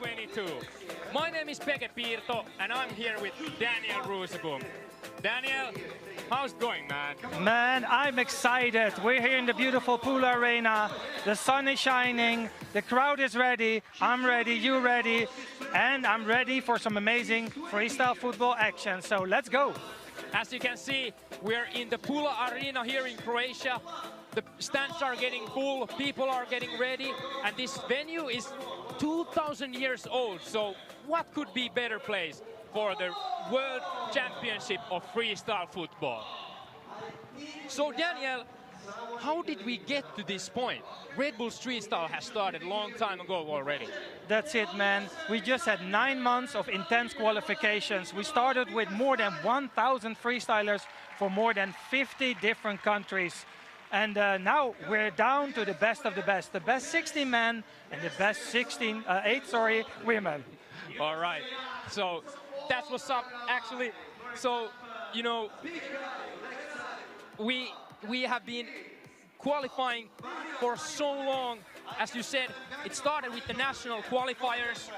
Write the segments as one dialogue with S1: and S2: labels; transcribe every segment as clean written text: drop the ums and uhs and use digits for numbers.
S1: 2022. My name is Peke Piirto and I'm here with Daniel Rosenboom. Daniel, how's it going, man?
S2: Man, I'm excited. We're here in the beautiful Pula Arena. The sun is shining, the crowd is ready, I'm ready, you ready, and I'm ready for some amazing freestyle football action. So let's go.
S1: As you can see, we're in the Pula Arena here in Croatia. The stands are getting full, people are getting ready, and this venue is 2,000 years old. So what could be better place for the World Championship of Freestyle Football? So Daniel, how did we get to this point? Red Bull Street Style has started a long time ago already.
S2: That's it, man. We just had 9 months of intense qualifications. We started with more than 1,000 freestylers from more than 50 different countries. And now we're down to the best of the best 16 men and the best 8 women.
S1: All right, so that's what's up, actually. So, you know, we have been qualifying for so long. As you said, it started with the national qualifiers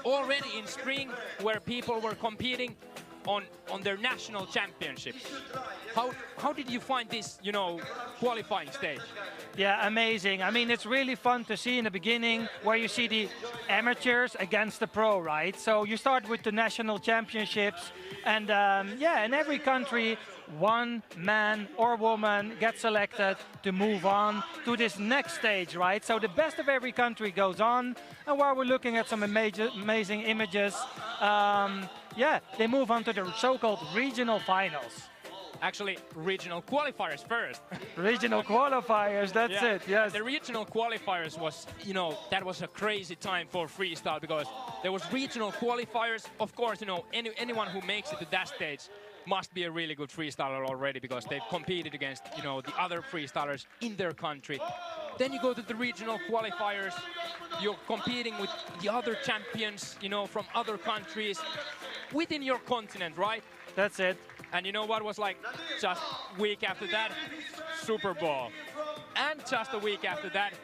S1: already in spring, where people were competing on their national championships. How did you find this, you know, qualifying stage?
S2: Yeah, amazing. I mean, it's really fun to see in the beginning where you see the amateurs against the pro, right? So you start with the national championships, and yeah, in every country, one man or woman gets selected to move on to this next stage, right? So the best of every country goes on, and while we're looking at some amazing images, yeah, they move on to the so-called regional finals.
S1: Actually, regional qualifiers first.
S2: Regional qualifiers, that's
S1: Yeah.
S2: it, yes.
S1: The regional qualifiers was, you know, that was a crazy time for freestyle, because there was regional qualifiers. Of course, you know, anyone who makes it to that stage must be a really good freestyler already, because they've competed against, you know, the other freestylers in their country. Then you go to the regional qualifiers, you're competing with the other champions, you know, from other countries within your continent, right?
S2: That's it.
S1: And you know what was like just a week after that? Super Bowl. And just a week after that,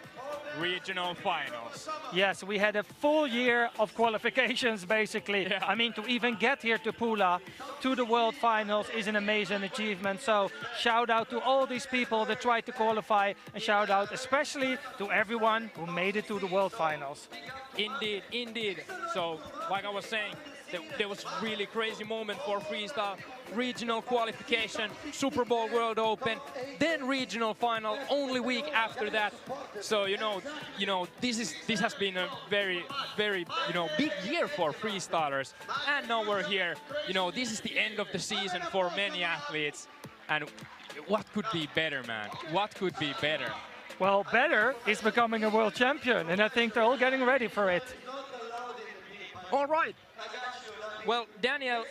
S1: regional finals.
S2: Yes, we had a full year of qualifications, basically.
S1: Yeah.
S2: I mean, to even get here to Pula, to the World Finals, is an amazing achievement. So shout out to all these people that tried to qualify, and shout out especially to everyone who made it to the World Finals.
S1: Indeed, indeed. So, like I was saying, there was really crazy moment for freestyle. Regional qualification, Super Bowl World Open, then regional final only week after that. So you know this has been a very big year for freestylers. And now we're here. You know, this is the end of the season for many athletes. And what could be better, man? What could be better?
S2: Well, better is becoming a world champion, and I think they're all getting ready for it.
S1: All right. Well, Daniel,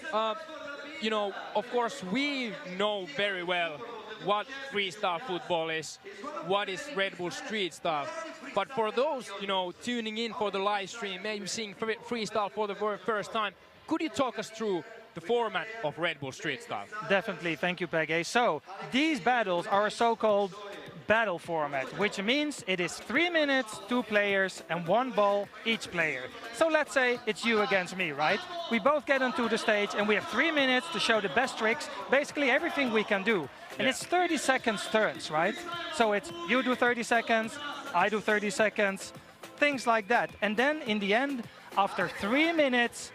S1: you know, of course, we know very well what freestyle football is, what is Red Bull Street Style. But for those, you know, tuning in for the live stream, maybe seeing freestyle for the first time, could you talk us through the format of Red Bull Street Style?
S2: Definitely, thank you, Pege. So these battles are a so-called battle format, which means it is 3 minutes, 2 players, and 1 ball each player. So let's say it's you against me, right? We both get onto the stage and we have 3 minutes to show the best tricks, basically everything we can do. And it's 30 seconds turns, right? So it's you do 30 seconds, I do 30 seconds, things like that. And then in the end, after 3 minutes,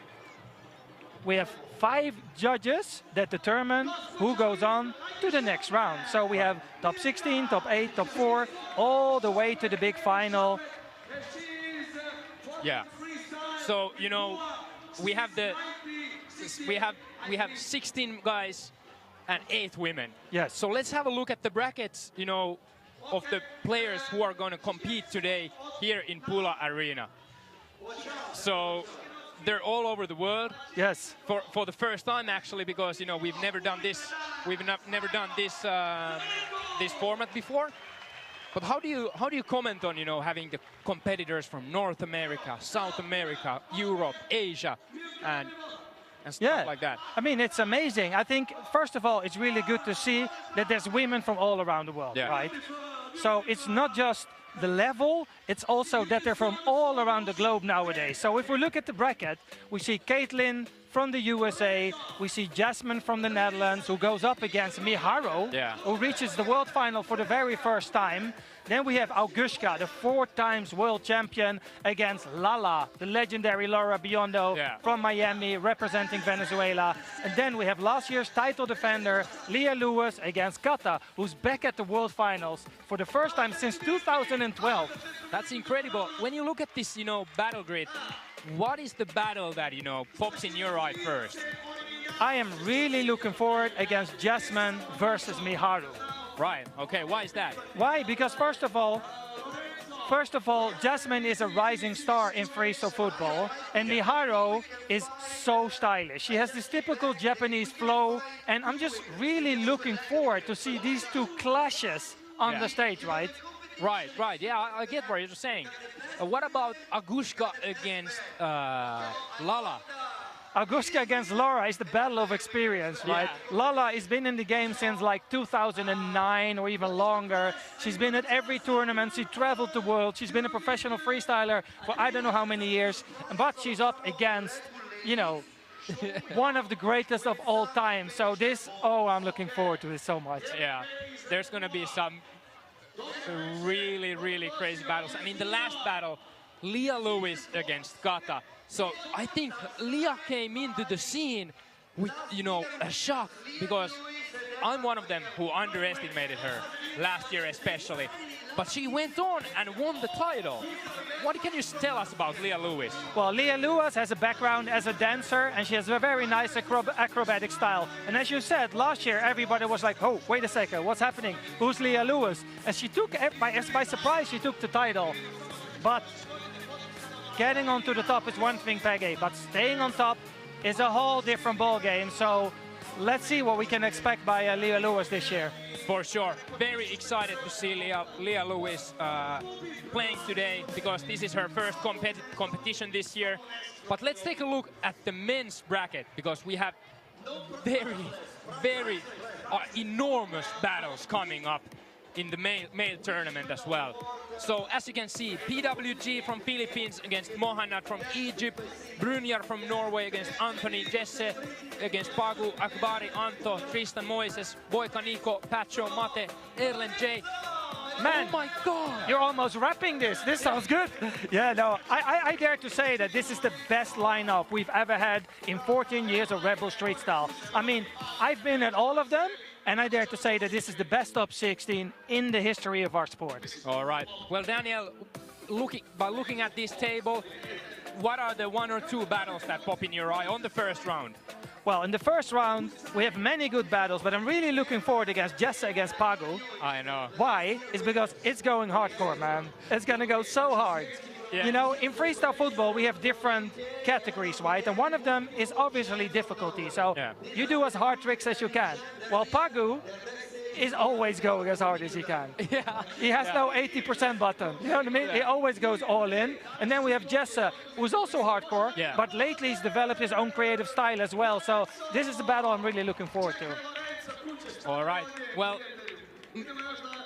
S2: we have 5 judges that determine who goes on to the next round. So we have top 16, top 8, top 4, all the way to the big final.
S1: Yeah. So, you know, we have 16 guys and 8 women.
S2: Yes.
S1: So let's have a look at the brackets, you know, of the players who are going to compete today here in Pula Arena. So they're all over the world.
S2: Yes.
S1: For the first time, actually, because, you know, we've never done this. We've never done this this format before. But how do you comment on, you know, having the competitors from North America, South America, Europe, Asia, and stuff like that?
S2: I mean, it's amazing. I think, first of all, it's really good to see that there's women from all around the world, right? So it's not just the level, it's also that they're from all around the globe nowadays. So if we look at the bracket, we see Caitlin from the USA, we see Jasmine from the Netherlands, who goes up against Miharu, who reaches the world final for the very first time. Then we have Augusta, the 4 times world champion, against Lala, the legendary Laura Biondo from Miami, representing Venezuela. And then we have last year's title defender, Leah Lewis, against Kata, who's back at the world finals for the first time since 2012.
S1: That's incredible. When you look at this, battle grid, what is the battle that, pops in your eye first?
S2: I am really looking forward against Jasmine versus Miharu.
S1: Right, okay, why is that?
S2: Why? Because first of all, Jasmine is a rising star in freestyle football, and Miharu is so stylish. She has this typical Japanese flow, and I'm just really looking forward to see these two clashes on the stage, right?
S1: Right, yeah, I get what you're saying. What about Augusta against Lala?
S2: Augusta against Laura is the battle of experience, right? Lala has been in the game since like 2009 or even longer. She's been at every tournament. She traveled the world. She's been a professional freestyler for I don't know how many years. But she's up against, one of the greatest of all time. So this, I'm looking forward to this so much.
S1: Yeah, there's going to be some really, really crazy battles. I mean, the last battle, Leah Lewis against Kata. So I think Leah came into the scene with, a shock, because I'm one of them who underestimated her last year especially. But she went on and won the title. What can you tell us about Leah Lewis?
S2: Well, Leah Lewis has a background as a dancer, and she has a very nice acrobatic style. And as you said, last year everybody was like, oh, wait a second, what's happening? Who's Leah Lewis? And she took, by surprise, she took the title. But getting onto the top is one thing, Peggy, but staying on top is a whole different ball game. So let's see what we can expect by Leah Lewis this year.
S1: For sure. Very excited to see Leah Lewis playing today, because this is her first competition this year. But let's take a look at the men's bracket, because we have very enormous battles coming up in the male tournament as well. So as you can see, PWG from Philippines against Mohannad from Egypt, Brynjar from Norway against Anthony Jesse, against Pagu Akbari Anto, Tristan Moises, Boyka Nico, Pacho Mate, Erlen J.
S2: Man,
S1: oh my God!
S2: You're almost wrapping this. This sounds good. Yeah, no, I dare to say that this is the best lineup we've ever had in 14 years of Red Bull Street Style. I mean, I've been at all of them, and I dare to say that this is the best top 16 in the history of our sport.
S1: All right. Well, Daniel, by looking at this table, what are the 1 or 2 battles that pop in your eye on the first round?
S2: Well, in the first round, we have many good battles, but I'm really looking forward against Jesse against Pagu.
S1: I know.
S2: Why? It's because it's going hardcore, man. It's going to go so hard. Yeah. In freestyle football, we have different categories, right? And one of them is obviously difficulty. So you do as hard tricks as you can. Well, Pagu is always going as hard as he can. He has no 80% button. You know what I mean? He always goes all in. And then we have Jesse, who's also hardcore, but lately he's developed his own creative style as well. So this is a battle I'm really looking forward to.
S1: All right. Well,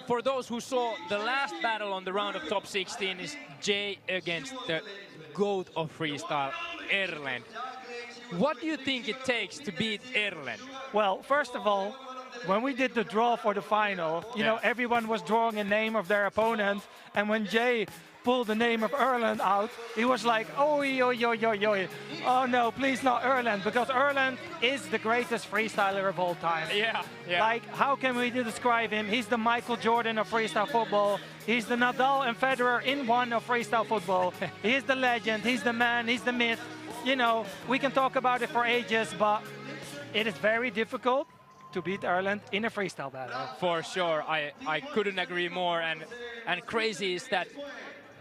S1: for those who saw, the last battle on the round of top 16 is Jay against the GOAT of freestyle, Erlen. What do you think it takes to beat Erlen?
S2: Well, first of all, when we did the draw for the final, everyone was drawing a name of their opponent, and when Jay pulled the name of Erlen out, he was like, oh no, please not Erlen, because Erlen is the greatest freestyler of all time. Like, how can we describe him? He's the Michael Jordan of freestyle football. He's the Nadal and Federer in one of freestyle football. He is the legend, he's the man, he's the myth. We can talk about it for ages, but it is very difficult to beat Erlen in a freestyle battle.
S1: For sure, I couldn't agree more, and crazy is that,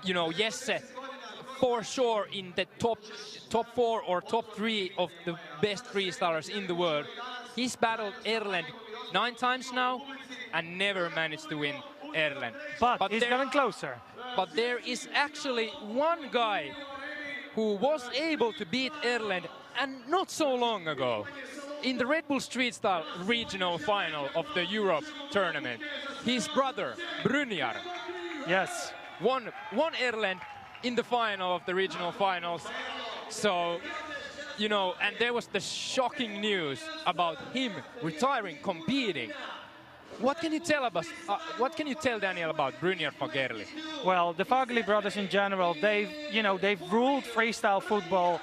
S1: Jesse, for sure in the top 4 or top 3 of the best freestylers in the world. He's battled Erlen 9 times now and never managed to win Erlen.
S2: But he's getting closer.
S1: But there is actually one guy who was able to beat Erlen, and not so long ago, in the Red Bull Street Style regional final of the Europe tournament. His brother, Brynjar.
S2: Yes.
S1: won Erlend in the final of the regional finals. So, you know, and there was the shocking news about him retiring, competing. What can you tell us? What can you tell Daniel about Brynjar Fagerli?
S2: Well, the Fagerli brothers in general, they've ruled freestyle football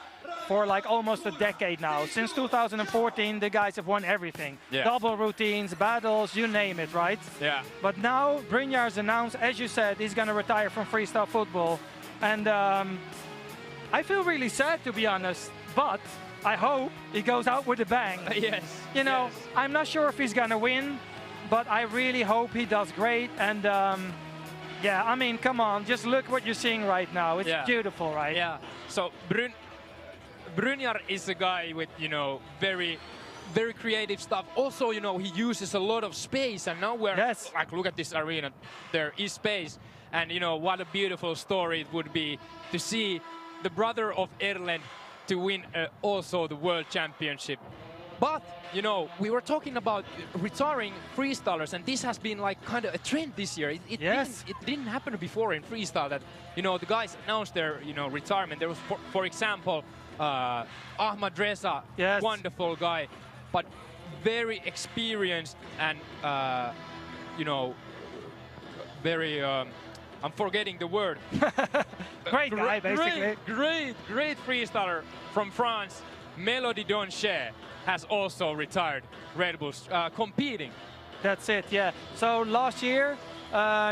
S2: for like almost a decade now. Since 2014, the guys have won everything.
S1: Yeah.
S2: Double routines, battles, you name it, right?
S1: Yeah.
S2: But now Brynjar's announced, as you said, he's going to retire from freestyle football. And I feel really sad, to be honest, but I hope he goes out with a bang.
S1: Yes.
S2: You know,
S1: yes.
S2: I'm not sure if he's going to win, but I really hope he does great. And yeah, I mean, come on, just look what you're seeing right now. It's beautiful, right?
S1: Yeah. So Brynjar is a guy with, you know, very creative stuff. Also, you know, he uses a lot of space, and now we're like, look at this arena. There is space, and you know what a beautiful story it would be to see the brother of Erlend to win also the World Championship. But you know, we were talking about retiring freestylers, and this has been like kind of a trend this year. It didn't happen before in freestyle that, you know, the guys announced their, you know, retirement. There was, for example, Ahmad Reza, wonderful guy, but very experienced and, you know, very, I'm forgetting the word.
S2: Great guy, basically.
S1: Great freestyler from France, Melody Donchet, has also retired Red Bull competing.
S2: That's it, yeah. So last year,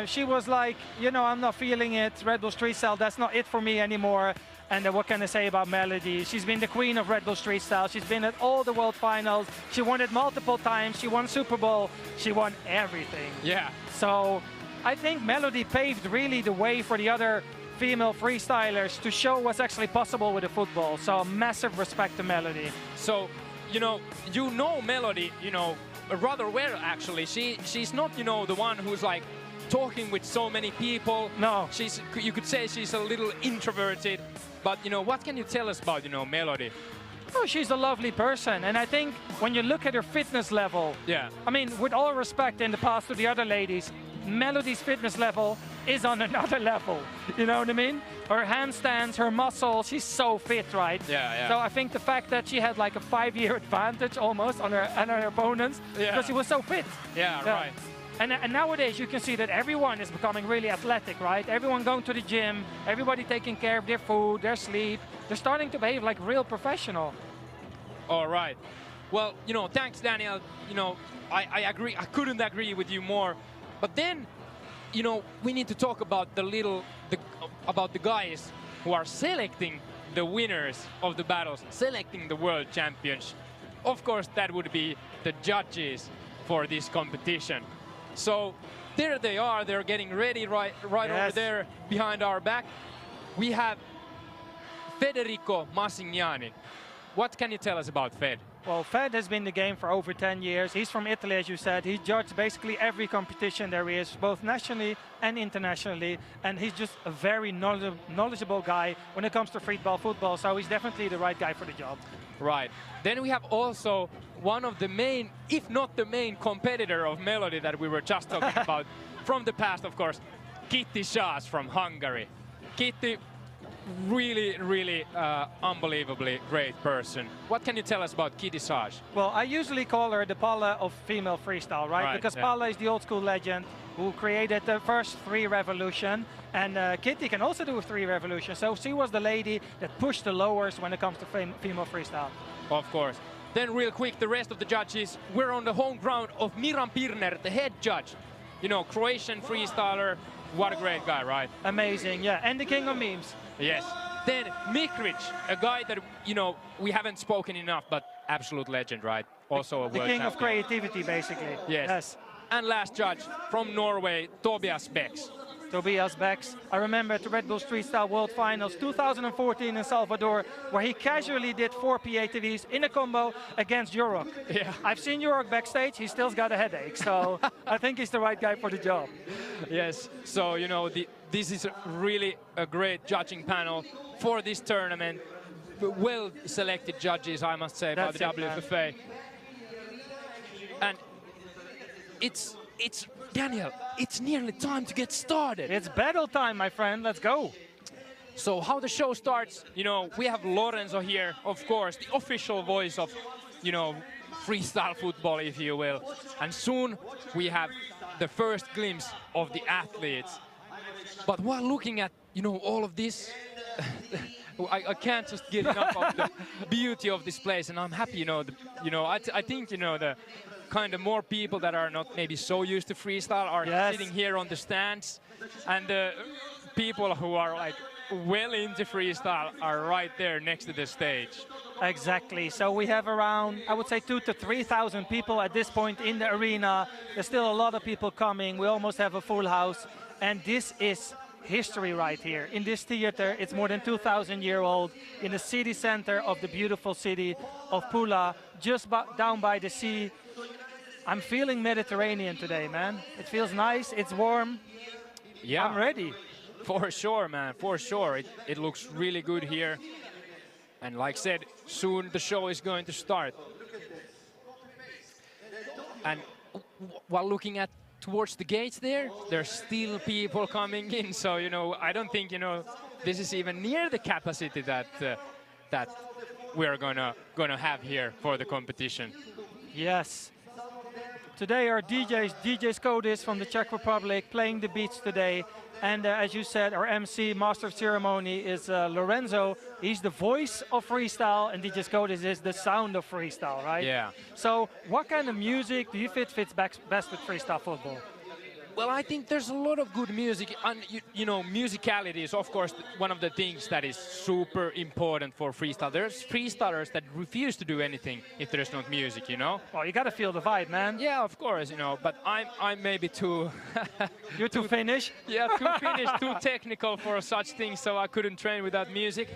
S2: she was like, you know, I'm not feeling it. Red Bull Street Style, that's not it for me anymore. And what can I say about Melody? She's been the queen of Red Bull Street Style. She's been at all the world finals. She won it multiple times. She won Super Bowl. She won everything.
S1: Yeah.
S2: So I think Melody paved really the way for the other female freestylers to show what's actually possible with the football. So massive respect to Melody.
S1: So, you know Melody, you know, rather well actually. She's not, you know, the one who's like talking with so many people.
S2: No.
S1: You could say she's a little introverted. But, you know, what can you tell us about, you know, Melody?
S2: Oh, she's a lovely person, and I think when you look at her fitness level, I mean, with all respect in the past to the other ladies, Melody's fitness level is on another level. You know what I mean? Her handstands, her muscles, she's so fit, right?
S1: Yeah.
S2: So I think the fact that she had like a 5-year advantage almost on her opponents because she was so fit.
S1: Yeah, right.
S2: And nowadays you can see that everyone is becoming really athletic, right? Everyone going to the gym, everybody taking care of their food, their sleep. They're starting to behave like real professional.
S1: All right. Well, you know, thanks, Daniel. You know, I agree. I couldn't agree with you more. But then, you know, we need to talk about about the guys who are selecting the winners of the battles, selecting the world champions. Of course, that would be the judges for this competition. So there they are. They're getting ready right over there behind our back. We have Federico Massignani. What can you tell us about Fed?
S2: Well, Fed has been in the game for over 10 years. He's from Italy, as you said. He judged basically every competition there is, both nationally and internationally. And he's just a very knowledgeable guy when it comes to freestyle football. So he's definitely the right guy for the job.
S1: Right. Then we have also one of the main, if not the main competitor of Melody that we were just talking about from the past, of course, Kitty Schaas from Hungary. Kitty, really unbelievably great person. What can you tell us about Kitty Schaas?
S2: Well, I usually call her the Palle of female freestyle, right? Because Palle is the old school legend who created the first 3 revolution, and Kitty can also do 3 revolutions. So she was the lady that pushed the lowers when it comes to female freestyle.
S1: Of course. Then real quick, the rest of the judges, we're on the home ground of Miran Pirner, the head judge. You know, Croatian freestyler. What a great guy, right?
S2: Amazing, yeah. And the king of memes.
S1: Yes. Then Mikric, a guy that, you know, we haven't spoken enough, but absolute legend, right? Also a world champion.
S2: The king of creativity, basically.
S1: Yes. And last judge from Norway, Tobias Becks.
S2: Tobias Becks. I remember at the Red Bull Street Style World Finals 2014 in Salvador, where he casually did 4 PATVs in a combo against Jurok.
S1: Yeah.
S2: I've seen Jurok backstage, he still's got a headache, so I think he's the right guy for the job.
S1: Yes, so you know, this is really a great judging panel for this tournament. Well selected judges, I must say, by the WFFA. And it's it's, Daniel, it's nearly time to get started.
S2: It's battle time, my friend. Let's go.
S1: So how the show starts, you know, we have Lorenzo here, of course, the official voice of, you know, freestyle football, if you will. And soon we have the first glimpse of the athletes. But while looking at, you know, all of this, I can't just get enough of the beauty of this place. And I'm happy, I think, the kind of more people that are not maybe so used to freestyle are sitting here on the stands. And the people who are like well into freestyle are right there next to the stage.
S2: Exactly. So we have around, I would say, 2,000 to 3,000 people at this point in the arena. There's still a lot of people coming. We almost have a full house. And this is history right here. In this theater, it's more than 2,000 years old, in the city center of the beautiful city of Pula, just down by the sea. I'm feeling Mediterranean today, man. It feels nice, it's warm.
S1: Yeah.
S2: I'm ready.
S1: For sure, man, for sure. It looks really good here. And like I said, soon the show is going to start. And while looking at towards the gates there's still people coming in. So, I don't think, this is even near the capacity that that we're gonna have here for the competition.
S2: Yes. Today our DJ Skodis from the Czech Republic playing the beats today. And as you said, our MC, Master of Ceremony, is Lorenzo. He's the voice of freestyle, and DJ Skodis is the sound of freestyle, right?
S1: Yeah.
S2: So what kind of music do you fits best with freestyle football?
S1: Well, I think there's a lot of good music, and musicality is of course one of the things that is super important for freestyle. There's freestylers that refuse to do anything if there's not music,
S2: Well, you gotta feel the vibe, man.
S1: Yeah, of course, but I'm maybe too...
S2: You're too Finnish?
S1: Yeah, too Finnish, too technical for such things, so I couldn't train without music.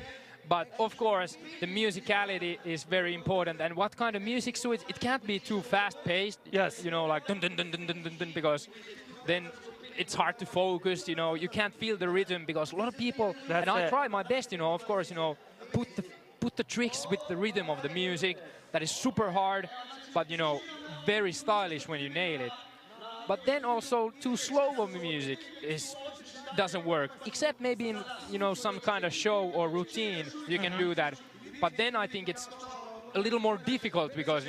S1: But of course, the musicality is very important. And what kind of music? So it can't be too fast-paced.
S2: Yes.
S1: Like dun dun dun dun dun dun dun, because then it's hard to focus. You can't feel the rhythm because a lot of people. I try my best. Of course. Put the tricks with the rhythm of the music. That is super hard, but very stylish when you nail it. But then also too slow of music doesn't work, except maybe in some kind of show or routine you can do that. But then I think it's a little more difficult because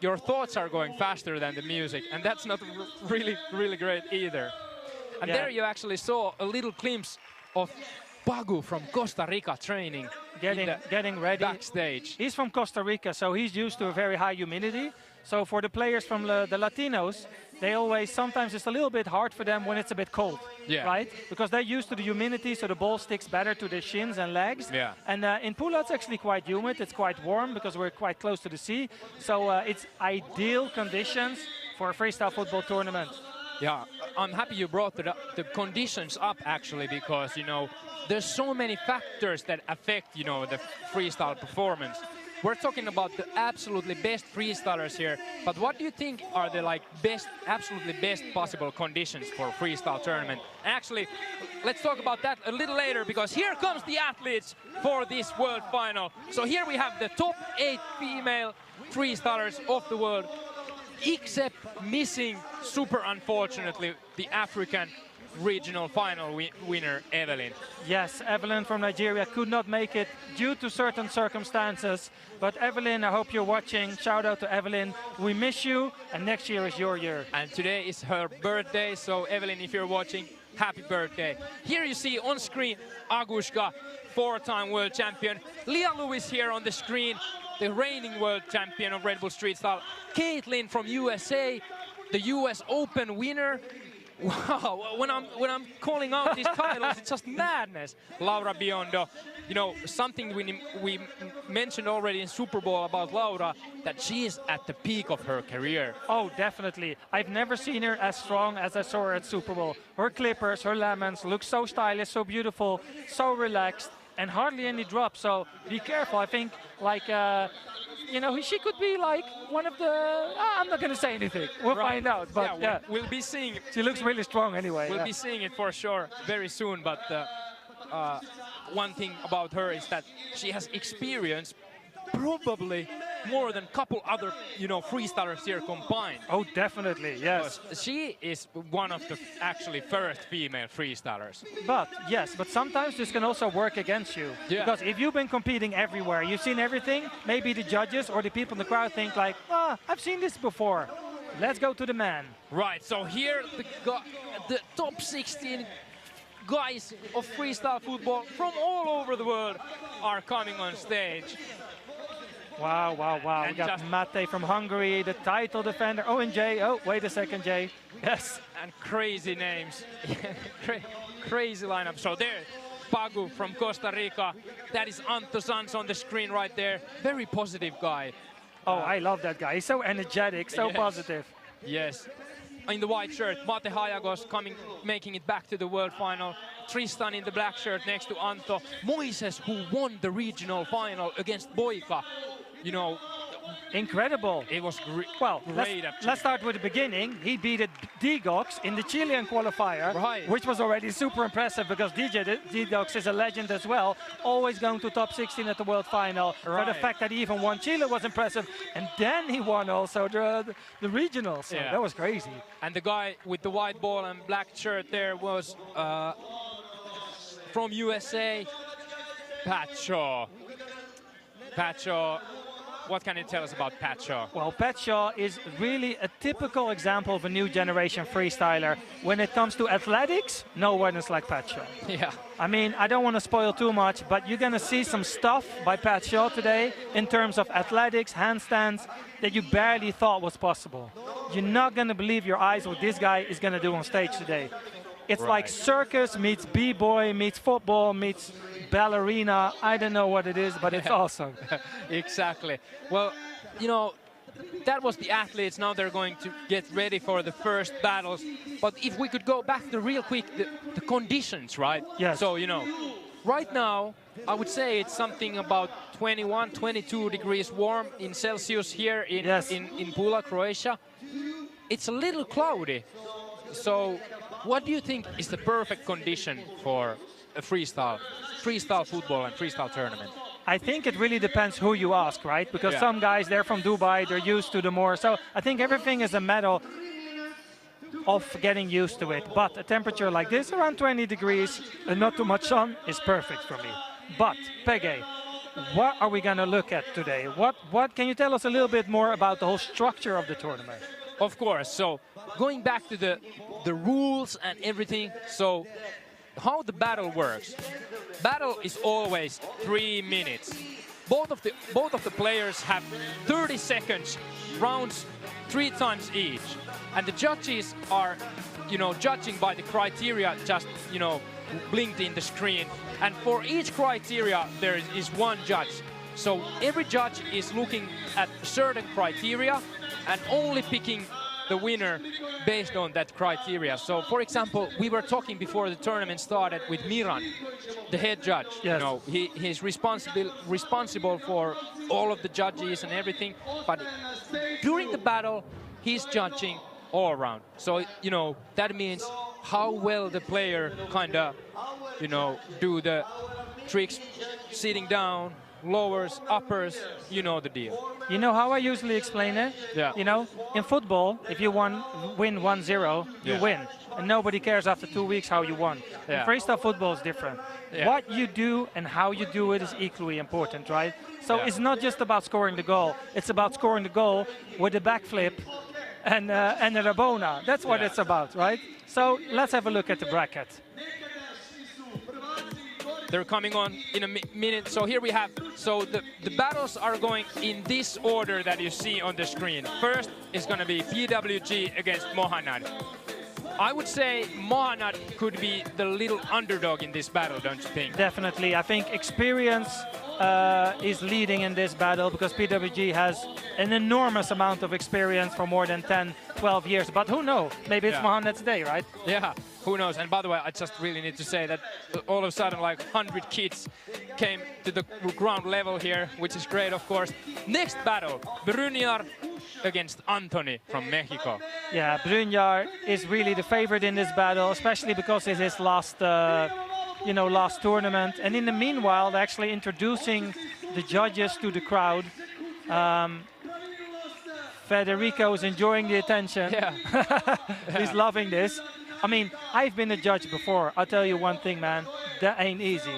S1: your thoughts are going faster than the music, and that's not really great either. And there you actually saw a little glimpse of Pagu from Costa Rica training,
S2: getting ready
S1: backstage.
S2: He's from Costa Rica, so he's used to a very high humidity. So for the players from the Latinos, sometimes it's a little bit hard for them when it's a bit cold, right? Because they're used to the humidity, so the ball sticks better to their shins and legs.
S1: Yeah.
S2: And in Pula, it's actually quite humid. It's quite warm because we're quite close to the sea. So it's ideal conditions for a freestyle football tournament.
S1: Yeah, I'm happy you brought the conditions up, actually, because, there's so many factors that affect, the freestyle performance. We're talking about the absolutely best freestylers here, but what do you think are the absolutely best possible conditions for a freestyle tournament? Actually, let's talk about that a little later, because here comes the athletes for this world final. So here we have the top 8 female freestylers of the world, except missing, super unfortunately, the African regional final winner, Evelyn.
S2: Yes, Evelyn from Nigeria could not make it due to certain circumstances. But Evelyn, I hope you're watching. Shout out to Evelyn. We miss you, and next year is your year.
S1: And today is her birthday, so Evelyn, if you're watching, happy birthday. Here you see on screen Agushka, 4-time world champion. Leah Lewis here on the screen, the reigning world champion of Red Bull Street Style. Caitlin from USA, the US Open winner. Wow, when I'm calling out these titles, it's just madness. Laura Biondo, something we mentioned already in Super Bowl about Laura, that she is at the peak of her career.
S2: Oh, definitely. I've never seen her as strong as I saw her at Super Bowl. Her clippers, her lemons look so stylish, so beautiful, so relaxed, and hardly any drops. So be careful. I think, she could be like one of the... I'm not going to say anything. We'll find out. But yeah,
S1: we'll be seeing...
S2: She looks really strong anyway.
S1: We'll be seeing it for sure very soon. But one thing about her is that she has experienced probably more than a couple other, freestylers here combined.
S2: Oh, definitely, yes.
S1: Because she is one of the actually first female freestylers.
S2: But sometimes this can also work against you.
S1: Yeah.
S2: Because if you've been competing everywhere, you've seen everything, maybe the judges or the people in the crowd think like, I've seen this before. Let's go to the man.
S1: Right, so here the top 16 guys of freestyle football from all over the world are coming on stage.
S2: Wow, wow, wow.
S1: And
S2: We got Mate from Hungary, the title defender. Oh, and Jay. Oh, wait a second, Jay. Yes.
S1: And crazy names. Crazy lineup. So there, Pagu from Costa Rica. That is Anto Sanz on the screen right there. Very positive guy.
S2: Oh, I love that guy. He's so energetic, so
S1: yes.
S2: positive.
S1: Yes. In the white shirt, Mate Hayagos making it back to the world final. Tristan in the black shirt next to Anto. Moises, who won the regional final against Boika.
S2: Incredible.
S1: It was
S2: Well,
S1: great.
S2: let's start with the beginning. He beat Digox in the Chilean qualifier,
S1: Right.
S2: which was already super impressive because Digox is a legend as well, always going to top 16 at the world final. For the
S1: Right.
S2: fact that he even won Chile was impressive, and then he won also the regionals. So
S1: Yeah.
S2: that was crazy.
S1: And the guy with the white ball and black shirt there was from USA, Pat Shaw. Pat Shaw. What can you tell us about Pat Shaw?
S2: Well, Pat Shaw is really a typical example of a new generation freestyler. When it comes to athletics, no one is like Pat Shaw.
S1: Yeah.
S2: I mean, I don't want to spoil too much, but you're going to see some stuff by Pat Shaw today in terms of athletics, handstands, that you barely thought was possible. You're not going to believe your eyes what this guy is going to do on stage today. It's like circus meets b-boy meets football meets ballerina. I don't know what it is, but it's awesome.
S1: Exactly. Well, that was the athletes. Now they're going to get ready for the first battles. But if we could go back to real quick, the conditions, right?
S2: Yes.
S1: So, right now, I would say it's something about 21, 22 degrees warm in Celsius here in Pula, Croatia. It's a little cloudy. So what do you think is the perfect condition for a freestyle football and freestyle tournament?
S2: I think it really depends who you ask, right? Because some guys, they're from Dubai, they're used to the more. So I think everything is a matter of getting used to it. But a temperature like this, around 20 degrees, and not too much sun, is perfect for me. But, Pege, what are we going to look at today? What can you tell us a little bit more about the whole structure of the tournament?
S1: Of course. So going back to the rules and everything. So how the battle works. Battle is always 3 minutes. Both of the players have 30 seconds, rounds 3 times each. And the judges are, judging by the criteria just, blinked in the screen. And for each criteria, there is one judge. So every judge is looking at certain criteria and only picking the winner based on that criteria. So, for example, we were talking before the tournament started with Miran, the head judge.
S2: Yes.
S1: He's responsible for all of the judges and everything. But during the battle, he's judging all around. So, that means how well the player kind of, do the tricks sitting down, lowers, uppers, the deal.
S2: You know how I usually explain it?
S1: Yeah.
S2: In football, if you win 1-0, you win. And nobody cares after 2 weeks how you won.
S1: Yeah.
S2: In freestyle football is different.
S1: Yeah.
S2: What you do and how you do it is equally important, right? So it's not just about scoring the goal. It's about scoring the goal with a backflip and a Rabona. That's what it's about, right? So let's have a look at the bracket.
S1: They're coming on in a minute. So here we have, the battles are going in this order that you see on the screen. First is going to be PWG against Mohanad. I would say Mohanad could be the little underdog in this battle, don't you think?
S2: Definitely. I think experience is leading in this battle because PWG has an enormous amount of experience for more than 10, 12 years. But who knows? Maybe it's Mohanad's day, right?
S1: Yeah, who knows? And by the way, I just really need to say that all of a sudden, like 100 kids came to the ground level here, which is great, of course. Next battle, Brunjar against Anthony from Mexico.
S2: Yeah, Brunjar is really the favorite in this battle, especially because it's his last tournament. And in the meanwhile, they're actually introducing the judges to the crowd. Federico is enjoying the attention.
S1: Yeah.
S2: He's loving this. I mean, I've been a judge before. I'll tell you one thing, man. That ain't easy.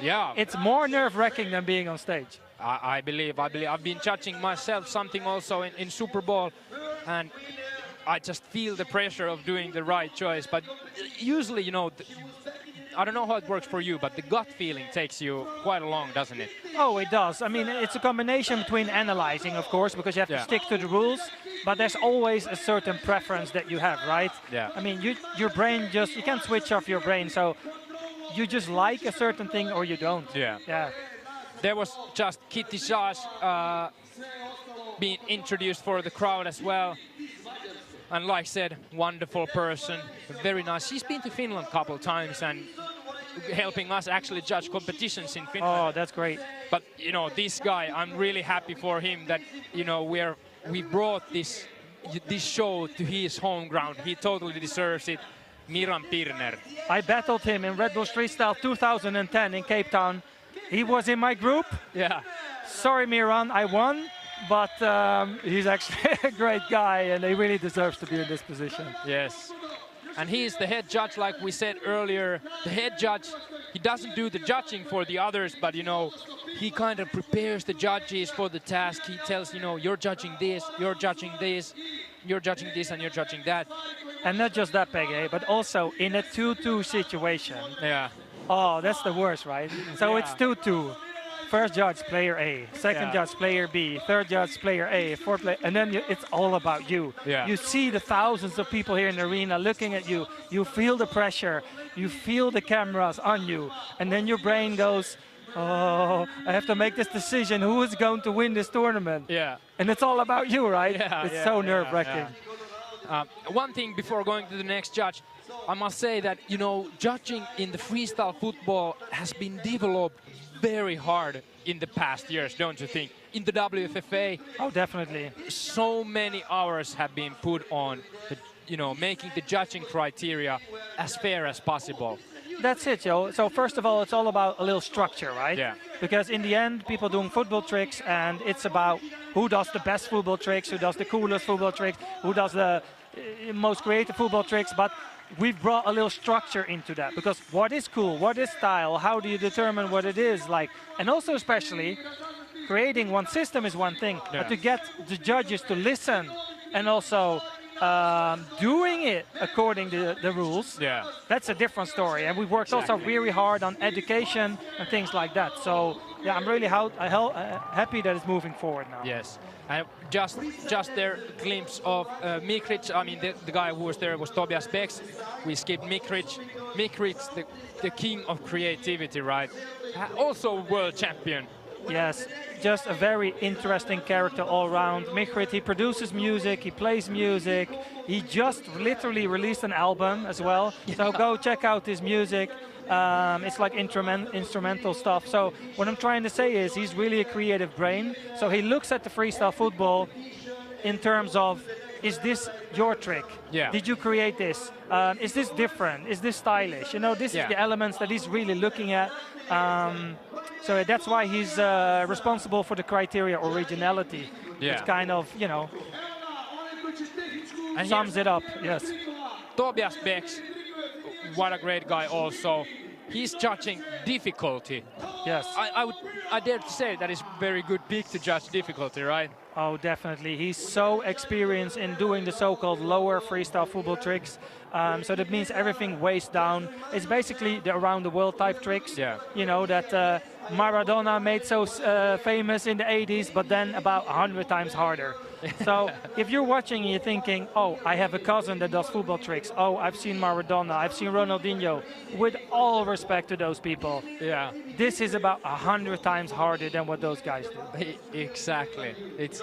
S1: Yeah.
S2: It's more nerve-wracking than being on stage.
S1: I believe. I've been judging myself something also in Super Bowl, and I just feel the pressure of doing the right choice. But usually, you know, I don't know how it works for you, but the gut feeling takes you quite along, doesn't it?
S2: Oh, it does. I mean, it's a combination between analyzing, of course, because you have to stick to the rules, but there's always a certain preference that you have, right?
S1: Yeah.
S2: I mean, your brain just, you can't switch off your brain, so you just like a certain thing or you don't.
S1: Yeah.
S2: Yeah.
S1: There was just Kitty Schaas being introduced for the crowd as well. And like I said, wonderful person, very nice. She's been to Finland a couple of times and helping us actually judge competitions in Finland.
S2: Oh, that's great.
S1: But, you know, this guy, I'm really happy for him that, you know, we brought this show to his home ground. He totally deserves it. Miran Pirner.
S2: I battled him in Red Bull Street Style 2010 in Cape Town. He was in my group.
S1: Yeah.
S2: Sorry, Miran, I won. But he's actually a great guy, and he really deserves to be in this position.
S1: Yes. And he's the head judge, like we said earlier. The head judge, he doesn't do the judging for the others, but, you know, he kind of prepares the judges for the task. He tells, you know, you're judging this, you're judging this, you're judging this, and you're judging that.
S2: And not just that, Peggy, but also in a 2-2 situation.
S1: Yeah.
S2: Oh, that's the worst, right? So it's 2-2. First judge, player A. Second judge, player B. Third judge, player A. Fourth player, and then it's all about you.
S1: Yeah.
S2: You see the thousands of people here in the arena looking at you. You feel the pressure. You feel the cameras on you. And then your brain goes, oh, I have to make this decision. Who is going to win this tournament?
S1: Yeah.
S2: And it's all about you, right?
S1: Yeah,
S2: it's so nerve-wracking.
S1: One thing before going to the next judge, I must say that, you know, judging in the freestyle football has been developed very hard in the past years, don't you think? In the WFFA,
S2: oh, definitely.
S1: So many hours have been put on, you know, making the judging criteria as fair as possible.
S2: That's it, Joe. So first of all, it's all about a little structure, right?
S1: Yeah.
S2: Because in the end, people doing football tricks, and it's about who does the best football tricks, who does the coolest football tricks, who does the most creative football tricks, but we've brought a little structure into that, because what is cool, what is style, how do you determine what it is like? And also especially, creating one system is one thing, but to get the judges to listen and also doing it according to the rules, that's a different story. And we worked also really hard on education and things like that. So yeah, I'm really happy that it's moving forward now.
S1: Yes. And just their glimpse of Mikric. I mean, the guy who was there was Tobias Becks. We skipped Mikric. Mikric, the king of creativity, right? Also world champion.
S2: Yes, just a very interesting character all around. Mikric, he produces music, he plays music. He just literally released an album as well. So go check out his music. It's like instrumental stuff. So what I'm trying to say is he's really a creative brain. So he looks at the freestyle football in terms of, is this your trick?
S1: Yeah.
S2: Did you create this? Is this different? Is this stylish? You know, this is the elements that he's really looking at. So that's why he's responsible for the criteria originality.
S1: Yeah.
S2: Which kind of, you know,
S1: and
S2: sums it up. Yes.
S1: Tobias Becks, what a great guy also. He's judging difficulty.
S2: Yes.
S1: I dare to say that is very good pick to judge difficulty, right?
S2: Oh, definitely. He's so experienced in doing the so-called lower freestyle football tricks. So that means everything weighs down. It's basically the around-the-world type tricks.
S1: Yeah.
S2: You know, that Maradona made so famous in the 80s, but then about 100 times harder. So if you're watching and you're thinking, oh, I have a cousin that does football tricks. Oh, I've seen Maradona, I've seen Ronaldinho. With all respect to those people, this is about 100 times harder than what those guys do.
S1: Exactly. It's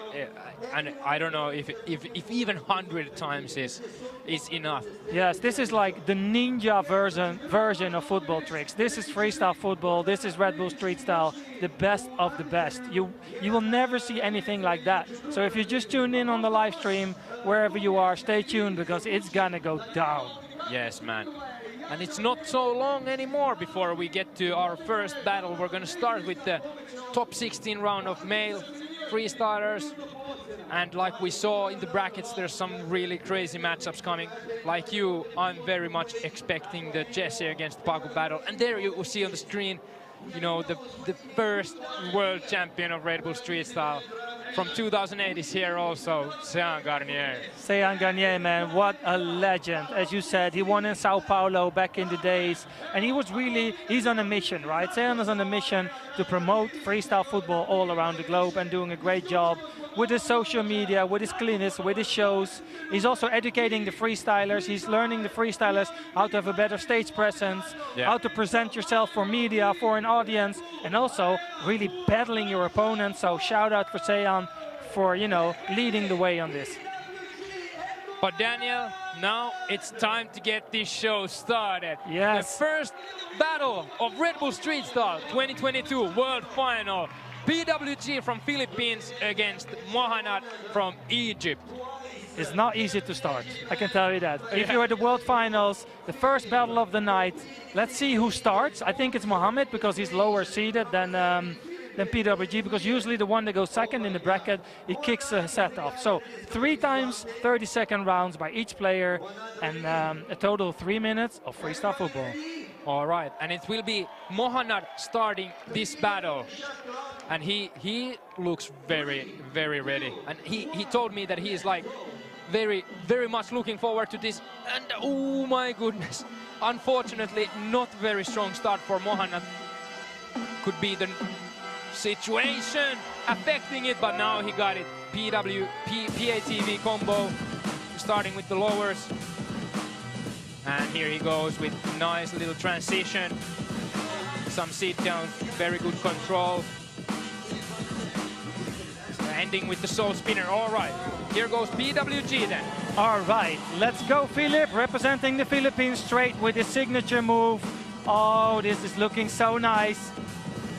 S1: and I don't know if even 100 times is enough.
S2: Yes, this is like the ninja version of football tricks. This is freestyle football. This is Red Bull Street Style, the best of the best. You will never see anything like that. So if you just tune in on the live stream, wherever you are, stay tuned, because it's gonna go down.
S1: Yes, man. And it's not so long anymore before we get to our first battle. We're gonna start with the top 16 round of male freestylers. And like we saw in the brackets, there's some really crazy matchups coming. Like you, I'm very much expecting the Jesse against Pagu battle. And there you will see on the screen, you know, the first world champion of Red Bull Street Style from 2008 is here also, Sean Garnier.
S2: Sean Garnier, man, what a legend. As you said, he won in Sao Paulo back in the days, and he's on a mission, right? Sean is on a mission to promote freestyle football all around the globe and doing a great job with his social media, with his clinics, with his shows. He's also educating the freestylers. He's learning the freestylers how to have a better stage presence, how to present yourself for media, for an audience, and also really battling your opponents. So shout out for Sean for, you know, leading the way on this.
S1: But Daniel, now it's time to get this show started.
S2: Yes.
S1: The first battle of Red Bull Street Style 2022 World Final. PWG from Philippines against Mohanad from Egypt.
S2: It's not easy to start, I can tell you that. If you're at the World Finals, the first battle of the night, let's see who starts. I think it's Mohamed because he's lower seeded than PWG, because usually the one that goes second in the bracket, he kicks a set off. So 3 times 30-second rounds by each player, and a total of 3 minutes of freestyle football.
S1: All right, and it will be Mohanad starting this battle. And he looks very, very ready. And he told me that he is like very, very much looking forward to this. And oh my goodness, unfortunately, not very strong start for Mohanad. Could be the situation affecting it, but now he got it. PATV combo, starting with the lowers. And here he goes with nice little transition. Some sit down, very good control. Ending with the soul spinner. All right, here goes PWG then.
S2: All right, let's go, Philip, representing the Philippines straight with his signature move. Oh, this is looking so nice.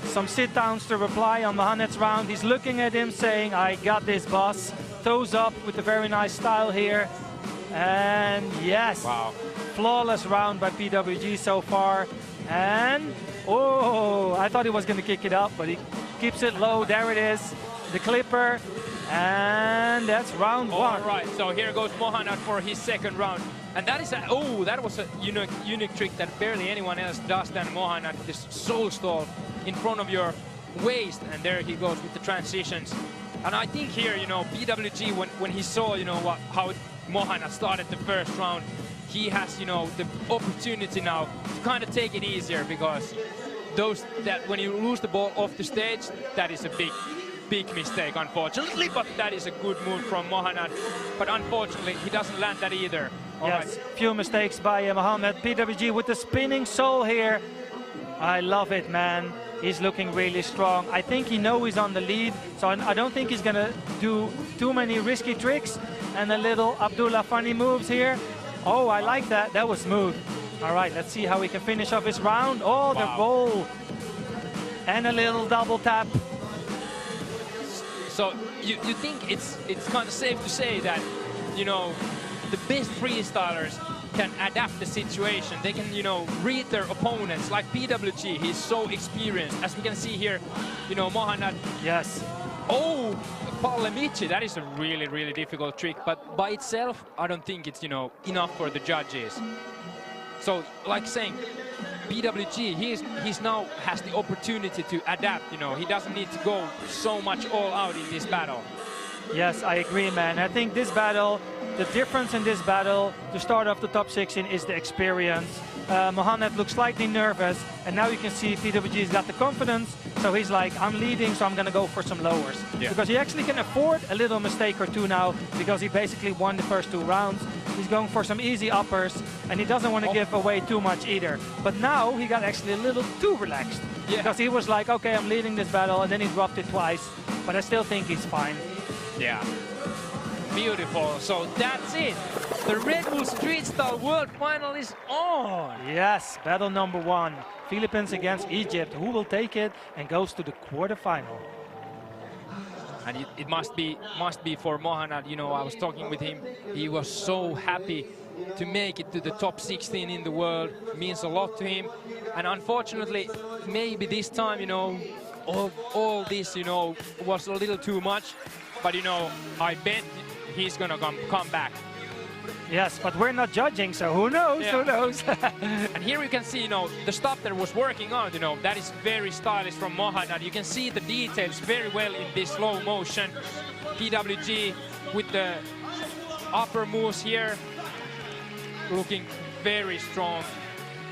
S2: Some sit-downs to reply on Mohanad's round. He's looking at him saying, I got this, boss. Toes up with a very nice style here. And yes,
S1: wow,
S2: flawless round by PWG so far. And, oh, I thought he was going to kick it up, but he keeps it low. There it is. The clipper, and that's round 1.
S1: All right, so here goes Mohanad for his second round. And that is that was a unique trick that barely anyone else does than Mohanad. This soul stall in front of your waist, and there he goes with the transitions. And I think here, you know, PWG, when he saw, you know, how Mohanad started the first round, he has, you know, the opportunity now to kind of take it easier, because when you lose the ball off the stage, that is a big mistake, unfortunately, but that is a good move from Mohanad. But unfortunately, he doesn't land that either. All
S2: yes,
S1: right.
S2: Few mistakes by Mohamed. PWG with the spinning soul here. I love it, man. He's looking really strong. I think he knows he's on the lead, so I don't think he's gonna do too many risky tricks. And a little Abdullah funny moves here. Oh, I like that. That was smooth. All right, let's see how he can finish off his round. Oh, the roll. And a little double tap.
S1: So you think it's kind of safe to say that, you know, the best freestylers can adapt the situation. They can, you know, read their opponents. Like PWG, he's so experienced. As we can see here, you know, Mohanad.
S2: Yes.
S1: Oh, Palemici, that is a really, really difficult trick. But by itself, I don't think it's, you know, enough for the judges. So, like saying, PWG, he's now has the opportunity to adapt, you know. He doesn't need to go so much all out in this battle.
S2: Yes, I agree, man. I think this battle, the difference in this battle to start off the top 16 is the experience. Mohanad looks slightly nervous, and now you can see PWG's got the confidence, so he's like, I'm leading, so I'm going to go for some lowers. Yeah. Because he actually can afford a little mistake or two now, because he basically won the first 2 rounds. He's going for some easy uppers, and he doesn't want to give away too much either. But now he got actually a little too relaxed, because he was like, okay, I'm leading this battle, and then he dropped it twice. But I still think he's fine.
S1: Yeah. Beautiful. So that's it. The Red Bull Street Style World Final is on.
S2: Yes, battle number 1. Philippines against Egypt. Who will take it and goes to the quarterfinal?
S1: And it must be for Mohanad. You know, I was talking with him. He was so happy to make it to the top 16 in the world. It means a lot to him. And unfortunately, maybe this time, you know, all this, you know, was a little too much. But, you know, I bet he's going to come back.
S2: Yes, but we're not judging, so who knows?
S1: Yeah.
S2: Who knows?
S1: And here you can see, you know, the stuff that was working on, you know, that is very stylish from Mohamed. You can see the details very well in this slow motion. PWG with the upper moves here, looking very strong.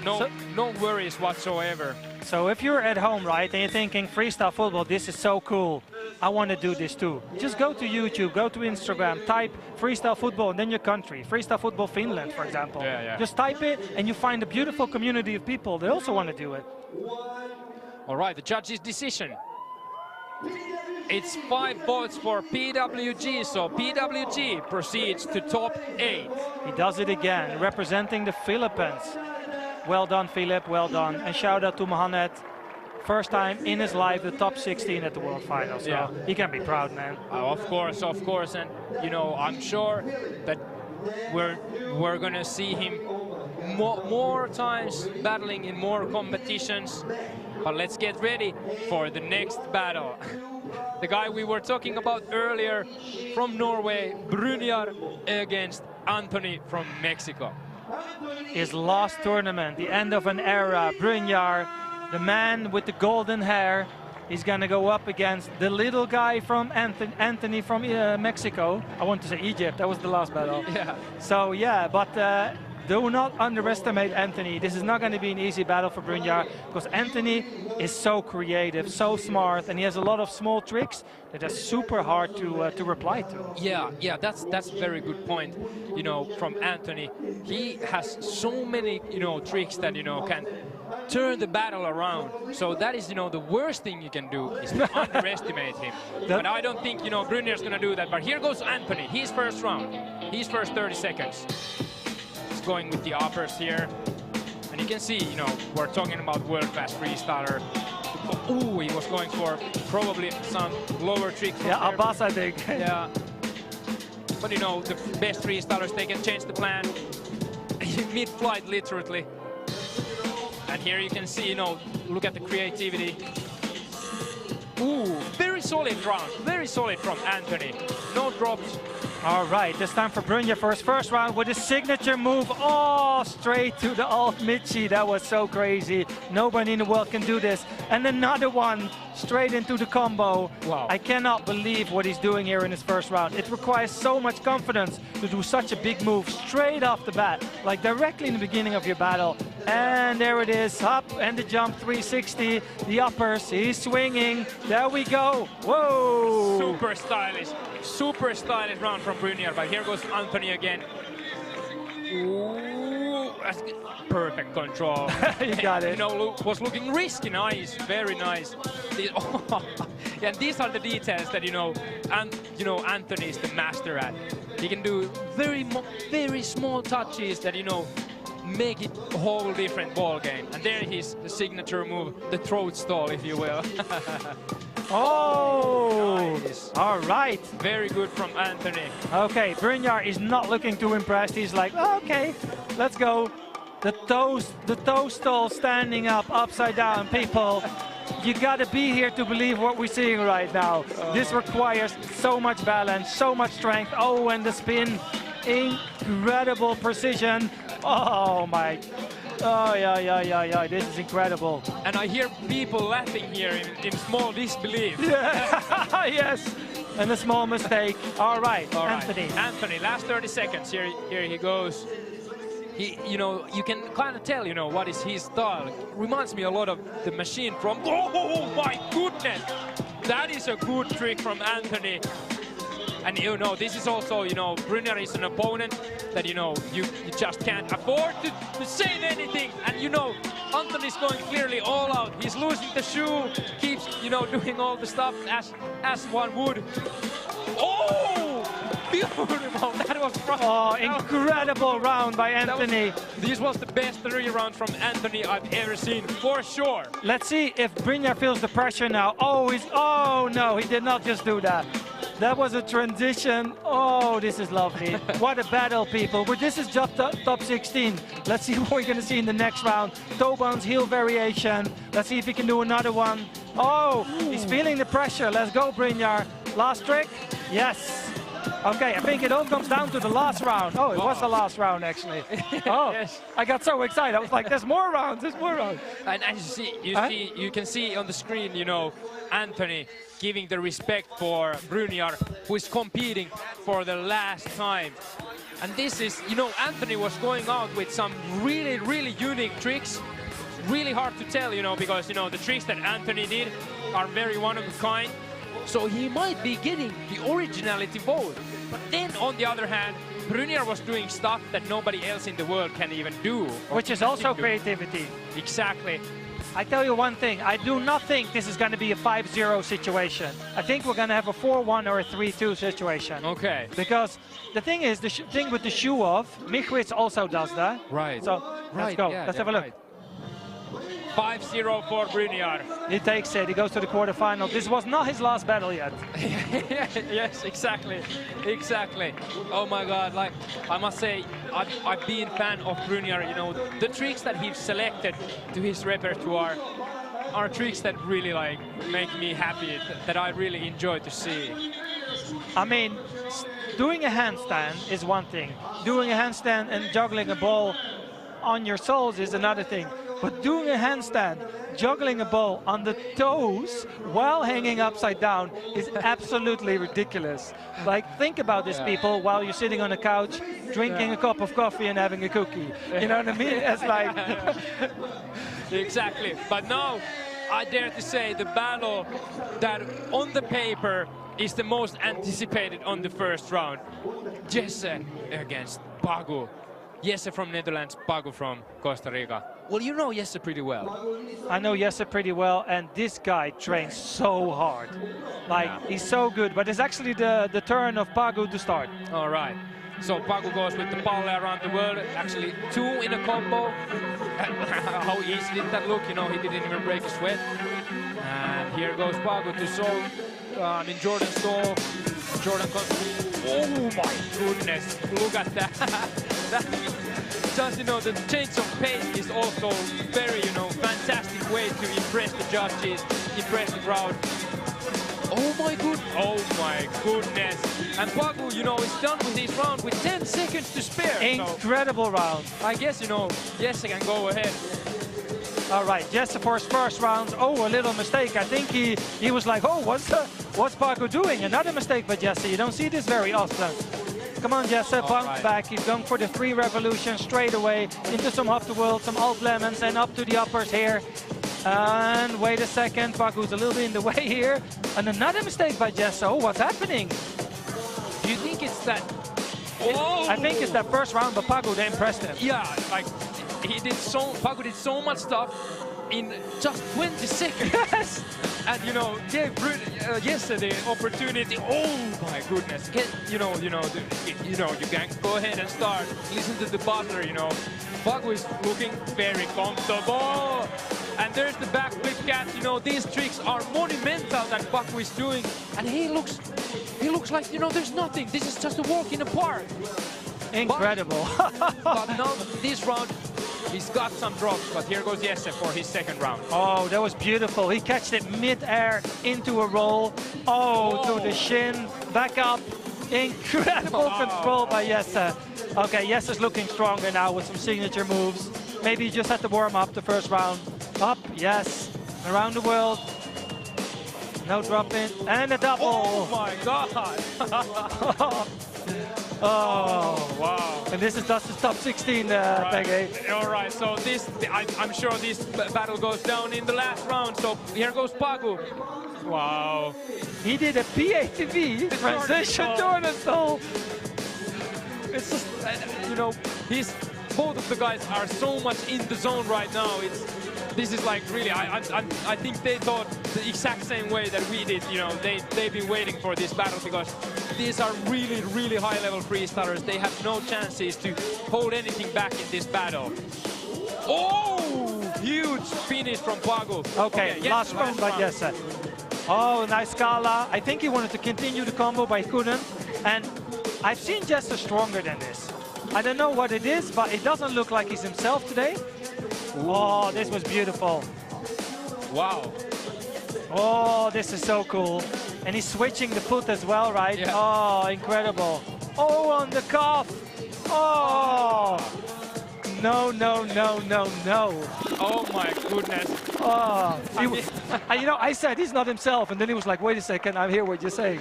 S1: No worries whatsoever.
S2: So if you're at home, right, and you're thinking freestyle football, this is so cool, I want to do this too. Just go to YouTube, go to Instagram, type freestyle football and then your country, freestyle football Finland, for example.
S1: Yeah.
S2: Just type it and you find a beautiful community of people that also want to do it.
S1: All right, the judge's decision. It's 5 votes for PWG, so PWG proceeds to top 8.
S2: He does it again, representing the Philippines. Well done, Philip, well done. And shout out to Mohamed. First time in his life, the top 16 at the World Finals. So
S1: Yeah.
S2: he can be proud, man.
S1: Of course. And, you know, I'm sure that we're going to see him more times battling in more competitions. But let's get ready for the next battle. The guy we were talking about earlier from Norway, Brynjar, against Anthony from Mexico.
S2: His last tournament, the end of an era. Brynjar, the man with the golden hair, is going to go up against the little guy from Anthony from Mexico. I want to say Egypt, that was the last battle.
S1: Yeah.
S2: So yeah, but do not underestimate Anthony. This is not going to be an easy battle for Brynjar because Anthony is so creative, so smart, and he has a lot of small tricks that are super hard to reply to.
S1: Yeah, that's a very good point. You know, from Anthony, he has so many, you know, tricks that, you know, can turn the battle around. So that is, you know, the worst thing you can do is to underestimate him. But I don't think, you know, Brynjar's going to do that. But here goes Anthony, his first round, his first 30 seconds. He's going with the uppers here. And you can see, you know, we're talking about world-class freestyler. Ooh, he was going for probably some lower tricks.
S2: Yeah, Abbas, I think.
S1: Yeah. But, you know, the best freestylers, they can change the plan mid-flight, literally. And here you can see, you know, look at the creativity. Ooh, very solid round, very solid from Anthony. No drops.
S2: All right, it's time for Brynjar for his first round with his signature move. Oh, straight to the alt Michi. That was so crazy. Nobody in the world can do this. And another one straight into the combo.
S1: Wow.
S2: I cannot believe what he's doing here in his first round. It requires so much confidence to do such a big move straight off the bat, like directly in the beginning of your battle. And there it is, up and the jump 360, the uppers, he's swinging. There we go. Whoa.
S1: Super stylish round from Brynjar, but here goes Anthony again. Ooh, that's perfect control.
S2: You got it.
S1: You know, was looking risky, nice, very nice. And these are the details that, you know, Anthony is the master at. He can do very small touches that, you know, make it a whole different ball game. And there his signature move, the throat stall, if you will.
S2: Oh,
S1: nice.
S2: All right.
S1: Very good from Anthony.
S2: Okay, Brynjar is not looking too impressed. He's like, oh, okay, let's go. The toe stall standing up, upside down. People, you gotta be here to believe what we're seeing right now. This requires so much balance, so much strength. Oh, and the spin, incredible precision. Oh my. Oh, yeah, this is incredible.
S1: And I hear people laughing here in small disbelief.
S2: Yeah. Yes, and a small mistake. All right, Anthony.
S1: Anthony, last 30 seconds, here he goes. He, you know, you can kind of tell, you know, what is his style. It reminds me a lot of the machine from, oh my goodness! That is a good trick from Anthony. And, you know, this is also, you know, Brynjar is an opponent that, you know, you just can't afford to say anything. And, you know, Anthony's going clearly all out. He's losing the shoe, keeps, you know, doing all the stuff as one would. Oh, beautiful. That was
S2: incredible round by Anthony.
S1: This was the best 3 rounds from Anthony I've ever seen, for sure.
S2: Let's see if Brynjar feels the pressure now. Oh, no, he did not just do that. That was a transition. Oh, this is lovely. What a battle, people. But this is just top 16. Let's see what we're going to see in the next round. Toe bounce, heel variation. Let's see if he can do another one. Oh, he's feeling the pressure. Let's go, Brynjar. Last trick. Yes. Okay, I think it all comes down to the last round. Oh, it was the last round, actually. Oh,
S1: Yes.
S2: I got so excited. I was like, there's more rounds, there's more rounds.
S1: And as you can see on the screen, you know, Anthony giving the respect for Brynjar, who is competing for the last time. And this is, you know, Anthony was going out with some really, really unique tricks. Really hard to tell, you know, because, you know, the tricks that Anthony did are very one of a kind. So he might be getting the originality vote. But then, on the other hand, Brynjar was doing stuff that nobody else in the world can even do.
S2: Which is also creativity.
S1: Exactly.
S2: I tell you one thing, I do not think this is going to be a 5-0 situation. I think we're going to have a 4-1 or a 3-2 situation.
S1: Okay.
S2: Because the thing is, the thing with the shoe off, Michwitz also does that.
S1: Right.
S2: So, let's go.
S1: Yeah,
S2: Let's have a look.
S1: right. 5-0 for Brynjar.
S2: He takes it, he goes to the quarterfinal. This was not his last battle yet.
S1: Yes, exactly. Exactly. Oh my God, like, I must say, I've been a fan of Brynjar. You know, the tricks that he's selected to his repertoire are tricks that really, like, make me happy, that I really enjoy to see.
S2: I mean, doing a handstand is one thing. Doing a handstand and juggling a ball on your soles is another thing. But doing a handstand, juggling a ball on the toes while hanging upside down is absolutely ridiculous. Like, think about this, people, while you're sitting on a couch, drinking a cup of coffee and having a cookie. You know what I mean? It's like...
S1: Exactly. But now, I dare to say the battle that on the paper is the most anticipated on the first round. Jesse against Pagu. Jesse from Netherlands, Pagu from Costa Rica. Well, you know Jesse pretty well.
S2: I know Jesse pretty well, and this guy trains so hard. Like, he's so good, but it's actually the turn of Pagu to start.
S1: All right. So Pagu goes with the Palle around the world, actually 2 in a combo. How easy did that look? You know, he didn't even break a sweat. And here goes Pagu to Seoul. Jordan Stoll. Jordan comes. Oh my goodness! Look at that. Just, you know, the change of pace is also very, you know, fantastic way to impress the judges, impress the crowd. Oh my goodness! And Pagu, you know, is done with this round with 10 seconds to spare.
S2: Incredible round.
S1: I guess, you know, Jesse can go ahead.
S2: All right, Jesse for his first round. Oh, a little mistake. I think he was like, oh, what's Pagu doing? Another mistake by Jesse. You don't see this very often. Come on, Jesse, bounce back. He's going for the 3 revolutions straight away into some up the world, some alt lemons, and up to the uppers here. And wait a second, Pagu's a little bit in the way here. And another mistake by Jesse. Oh, what's happening?
S1: Do you think it's that? Oh!
S2: I think it's that first round, but Pagu, they impressed him.
S1: Yeah, like Pagu did so much stuff in just 20 seconds.
S2: Yes!
S1: And, you know, gave Jesse the opportunity. Oh my goodness! You can go ahead and start. Listen to the butler. You know, Pagu is looking very comfortable. And there's the back flip catch. You know, these tricks are monumental that Pagu is doing, and he looks like, you know, there's nothing. This is just a walk in the park.
S2: Incredible.
S1: But now this round, he's got some drops, but here goes Jesse for his second round.
S2: Oh, that was beautiful. He catched it mid-air into a roll. Oh, to the shin, back up. Incredible control by Jesse. Okay, Jesse's looking stronger now with some signature moves. Maybe he just had to warm up the first round. Up, yes. Around the world. No drop in. And a double.
S1: Oh my God.
S2: Oh,
S1: wow.
S2: And this is Dustin's top 16, Peggy.
S1: All right, so I'm sure this battle goes down in the last round. So here goes Pagu. Wow.
S2: He did a PATV transition Jordan Stoll.
S1: It's just, you know, both of the guys are so much in the zone right now. This is like really, I think they thought the exact same way that we did. You know, they've been waiting for this battle because these are really, really high-level freestylers. They have no chances to hold anything back in this battle. Oh, huge finish from Pagu.
S2: Okay, last round by Jesse. Oh, nice Scala. I think he wanted to continue the combo, but he couldn't. And I've seen Jesse stronger than this. I don't know what it is, but it doesn't look like he's himself today. Oh, this was beautiful.
S1: Wow.
S2: Oh, this is so cool. And he's switching the foot as well, right?
S1: Yeah.
S2: Oh, incredible. Oh, on the cuff. Oh. No, no, no, no, no.
S1: Oh my goodness.
S2: Oh.
S1: I mean-
S2: You know, I said he's not himself, and then he was like, wait a second, I hear what you're saying.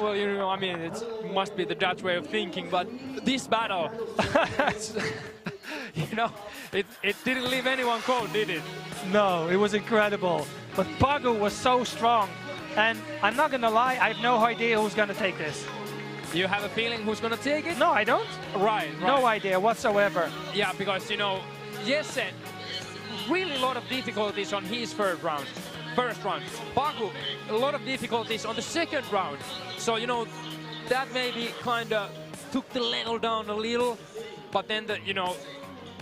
S1: Well, you know, I mean, it must be the Dutch way of thinking, but this battle, you know, it didn't leave anyone cold, did it?
S2: No, it was incredible. But Pagu was so strong. And I'm not gonna lie, I have no idea who's gonna take this.
S1: You have a feeling who's gonna take it?
S2: No, I don't.
S1: Right.
S2: No idea whatsoever.
S1: Yeah, because, you know, Jesse, really a lot of difficulties on his first round. Pagu, a lot of difficulties on the second round. So, you know, that maybe kind of took the level down a little. But then, you know,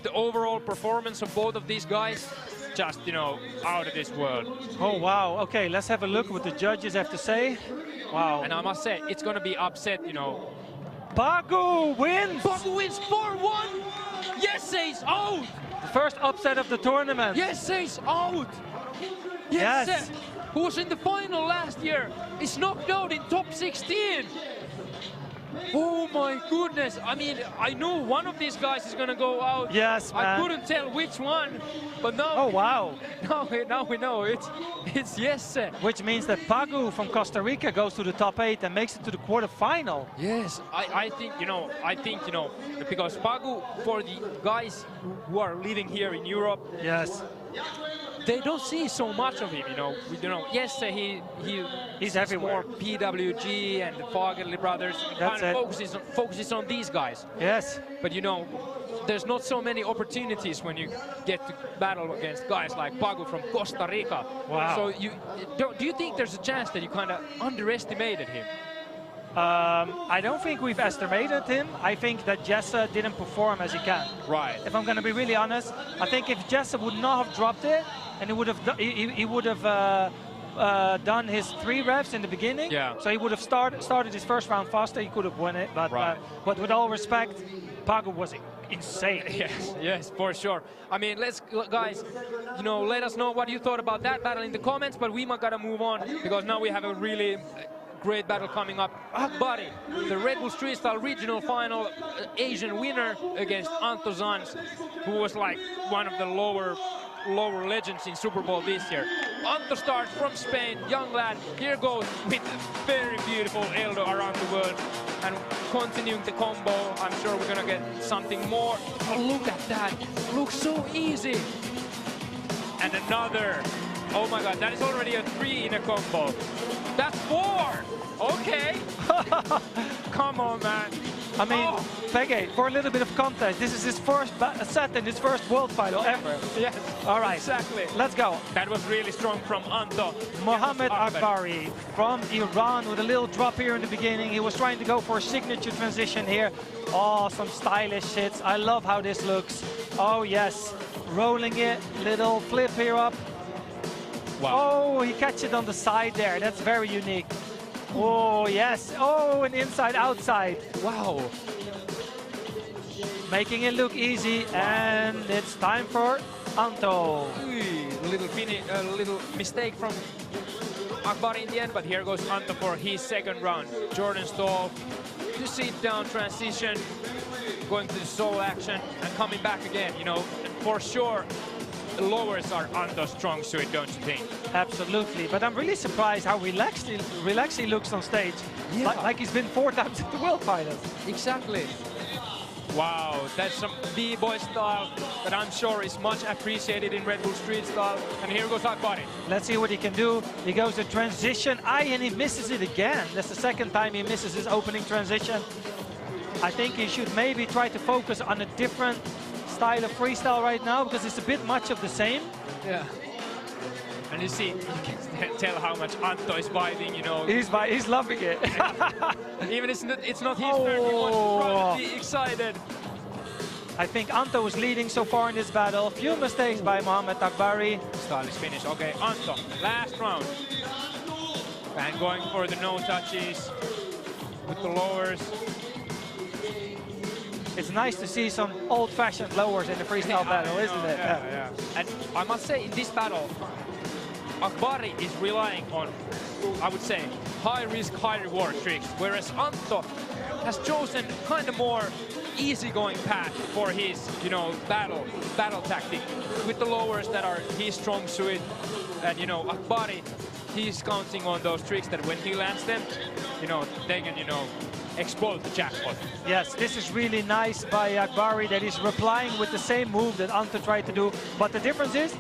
S1: the overall performance of both of these guys, just, you know, out of this world.
S2: Oh, wow. Okay, let's have a look what the judges have to say. Wow.
S1: And I must say, it's going to be upset, you know.
S2: Pagu wins!
S1: Pagu wins 4-1! Jesse's out!
S2: The first upset of the tournament.
S1: Jesse's out!
S2: Yes.
S1: Jesse, who was in the final last year, is knocked out in top 16! Oh my goodness! I mean, I knew one of these guys is gonna go out.
S2: Yes, man.
S1: I couldn't tell which one, but now,
S2: Oh, wow.
S1: now we know it's Jesse.
S2: Which means that Pagu from Costa Rica goes to the top 8 and makes it to the quarterfinal.
S1: Yes, I think, you know, because Pagu, for the guys who are living here in Europe,
S2: Yes.
S1: they don't see so much of him, you know. Yes,
S2: He's everywhere.
S1: More PWG and the Fagerli brothers.
S2: That's
S1: kind
S2: it.
S1: of focuses on these guys.
S2: Yes.
S1: But you know, there's not so many opportunities when you get to battle against guys like Pagu from Costa Rica.
S2: Wow.
S1: So do you think there's a chance that you kind of underestimated him?
S2: I don't think we've estimated him. I think that Jesse didn't perform as he can.
S1: Right.
S2: If I'm going to be really honest, I think if Jesse would not have dropped it, and he would have done his 3 revs in the beginning.
S1: Yeah.
S2: So he would have started his first round faster. He could have won it. But
S1: Right.
S2: but with all respect, Pagu was insane.
S1: Yes, for sure. I mean, guys, you know, let us know what you thought about that battle in the comments. But we might gotta move on because now we have a really great battle coming up. Akbari, the Red Bull Street Style Regional Final Asian winner against Anto Zanz, who was like one of the lower legends in Super Bowl this year. Anto starts from Spain, young lad. Here goes with very beautiful Eldo around the world. And continuing the combo, I'm sure we're gonna get something more. Oh, look at that, looks so easy. And another, oh my God, that is already a 3 in a combo. That's 4, okay. Come on, man.
S2: I mean,
S1: Oh.
S2: Pege, for a little bit of context, this is his first set in his first world final ever.
S1: Yes,
S2: All right,
S1: exactly.
S2: let's go.
S1: That was really strong from Anto.
S2: Mohamed
S1: Akbari.
S2: Akbari from Iran with a little drop here in the beginning. He was trying to go for a signature transition here. Oh, some stylish hits. I love how this looks. Oh, yes. Rolling it, little flip here up.
S1: Wow.
S2: Oh, he catches it on the side there. That's very unique. Oh, yes. Oh, an inside, outside.
S1: Wow.
S2: Making it look easy. And it's time for Anto.
S1: Little mistake from Akbari in the end, but here goes Anto for his second round. Jordan Stoll to sit down transition, going to the sole action and coming back again. You know, for sure, the lowers are Anto's strong suit, don't you think?
S2: Absolutely, but I'm really surprised how relaxed he looks on stage.
S1: Yeah.
S2: Like he's been 4 times at the World Finals.
S1: Exactly. Wow, that's some B-boy style that I'm sure is much appreciated in Red Bull Street Style. And here goes Akbari.
S2: Let's see what he can do. He goes to transition, and he misses it again. That's the second time he misses his opening transition. I think he should maybe try to focus on a different style of freestyle right now, because it's a bit much of the same.
S1: Yeah. And you see, you can tell how much Anto is vibing, you know.
S2: He's loving it.
S1: Even it's not his turn, he wants to probably be excited.
S2: I think Anto is leading so far in this battle. A few mistakes by Mohamed Akbari.
S1: Stylish finish. Okay, Anto, last round. And going for the no touches with the lowers.
S2: It's nice to see some old-fashioned lowers in the freestyle battle, isn't it?
S1: Yeah. And I must say, in this battle, Akbari is relying on, I would say, high risk, high reward tricks, whereas Antto has chosen kind of more easygoing path for his, you know, battle tactic with the lowers that are his strong suit. And you know, Akbari, he's counting on those tricks that when he lands them, you know, they can, you know, explode the jackpot.
S2: Yes, this is really nice by Akbari that he's replying with the same move that Antto tried to do. But the difference is,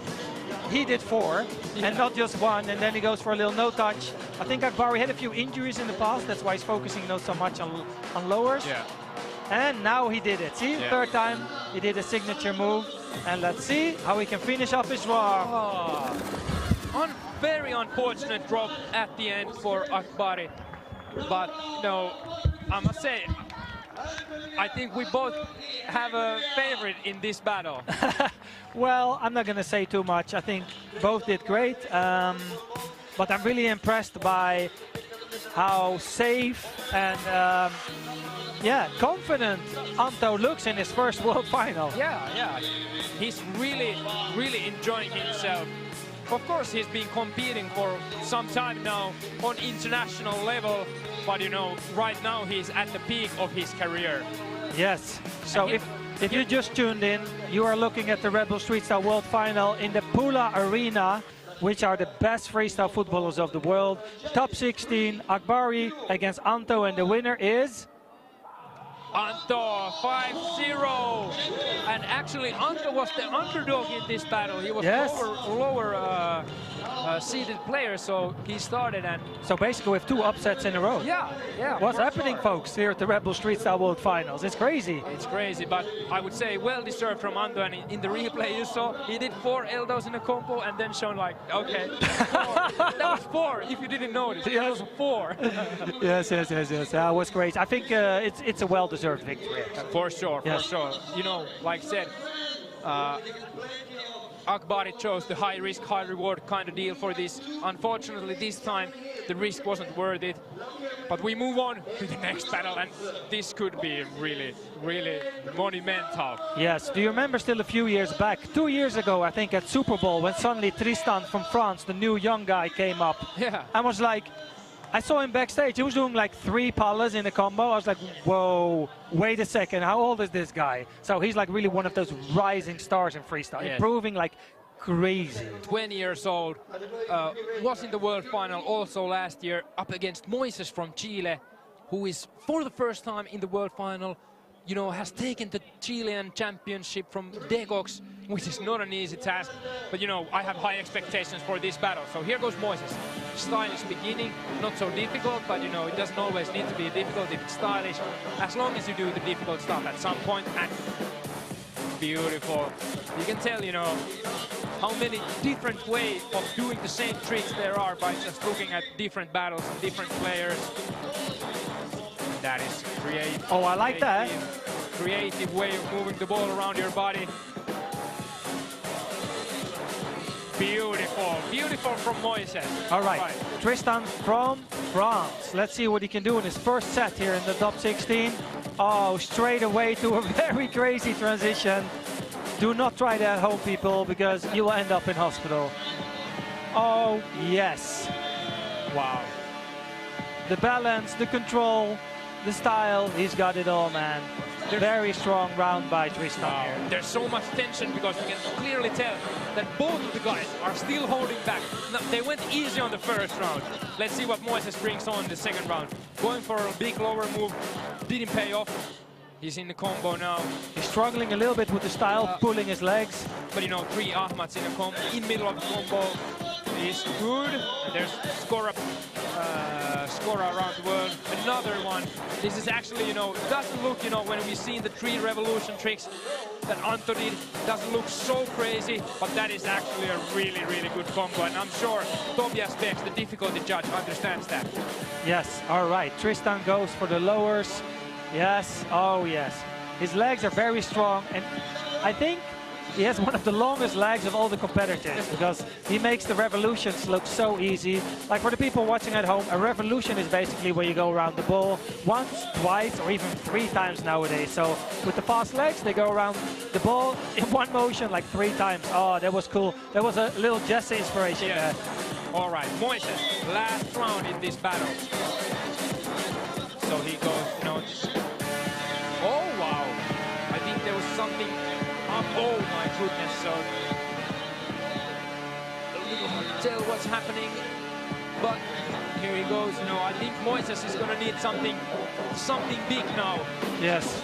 S2: he did 4 and not just 1, and then he goes for a little no touch. I think Akbari had a few injuries in the past, that's why he's focusing not so much on lowers.
S1: Yeah.
S2: And now he did it. See, third time he did a signature move. And let's see how he can finish off his round.
S1: Very unfortunate drop at the end for Akbari. But, you know, I must say, I think we both have a favorite in this battle.
S2: Well, I'm not going to say too much. I think both did great. But I'm really impressed by how safe and confident Antto looks in his first World Final.
S1: Yeah. He's really, really enjoying himself. Of course, he's been competing for some time now on international level, but you know, right now he's at the peak of his career.
S2: Yes. So if you just tuned in, you are looking at the Red Bull Street Style World Final in the Pula Arena, which are the best freestyle footballers of the world. Top 16, Akbari against Antto, and the winner is
S1: Antto 5-0. And actually, Antto was the underdog in this battle. He was lower seeded player, so he started and...
S2: So basically with 2 upsets in a row.
S1: Yeah.
S2: What's happening, folks, here at the Red Bull Street Style World Finals? It's crazy.
S1: It's crazy, but I would say well-deserved from Antto. And in the replay you saw, he did 4 Eldos in a combo and then shown like, okay, 4. That was 4, if you didn't notice. It was 4.
S2: Yes. That was great. I think it's a well-deserved victory.
S1: For sure. You know, like I said, Akbari chose the high risk, high reward kind of deal for this. Unfortunately, this time the risk wasn't worth it. But we move on to the next battle, and this could be really, really monumental.
S2: Yes. Do you remember still a few years back, 2 years ago, I think, at Super Bowl, when suddenly Tristan from France, the new young guy, came up?
S1: Yeah.
S2: I was like, I saw him backstage. He was doing like 3 palas in a combo. I was like, whoa, wait a second. How old is this guy? So he's like really one of those rising stars in freestyle, improving like crazy.
S1: 20 years old, was in the World Final also last year up against Moises from Chile, who is for the first time in the World Final, you know, has taken the Chilean championship from Degox, which is not an easy task. But, you know, I have high expectations for this battle. So here goes Moises. Stylish beginning, not so difficult, but, you know, it doesn't always need to be difficult if it's stylish, as long as you do the difficult stuff at some point. And beautiful. You can tell, you know, how many different ways of doing the same tricks there are by just looking at different battles and different players. That is creative.
S2: Oh, I like that.
S1: Creative way of moving the ball around your body. Beautiful, beautiful from Moises.
S2: All right, Tristan from France. Let's see what he can do in his first set here in the top 16. Oh, straight away to a very crazy transition. Do not try that at home, people, because you will end up in hospital. Oh, yes.
S1: Wow.
S2: The balance, the control, the style, he's got it all, man. Very strong round by Tristan here.
S1: There's so much tension because you can clearly tell that both of the guys are still holding back. No, they went easy on the first round. Let's see what Moises brings on the second round. Going for a big lower move, didn't pay off. He's in the combo now.
S2: He's struggling a little bit with the style, pulling his legs.
S1: But you know, 3 Ahmads in a combo, in middle of the combo is good. And there's Skora around the world, another one. This is actually, you know, doesn't look, you know, when we see the 3 revolution tricks that Antto did, doesn't look so crazy, but that is actually a really, really good combo. And I'm sure Tobias Bex, the difficulty judge, understands that.
S2: Yes, all right. Tristan goes for the lowers. Yes, oh yes. His legs are very strong, and I think he has one of the longest legs of all the competitors because he makes the revolutions look so easy. Like for the people watching at home, a revolution is basically where you go around the ball once, twice, or even 3 times nowadays. So with the fast legs, they go around the ball in one motion like 3 times. Oh, that was cool. That was a little Jesse inspiration there.
S1: All right, Moises, last round in this battle. So he goes, you know. Oh wow! I think there was something up. Oh my goodness! So a little hard to tell what's happening, but here he goes. You know, I think Moises is gonna need something big now.
S2: Yes.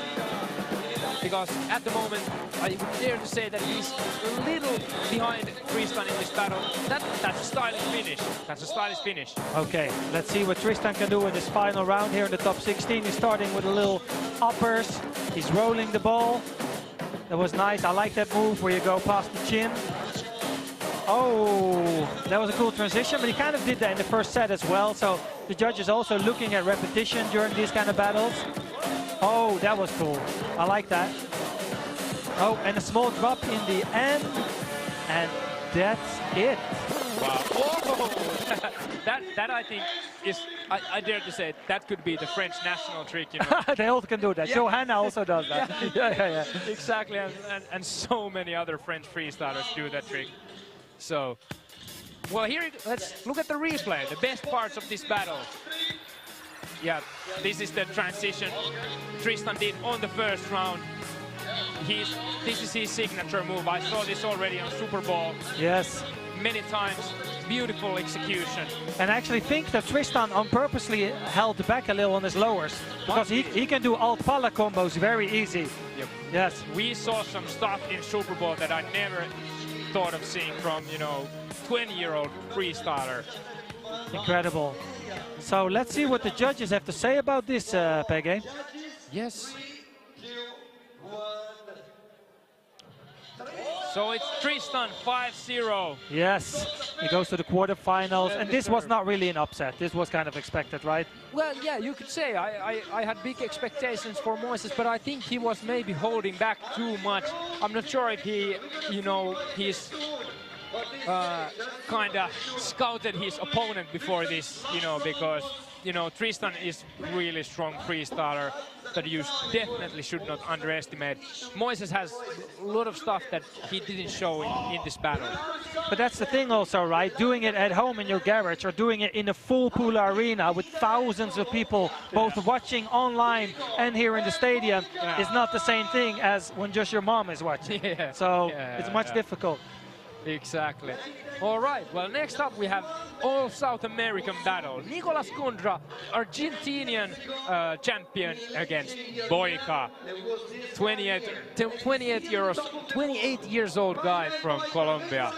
S1: Because at the moment, I would dare to say that he's a little behind Tristan in this battle. That's a stylish finish. That's a stylish finish.
S2: Okay, let's see what Tristan can do in this final round here in the top 16. He's starting with a little uppers. He's rolling the ball. That was nice. I like that move where you go past the chin. Oh, that was a cool transition, but he kind of did that in the first set as well. So the judge is also looking at repetition during these kind of battles. Oh, that was cool. I like that. Oh, and a small drop in the end. And that's it.
S1: Wow. Whoa. that I think is, I dare to say, that could be the French national trick, you know.
S2: They all can do that.
S1: Yeah.
S2: Johanna also does that. Yeah.
S1: Exactly, and so many other French freestylers do that trick. So, well, let's look at the replay, the best parts of this battle. Yeah, this is the transition Tristan did on the first round. This is his signature move. I saw this already on Super Bowl.
S2: Yes.
S1: Many times. Beautiful execution.
S2: And I actually think that Tristan on purposely held back a little on his lowers because he can do alt-pala combos very easy.
S1: Yep.
S2: Yes.
S1: We saw some stuff in Super Bowl that I never thought of seeing from, you know, 20-year-old freestyler.
S2: Incredible. So let's see what the judges have to say about this, Pege.
S1: Yes. So it's Tristan 5-0.
S2: Yes, he goes to the quarterfinals, and this was not really an upset. This was kind of expected, right?
S1: Well, yeah, you could say I had big expectations for Moises, but I think he was maybe holding back too much. I'm not sure if he, you know, he's kind of scouted his opponent before this, you know, because, you know, Tristan is really strong freestyler that you definitely should not underestimate. Moises has a lot of stuff that he didn't show in this battle.
S2: But that's the thing also, right? Doing it at home in your garage or doing it in a full Pula arena with thousands of people both watching online and here in the stadium is not the same thing as when just your mom is watching. So it's much difficult.
S1: Exactly. All right, well, next up we have all South American battle. Nicolas Condra, Argentinian champion against Boyka, 28 years old guy from Colombia.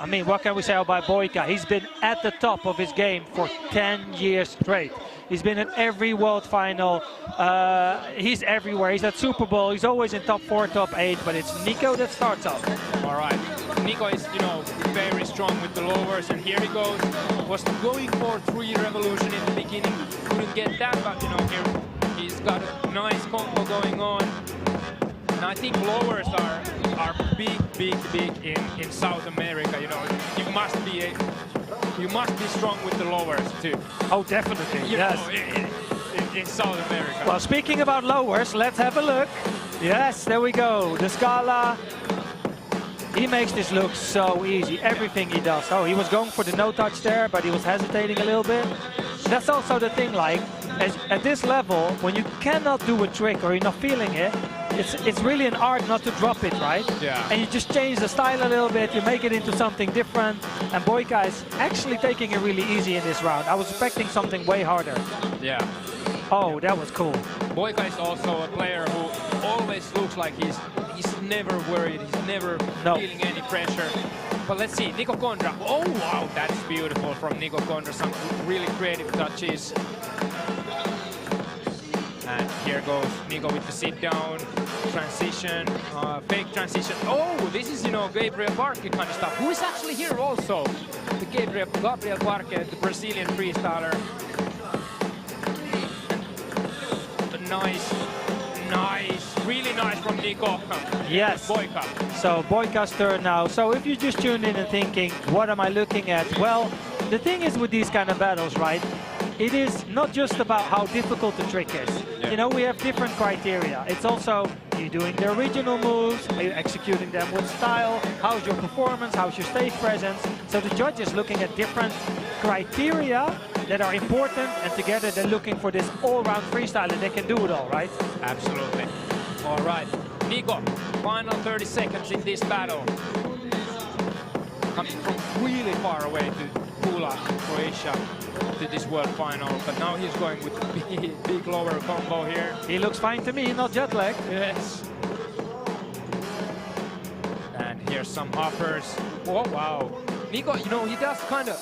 S2: I mean, what can we say about Boyka? He's been at the top of his game for 10 years straight. He's been in every world final. He's everywhere. He's at Super Bowl. He's always in top 4, top 8, but it's Nico that starts off.
S1: All right. Nico is, you know, very strong with the lowers, and here he goes. Was going for 3 revolution in the beginning, couldn't get that, but you know, here he's got a nice combo going on. And I think lowers are big in South America. You know, you must be strong with the lowers too.
S2: Oh, definitely.
S1: You
S2: yes.
S1: know, in South America.
S2: Well, speaking about lowers, let's have a look. Yes, there we go. The Scala. He makes this look so easy, everything he does. Oh, he was going for the no touch there, but he was hesitating a little bit. That's also the thing, like, at this level, when you cannot do a trick or you're not feeling it, it's really an art not to drop it, right?
S1: Yeah.
S2: And you just change the style a little bit, you make it into something different, and Boyka is actually taking it really easy in this round. I was expecting something way harder.
S1: Yeah.
S2: Oh, that was cool.
S1: Boyka is also a player who always looks like he's never worried, he's never feeling any pressure. But let's see, Nico Condra. Oh wow, that's beautiful from Nico Condra. Some really creative touches. And here goes Nico with the sit down transition, fake transition. Oh, this is, you know, Gabriel Barque kind of stuff. Who is actually here also? The Gabriel Barque, the Brazilian freestyler. Nice, really nice from Nico.
S2: Yes.
S1: Boyka.
S2: So Boyka's turn now. So if you just tune in and thinking, what am I looking at? Well, the thing is with these kind of battles, right? It is not just about how difficult the trick is.
S1: Yeah.
S2: you know, we have different criteria. It's also you doing the original moves, are you executing them with style, how's your performance, how's your stage presence. So the judge is looking at different criteria that are important, and together they're looking for this all-round freestyle, and they can do it all, right?
S1: Absolutely. All right, Nico, final 30 seconds in this battle. Coming from really far away to Pula, Croatia, to this world final, but now he's going with big lower combo here.
S2: He looks fine to me, not jet lag.
S1: Yes. And here's some uppers. Oh, wow. Nico, you know, he does kind of,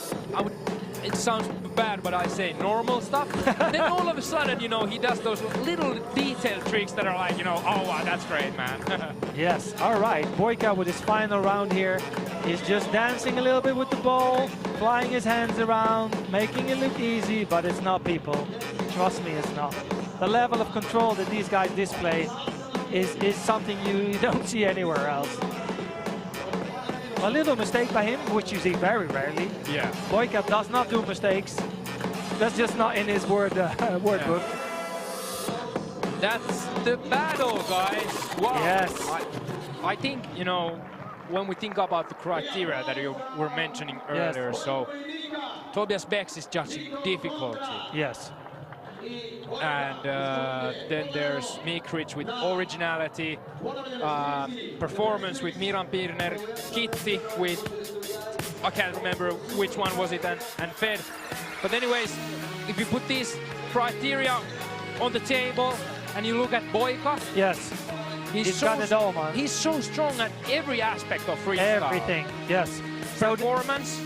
S1: it sounds bad, but I say normal stuff. And then all of a sudden, you know, he does those little detail tricks that are like, you know, oh, wow, that's great, man.
S2: Yes, all right. Boyka with his final round here is just dancing a little bit with the ball, flying his hands around, making it look easy, but it's not, people. Trust me, it's not. The level of control that these guys display is something you don't see anywhere else. A little mistake by him, which you see very rarely.
S1: Yeah.
S2: Boyka does not do mistakes. That's just not in his word book.
S1: That's the battle, guys. Wow.
S2: Yes.
S1: I think, you know, when we think about the criteria that you were mentioning earlier, so Tobias Bex is judging difficulty.
S2: Yes.
S1: And then there's Mikric with originality, performance with Miran Pirner, Kitty with, I can't remember which one was it, and Fed. But anyways, if you put these criteria on the table and you look at Boyka,
S2: yes, he's got it all, man.
S1: He's so strong at every aspect of freestyle.
S2: Everything, yes. So
S1: performance,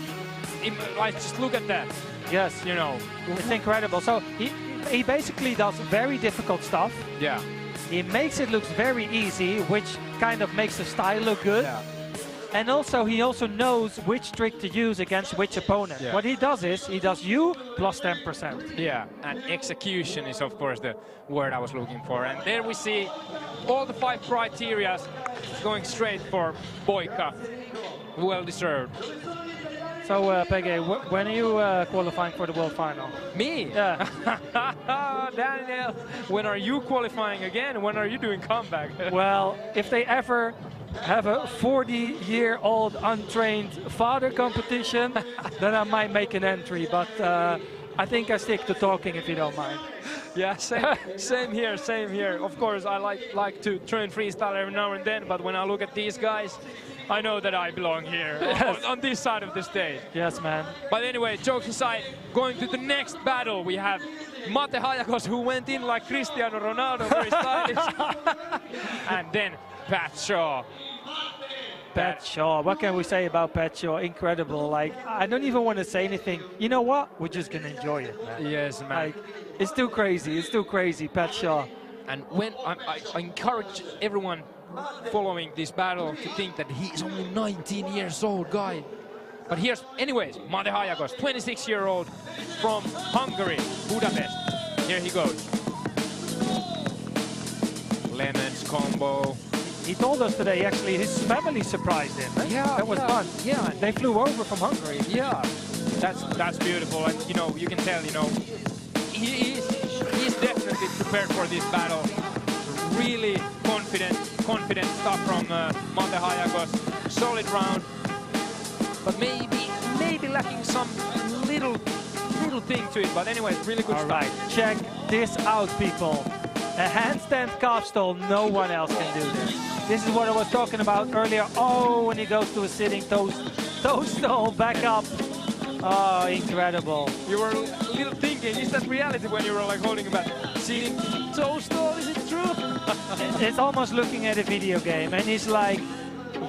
S1: like just look at that.
S2: Yes,
S1: you know,
S2: it's incredible. So he basically does very difficult stuff.
S1: Yeah.
S2: He makes it look very easy, which kind of makes the style look good.
S1: Yeah.
S2: And also he also knows which trick to use against which opponent.
S1: Yeah.
S2: What he does is he does you plus 10%.
S1: Yeah, and execution is of course the word I was looking for. And there we see all the 5 criteria going straight for Boyka. Well deserved.
S2: So, Pege, when are you qualifying for the world final?
S1: Me?
S2: Yeah.
S1: Daniel, when are you qualifying again? When are you doing comeback?
S2: Well, if they ever have a 40-year-old untrained father competition, then I might make an entry. But I think I stick to talking, if you don't mind.
S1: Yeah, same here. Of course, I like to train freestyle every now and then, but when I look at these guys, I know that I belong here, yes, on this side of the stage.
S2: Yes, man.
S1: But anyway, jokes aside, going to the next battle, we have Mate Hayakos, who went in like Cristiano Ronaldo, very stylish. And then Pat Shaw.
S2: Pat Shaw, what can we say about Pat Shaw? Incredible. Like, I don't even want to say anything. You know what? We're just going to enjoy it, man.
S1: Yes, man.
S2: Like, it's too crazy, Pat Shaw.
S1: And when I encourage everyone following this battle to think that he's only 19 years old guy. But here's, anyways, Mate Hayakos, 26-year-old from Hungary, Budapest. Here he goes. Lemons combo.
S2: He told us today, actually, his family surprised him. Eh?
S1: Yeah,
S2: that was fun.
S1: Yeah,
S2: they flew over from Hungary.
S1: Yeah, that's beautiful, and you know, you can tell, you know, he's definitely prepared for this battle. Really confident stuff from Mate Hayakos. Solid round, but maybe lacking some little thing to it. But anyways, really good stuff.
S2: All right, check this out, people. A handstand calf stall, no one else can do this. This is what I was talking about earlier. Oh, when he goes to a sitting toe stall, back up. Oh, incredible.
S1: You were a little thinking, is that reality when you were like holding him back? Sitting toe stall, is it true?
S2: It's almost looking at a video game, and he's like,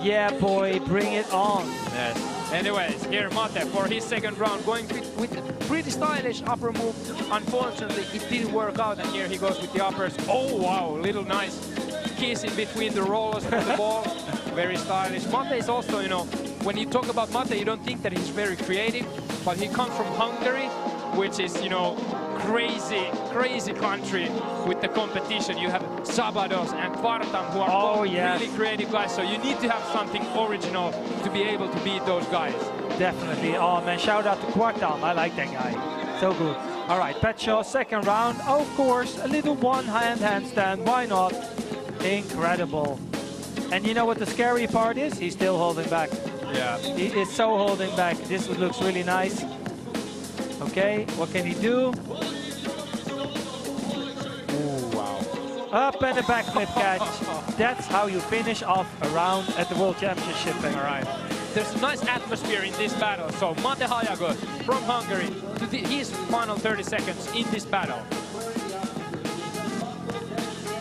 S2: yeah, boy, bring it on.
S1: Yes. Anyways, here Mate for his second round, going with a pretty stylish upper move. Unfortunately, it didn't work out, and here he goes with the uppers. Oh, wow, little nice kiss in between the rollers for the ball. Very stylish. Mate is also, you know, when you talk about Mate, you don't think that he's very creative, but he comes from Hungary, which is, you know, crazy country with the competition. You have Sabados and Kvartam, who are really creative guys, so you need to have something original to be able to beat those guys.
S2: Definitely. Oh man, shout out to Kvartam. I like that guy. So good. All right, Pat Shaw, second round. Of course, a little one-hand handstand. Why not? Incredible. And you know what the scary part is? He's still holding back.
S1: Yeah.
S2: He is so holding back. This looks really nice. Okay, what can he do?
S1: Ooh, wow.
S2: Up and a backflip catch. That's how you finish off a round at the World Championship.
S1: All right. There's a nice atmosphere in this battle. So Mate Hayagos from Hungary to his final 30 seconds in this battle.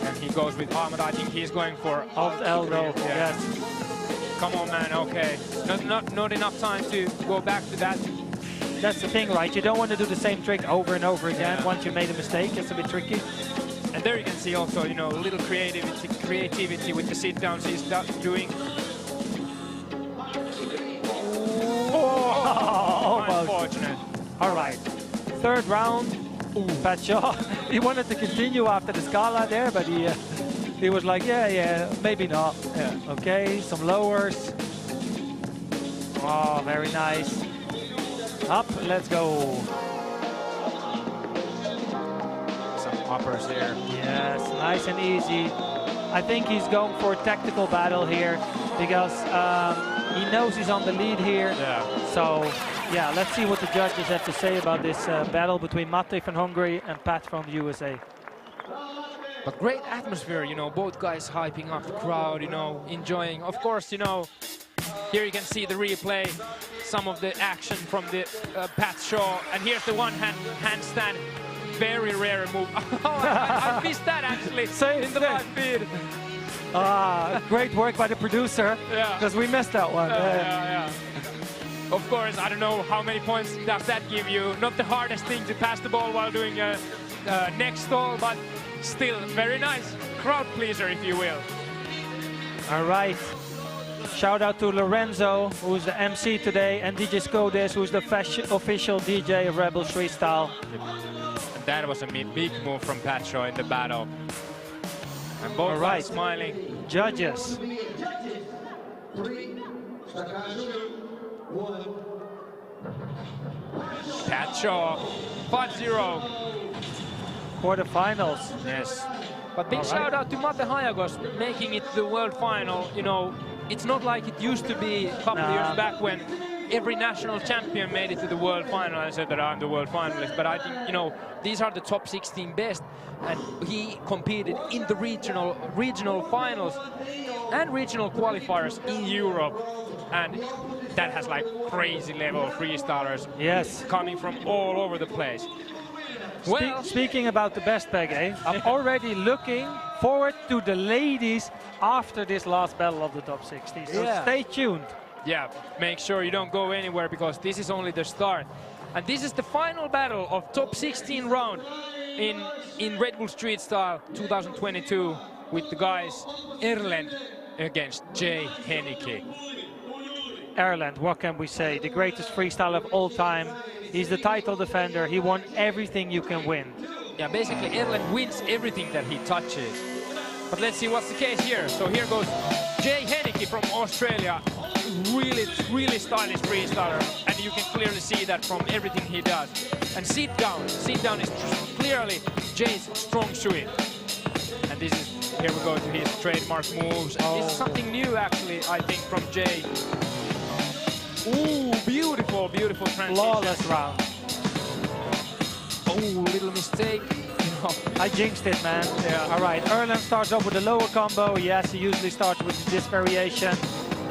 S1: And he goes with Ahmed. I think he's going for
S2: Off the elbow.
S1: Yeah.
S2: Yes.
S1: Come on, man. Okay. Not enough time to go back to that.
S2: That's the thing, right? You don't want to do the same trick over and over again.
S1: Yeah.
S2: Once you made a mistake, it's a bit tricky.
S1: And there you can see also, you know, a little creativity with the sit downs he's doing.
S2: Oh, almost.
S1: Unfortunate.
S2: All right. Third round. Pat Shaw. He wanted to continue after the Scala there, but he was like, yeah, maybe not.
S1: Yeah.
S2: Okay, some lowers. Oh, very nice. Up, let's go.
S1: Some uppers here.
S2: Yes, nice and easy. I think he's going for a tactical battle here because he knows he's on the lead here.
S1: Yeah.
S2: So, yeah, let's see what the judges have to say about this battle between Mate from Hungary and Pat from the USA.
S1: But great atmosphere, you know, both guys hyping up the crowd, you know, enjoying. Of course, you know, here you can see the replay, some of the action from the Pat Shaw. And here's the handstand. Very rare move. I missed that actually in the live feed.
S2: Great work by the producer, because we missed that one.
S1: Yeah. Of course, I don't know how many points does that give you. Not the hardest thing to pass the ball while doing a neck stall, but still very nice. Crowd pleaser, if you will.
S2: All right. Shout out to Lorenzo, who's the MC today, and DJ Skodes, who's the official DJ of Rebels Freestyle.
S1: That was a big move from Pat Shaw in the battle. And both guys smiling.
S2: Judges.
S1: Pat Shaw, 5-0.
S2: Quarterfinals.
S1: Yes. But big shout out to Mate Hayagos making it the world final. You know, it's not like it used to be a couple of years back when every national champion made it to the world final and said that I'm the world finalist. But I think, you know, these are the top 16 best. And he competed in the regional finals and regional qualifiers in Europe. And that has like crazy level freestylers coming from all over the place. Well,
S2: speaking about the best, Peggy, I'm already looking forward to the ladies after this last battle of the top 60. So stay tuned.
S1: Yeah, make sure you don't go anywhere because this is only the start. And this is the final battle of top 16 round in Red Bull Street Style 2022 with the guys Erlend against Jay Henneke.
S2: Erlend, what can we say? The greatest freestyler of all time. He's the title defender. He won everything you can win.
S1: Yeah, basically Erlend wins everything that he touches. But let's see what's the case here. So here goes Jay Henneke from Australia. Really stylish freestyler. And you can clearly see that from everything he does. And sit down is clearly Jay's strong suit. And this is, here we go to his trademark moves. And this is something new actually, I think, from Jay. Ooh, beautiful transition.
S2: Flawless round.
S1: Oh, little mistake.
S2: I jinxed it, man.
S1: Yeah.
S2: All right, Erlend starts off with the lower combo. Yes, he usually starts with this variation.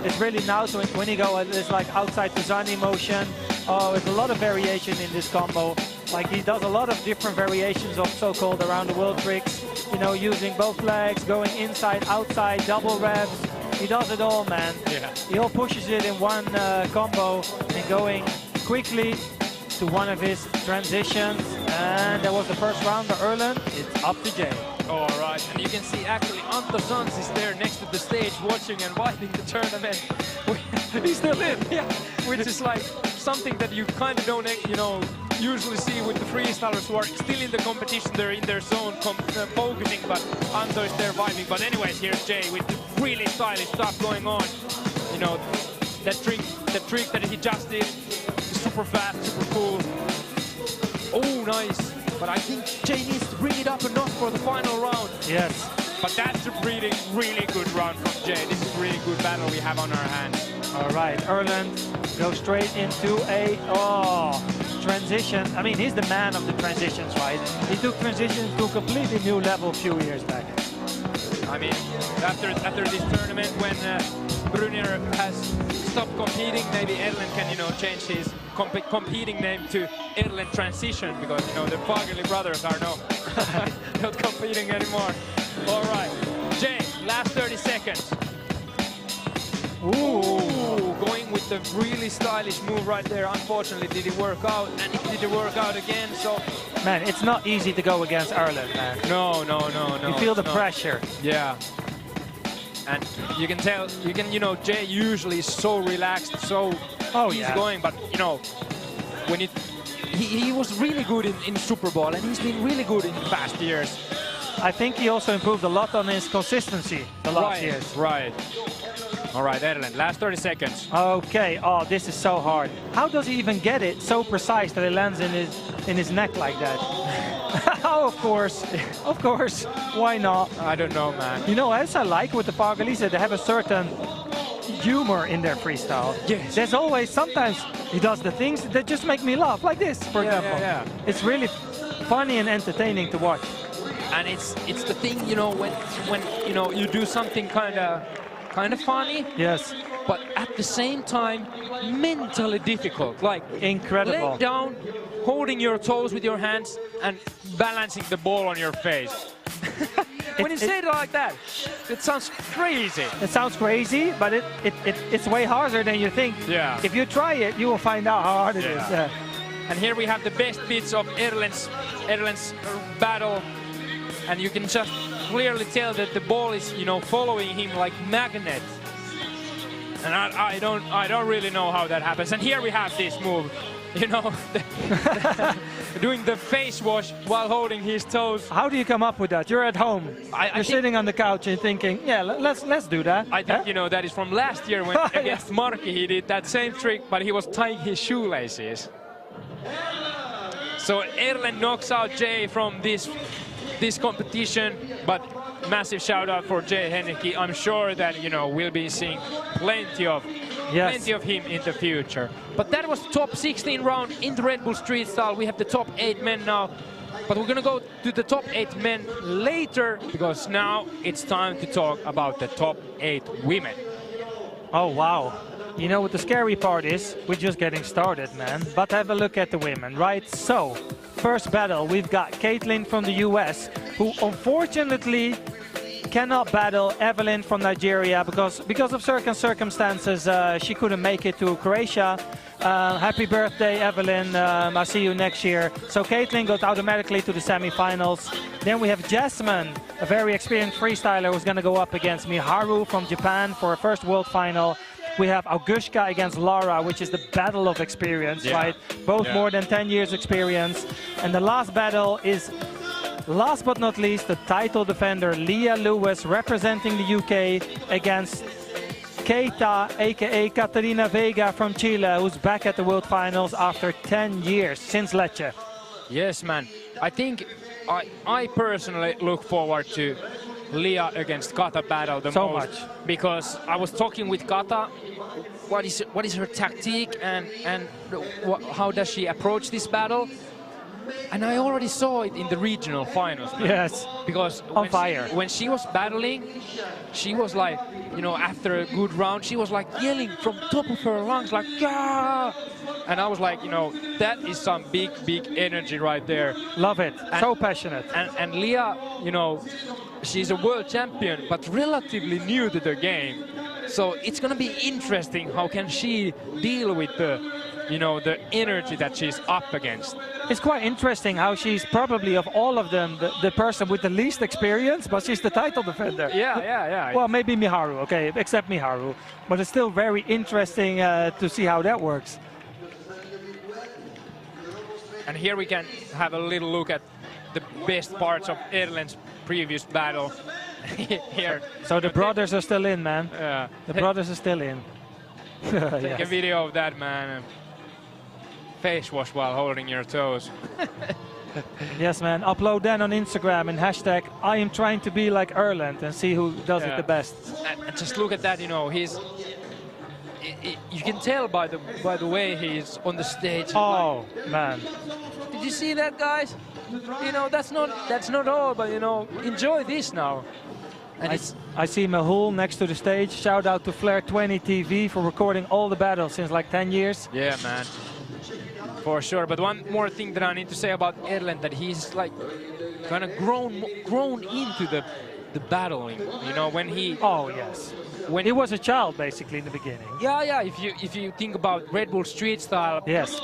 S2: It's really now, so when you go, it's like outside Pisani motion. Oh, it's a lot of variation in this combo. Like he does a lot of different variations of so-called around the world tricks. You know, using both legs, going inside, outside, double revs. He does it all, man.
S1: Yeah.
S2: He all pushes it in one combo and going quickly to one of his transitions. And that was the first round for Erlend. It's up to Jay.
S1: All right, and you can see actually Anto Sanz is there next to the stage watching and vibing the tournament. He's still in, which is like something that you kind of don't, you know, usually see with the freestylers who are still in the competition. They're in their zone, focusing, but Anto is there vibing. But anyways, here's Jay with the really stylish stuff going on. You know, that trick that he just did is super fast, super cool. Oh, nice. But I think Jay needs to bring it up a notch for the final round.
S2: Yes.
S1: But that's a really good round from Jay. This is a really good battle we have on our hands.
S2: All right, Erlend goes straight into a transition. I mean, he's the man of the transitions, right? He took transitions to a completely new level a few years back.
S1: I mean, after this tournament, when Brunner has stopped competing, maybe Erlend can, change his competing name to Erlend Transition, because, the Fagerli brothers are not competing anymore. All right, Jay, last 30 seconds. Ooh, going with the really stylish move right there. Unfortunately, did it work out? And it didn't work out again, so...
S2: Man, it's not easy to go against Erlend, man.
S1: No.
S2: You feel the pressure.
S1: Yeah. And you can tell, Jay usually is so relaxed, so easygoing, but, when he was really good in Super Bowl, and he's been really good in past years.
S2: I think he also improved a lot on his consistency the last years.
S1: Right. All right, Erlend, last 30 seconds.
S2: Okay, this is so hard. How does he even get it so precise that it lands in his neck like that? Oh, of course, why not?
S1: I don't know, man.
S2: As I like with the Fagerlis, they have a certain humor in their freestyle.
S1: Yes.
S2: There's always, sometimes he does the things that just make me laugh, like this, for example.
S1: Yeah.
S2: It's really funny and entertaining to watch.
S1: And it's the thing, when you do something kind of funny.
S2: Yes.
S1: But at the same time, mentally difficult. Like
S2: incredible.
S1: Laying down, holding your toes with your hands, and balancing the ball on your face. When you say it like that, it sounds crazy.
S2: It sounds crazy, but it's way harder than you think.
S1: Yeah.
S2: If you try it, you will find out how hard it is. Yeah.
S1: And here we have the best bits of Erlend's battle, and you can just clearly tell that the ball is, following him like magnet. And I don't really know how that happens. And here we have this move, doing the face wash while holding his toes.
S2: How do you come up with that? You're at home. You're sitting on the couch and thinking, yeah, let's do that.
S1: I think that is from last year when against Markki he did that same trick, but he was tying his shoelaces. So Erlend knocks out Jay from this competition, but massive shout out for Jay Henneke. I'm sure that we'll be seeing plenty of him in the future. But that was top 16 round in the Red Bull Street Style. We have the top 8 men now, but we're gonna go to the top 8 men later, because now it's time to talk about the top 8 women.
S2: Oh wow. What the scary part is? We're just getting started, man. But have a look at the women, right? So, first battle, we've got Caitlin from the US, who unfortunately cannot battle Evelyn from Nigeria because of certain circumstances. She couldn't make it to Croatia. Happy birthday, Evelyn. I'll see you next year. So Caitlin goes automatically to the semifinals. Then we have Jasmine, a very experienced freestyler, who's going to go up against Miharu from Japan for her first world final. We have Augushka against Lara, which is the battle of experience, right? Both more than 10 years experience. And the last battle is, last but not least, the title defender Leah Lewis representing the UK against Keita, aka Catarina Vega from Chile, who's back at the World Finals after 10 years since Lecce.
S1: Yes, man. I think I personally look forward to Leah against Kata battle the most. Because I was talking with Kata, what is her tactique and how does she approach this battle? And I already saw it in the regional finals. Man.
S2: Yes.
S1: Because
S2: on fire.
S1: When she was battling, she was like, after a good round, she was like yelling from top of her lungs, like, yeah! And I was like, that is some big energy right there.
S2: Love it. And so passionate.
S1: And Leah, she's a world champion, but relatively new to the game. So it's going to be interesting how can she deal with the energy that she's up against.
S2: It's quite interesting how she's probably, of all of them, the person with the least experience, but she's the title defender.
S1: Yeah.
S2: Well, maybe Miharu, okay, except Miharu. But it's still very interesting to see how that works.
S1: And here we can have a little look at the best parts of Erlend's previous battle. Here.
S2: So the brothers are still in, man.
S1: Yeah.
S2: The brothers are still in.
S1: Take a video of that, man. Face wash while holding your toes.
S2: Yes, man. Upload then on Instagram and hashtag I am trying to be like Erland and see who does it the best.
S1: And just look at that, you know, you can tell by the way he's on the stage.
S2: Oh, man.
S1: Did you see that, guys? You know, that's not all, but you know, enjoy this now. And
S2: I see Mehul next to the stage. Shout out to Flair 20 TV for recording all the battles since like 10 years.
S1: Yeah, man. For sure. But one more thing that I need to say about Erland, that he's like kind of grown into the battling. You know, when he.
S2: Oh yes. When he was a child basically in the beginning.
S1: Yeah. If you think about Red Bull Street Style.
S2: Yes.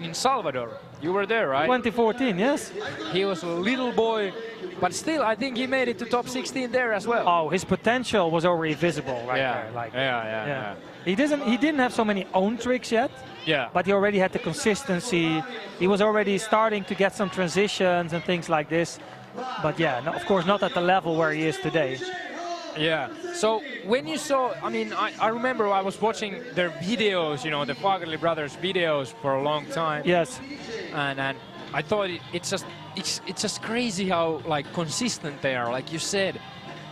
S1: In Salvador, you were there, right?
S2: 2014, yes.
S1: He was a little boy, but still, I think he made it to top 16 there as well.
S2: Oh, his potential was already visible right there. Like,
S1: yeah.
S2: He didn't have so many own tricks yet.
S1: Yeah.
S2: But he already had the consistency. He was already starting to get some transitions and things like this. But yeah, no, of course not at the level where he is today.
S1: Yeah. So when you saw, I mean, I remember I was watching their videos, you know, the Fagerli brothers videos for a long time.
S2: Yes.
S1: And I thought it's just crazy how like consistent they are, like you said.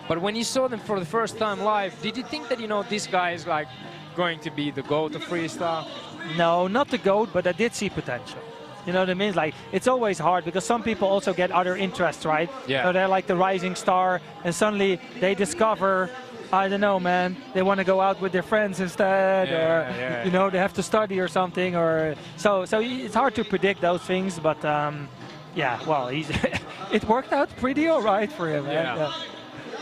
S1: But when you saw them for the first time live, did you think that, you know, this guy is like going to be the GOAT of freestyle?
S2: No, not the GOAT, but I did see potential. You know what I mean? Like, it's always hard because some people also get other interests, right?
S1: Yeah.
S2: So they're like the rising star, and suddenly they discover, I don't know, man, they want to go out with their friends instead, or you know, they have to study or something, or so it's hard to predict those things. But yeah, well, it worked out pretty all right for him.
S1: Yeah.
S2: Right? Yeah.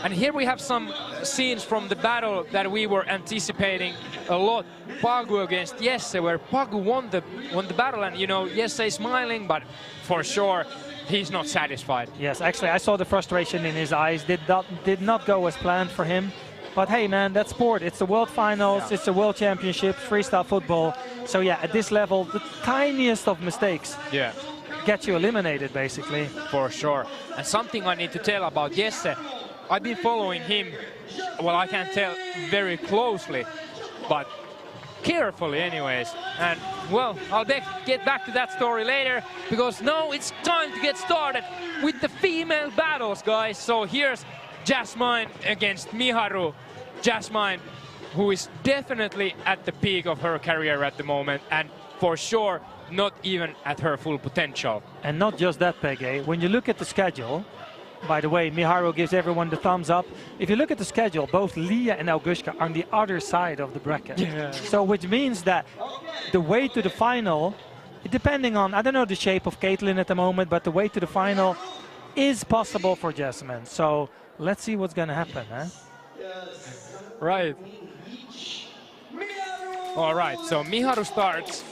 S1: And here we have some scenes from the battle that we were anticipating a lot. Pagu against Jesse, where Pagu won the battle, and you know, Jesse is smiling, but for sure he's not satisfied.
S2: Yes, actually I saw the frustration in his eyes. Did not go as planned for him. But hey man, that's sport. It's the World Finals, it's the World Championships, freestyle football. So yeah, at this level, the tiniest of mistakes get you eliminated basically.
S1: For sure. And something I need to tell about Jesse, I've been following him, well, I can't tell very closely, but carefully anyways. And well, I'll get back to that story later, because now it's time to get started with the female battles, guys. So here's Jasmine against Miharu. Jasmine, who is definitely at the peak of her career at the moment, and for sure not even at her full potential.
S2: And not just that, Pege. When you look at the schedule, by the way, Miharu gives everyone the thumbs up. If you look at the schedule, both Leah and Augusta are on the other side of the bracket.
S1: Yeah.
S2: So which means that the way to the final, depending on, I don't know the shape of Caitlin at the moment, but the way to the final is possible for Jasmine. So let's see what's going to happen. Huh?
S1: Right. All right, so Miharu starts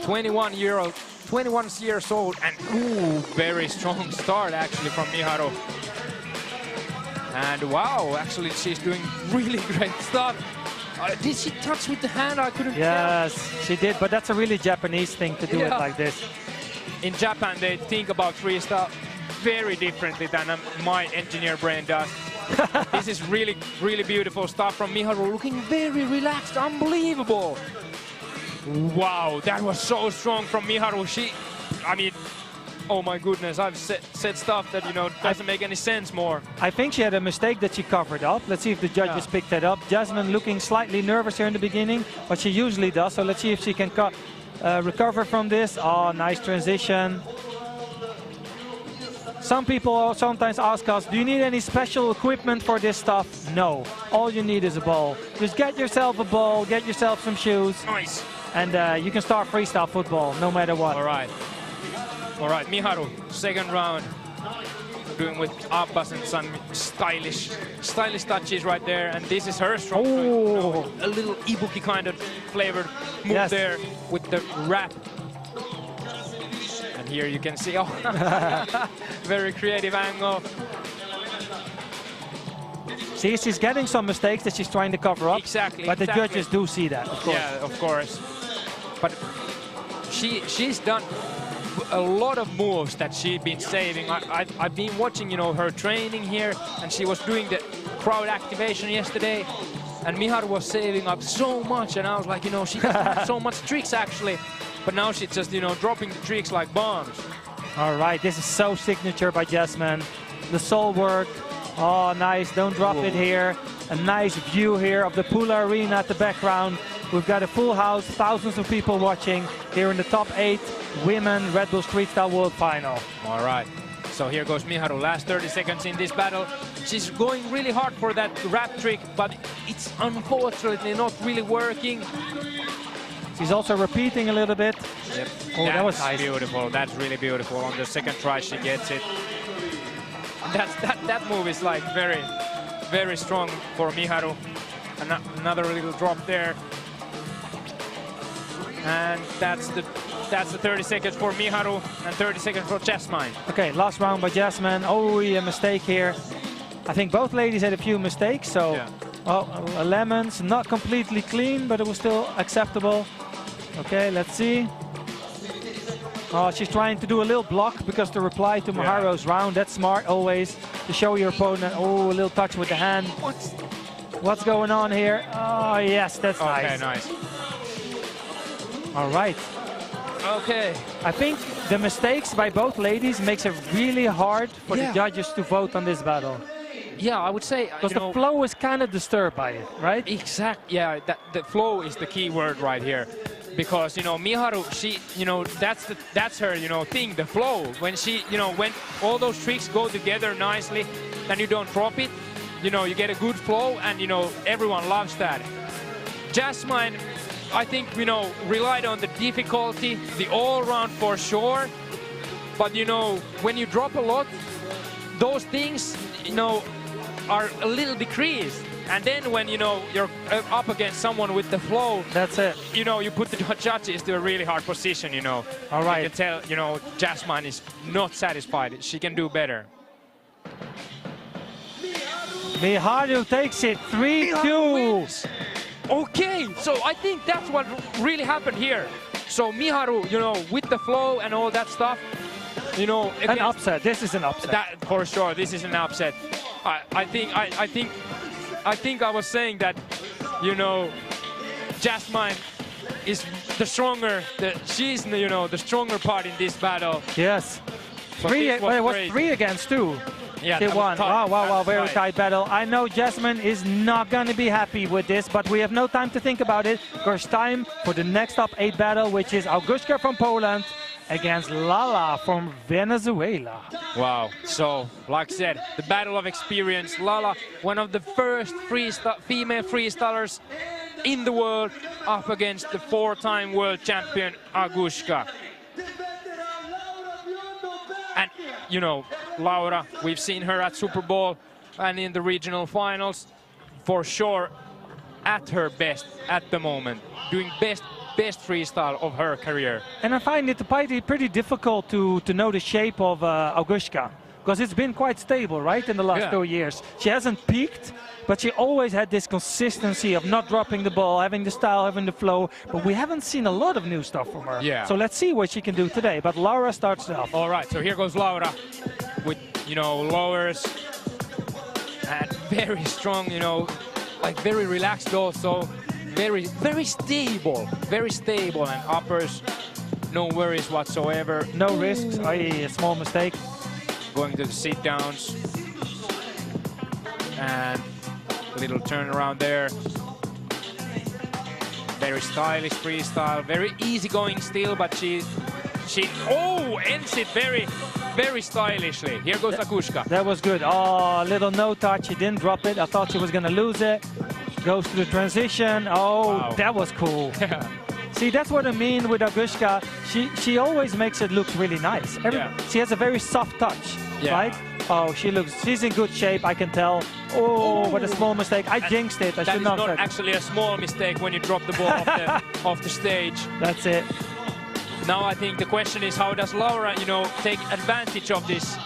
S1: 21 years old, and very strong start actually from Miharu. And wow, actually she's doing really great stuff. Did she touch with the hand? I couldn't tell.
S2: Yes, she did, but that's a really Japanese thing to do it like this.
S1: In Japan, they think about freestyle very differently than my engineer brain does. This is really, really beautiful stuff from Miharu, looking very relaxed, unbelievable. Wow, that was so strong from Miharu. I mean, oh my goodness, I've said stuff that, you know, doesn't make any sense more.
S2: I think she had a mistake that she covered up. Let's see if the judges picked that up. Jasmine looking slightly nervous here in the beginning, but she usually does. So let's see if she can recover from this. Oh, nice transition. Some people sometimes ask us, do you need any special equipment for this stuff? No, all you need is a ball. Just get yourself a ball, get yourself some shoes.
S1: Nice.
S2: And you can start freestyle football no matter what.
S1: All right, Miharu, second round, doing with Abbas and some stylish touches right there, and this is her strong suit. You know, a little Ibuki kind of flavored move there with the wrap. And here you can see, very creative angle.
S2: See, she's getting some mistakes that she's trying to cover up.
S1: Exactly.
S2: But the judges do see that, of course.
S1: Yeah, of course. But she's done a lot of moves that she's been saving. I've been watching, you know, her training here, and she was doing the crowd activation yesterday, and Miharu was saving up so much, and I was like, you know, she has so much tricks actually. but now she's just, you know, dropping the tricks like bombs.
S2: All right, this is so signature by Jasmine. The soul work. Oh, nice. Don't drop it here. A nice view here of the Pula Arena at the background. We've got a full house, thousands of people watching here in the top 8 women Red Bull Street Style World Final.
S1: All right. So here goes Miharu, last 30 seconds in this battle. She's going really hard for that wrap trick, but it's unfortunately not really working.
S2: She's also repeating a little bit.
S1: Yep.
S2: Oh, that was nice.
S1: Beautiful. That's really beautiful. On the second try, she gets it. That move is like very, very strong for Miharu. Another little drop there. And that's the 30 seconds for Miharu and 30 seconds for Jasmine.
S2: Okay, last round by Jasmine. Oh, a mistake here. I think both ladies had a few mistakes, so
S1: Yeah.
S2: well, Lemons not completely clean, but it was still acceptable. Okay, let's see. Oh, she's trying to do a little block because the reply to Miharu's round. That's smart always to show your opponent. Oh, a little touch with the hand. What's going on here? Oh, yes, that's nice.
S1: Okay, nice.
S2: All right.
S1: Okay.
S2: I think the mistakes by both ladies makes it really hard for the judges to vote on this battle.
S1: Yeah, I would say
S2: Because the flow is kind of disturbed by it, right?
S1: Exact. Yeah, the flow is the key word right here, because you know Miharu, she, you know, that's her, you know, thing, the flow. When she, you know, when all those tricks go together nicely, and you don't drop it, you know, you get a good flow, and you know everyone loves that. Jasmine, I think, you know, relied on the difficulty, the all-round for sure, but you know, when you drop a lot, those things, you know, are a little decreased. And then when, you know, you're up against someone with the flow,
S2: that's it.
S1: You know, you put the judges to a really hard position, you know.
S2: All right.
S1: You can tell, you know, Jasmine is not satisfied. She can do better.
S2: Miharu takes it 3-2.
S1: Okay, so I think that's what really happened here. So Miharu, you know, with the flow and all that stuff, you know,
S2: an upset. This is an upset.
S1: That, for sure, this is an upset. I think I was saying that, you know, Jasmine is the stronger. She's, you know, the stronger part in this battle.
S2: Yes. It was 3 against 2.
S1: Yeah,
S2: they won. Wow, very
S1: right.
S2: tight battle. I know Jasmine is not going to be happy with this, but we have no time to think about it. Because time for the next top 8 battle, which is Augushka from Poland against Lala from Venezuela.
S1: Wow. So, like I said, the battle of experience. Lala, one of the first female freestylers in the world, up against the 4-time world champion Augushka. And, you know, Laura, we've seen her at Super Bowl and in the regional finals, for sure at her best at the moment, doing best freestyle of her career.
S2: And I find it pretty difficult to know the shape of Augushka, because it's been quite stable, right, in the last 2 years. She hasn't peaked, but she always had this consistency of not dropping the ball, having the style, having the flow, but we haven't seen a lot of new stuff from her.
S1: Yeah.
S2: So let's see what she can do today, but Laura starts off.
S1: All right, so here goes Laura with, you know, lowers and very strong, you know, like very relaxed also, very stable, and uppers, no worries whatsoever.
S2: No risks, a small mistake.
S1: Going to the sit downs and a little turnaround there. Very stylish freestyle, very easygoing still, but she ends it very stylishly. Here goes Augushka.
S2: That was good. Oh, little no touch. She didn't drop it. I thought she was going to lose it. Goes to the transition. Oh, wow. That was cool. See, that's what I mean with Augushka. She always makes it look really nice. She has a very soft touch, right? Oh, she's in good shape, I can tell. Oh, what a small mistake. I jinxed it. I should not.
S1: That is not actually a small mistake when you drop the ball off the stage.
S2: That's it.
S1: Now I think the question is, how does Laura, you know, take advantage of this?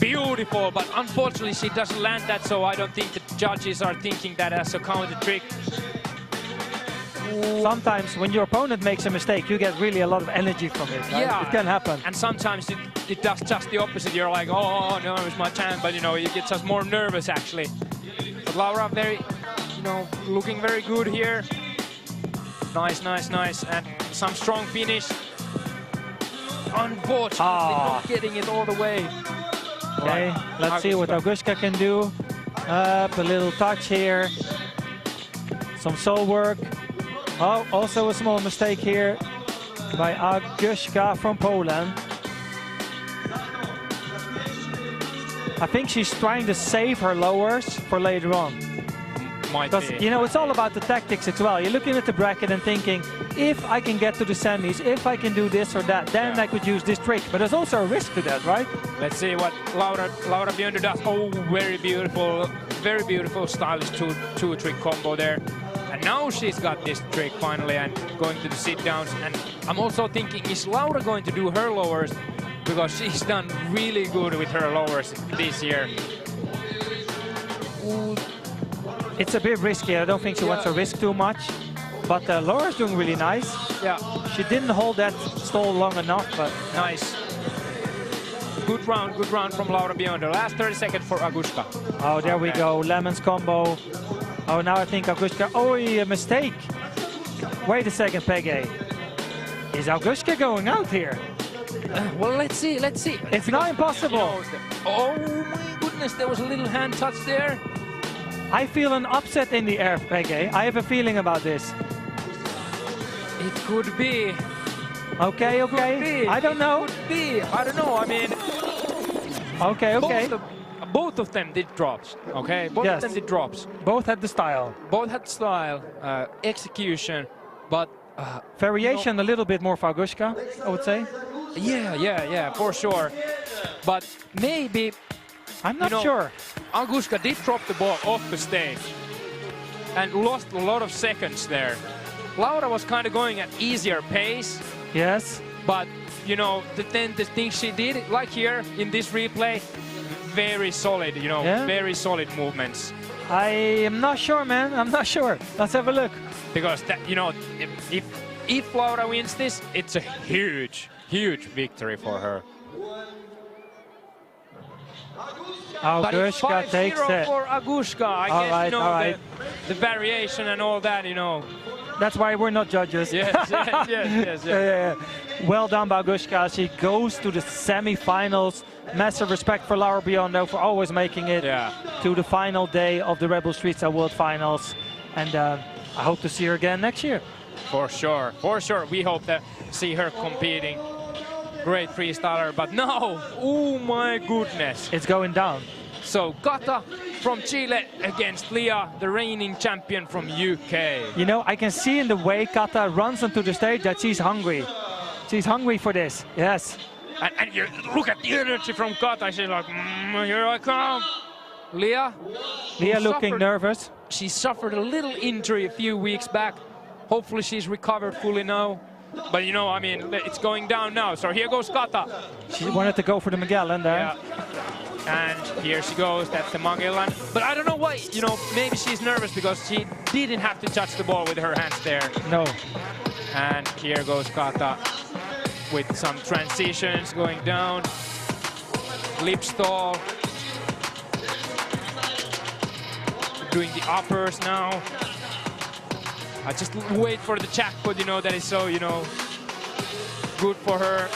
S1: Beautiful, but unfortunately she doesn't land that, so I don't think the judges are thinking that as a counter trick.
S2: Sometimes when your opponent makes a mistake, you get really a lot of energy from it. Right?
S1: Yeah,
S2: it can happen.
S1: And sometimes it does just the opposite. You're like, oh no, it's my chance, but you know, you get just more nervous actually. But Laura, very, you know, looking very good here. Nice, nice, nice. And some strong finish. Unfortunately, not getting it all the way.
S2: Okay, let's see what Augusta can do. Up a little touch here. Some sole work. Oh, also a small mistake here by Augusta from Poland. I think she's trying to save her lowers for later on. Because, you know, it's all about the tactics as well. You're looking at the bracket and thinking, if I can get to the semis, if I can do this or that, then I could use this trick. But there's also a risk to that, right?
S1: Let's see what Laura Björndal does. Oh, very beautiful stylish two-trick combo there. And now she's got this trick finally and going to the sit-downs. And I'm also thinking, is Laura going to do her lowers? Because she's done really good with her lowers this year.
S2: Ooh. It's a bit risky. I don't think she wants to risk too much. But Laura's doing really nice.
S1: Yeah.
S2: She didn't hold that stall long enough, but...
S1: Nice. Good round from Laura Björndal. Last 30 seconds for Augusta.
S2: Oh, there we go. Lemons combo. Oh, now I think Augusta... Oh, a mistake. Wait a second, Peggy. Is Augusta going out here?
S1: Well, let's see.
S2: It's not impossible.
S1: You know, oh my goodness, there was a little hand touch there.
S2: I feel an upset in the air, Peggy. I have a feeling about this.
S1: It could be.
S2: Okay. I don't know.
S1: It could be. I don't know. I mean.
S2: Okay.
S1: Both of them did drops. Okay. Both of them did drops.
S2: Both had the style.
S1: Both had style, execution, but
S2: variation a little bit more for Augusta, I would say.
S1: Yeah, for sure. But maybe.
S2: I'm not sure.
S1: Augusta did drop the ball off the stage and lost a lot of seconds there. Laura was kind of going at easier pace.
S2: Yes.
S1: But, you know, then the things she did, like here in this replay, very solid, you know, very solid movements.
S2: I am not sure, man. I'm not sure. Let's have a look.
S1: Because, that, you know, if Laura wins this, it's a huge victory for her.
S2: Augusta takes it.
S1: For Augusta. I guess, you know, the variation and all that, you know.
S2: That's why we're not judges.
S1: Yes.
S2: Yeah. Well done by Augusta. She goes to the semi-finals. Massive respect for Laura Björndal for always making it to the final day of the Red Bull Street Style World Finals. And I hope to see her again next year.
S1: For sure. We hope to see her competing. Great freestyler, but no! Oh my goodness!
S2: It's going down.
S1: So Kata from Chile against Leah, the reigning champion from UK.
S2: You know, I can see in the way Kata runs onto the stage that she's hungry. She's hungry for this, yes.
S1: And you look at the energy from Kata, she's like, here I come. Leah
S2: looking nervous.
S1: She suffered a little injury a few weeks back. Hopefully she's recovered fully now. But you know, I mean, it's going down now. So here goes Kata.
S2: She wanted to go for the Magellan there.
S1: Yeah. And here she goes. That's the Magellan. But I don't know why. You know, maybe she's nervous because she didn't have to touch the ball with her hands there.
S2: No.
S1: And here goes Kata with some transitions going down. Lip stall. Doing the uppers now. I just wait for the jackpot, you know, that is so, you know, good for her.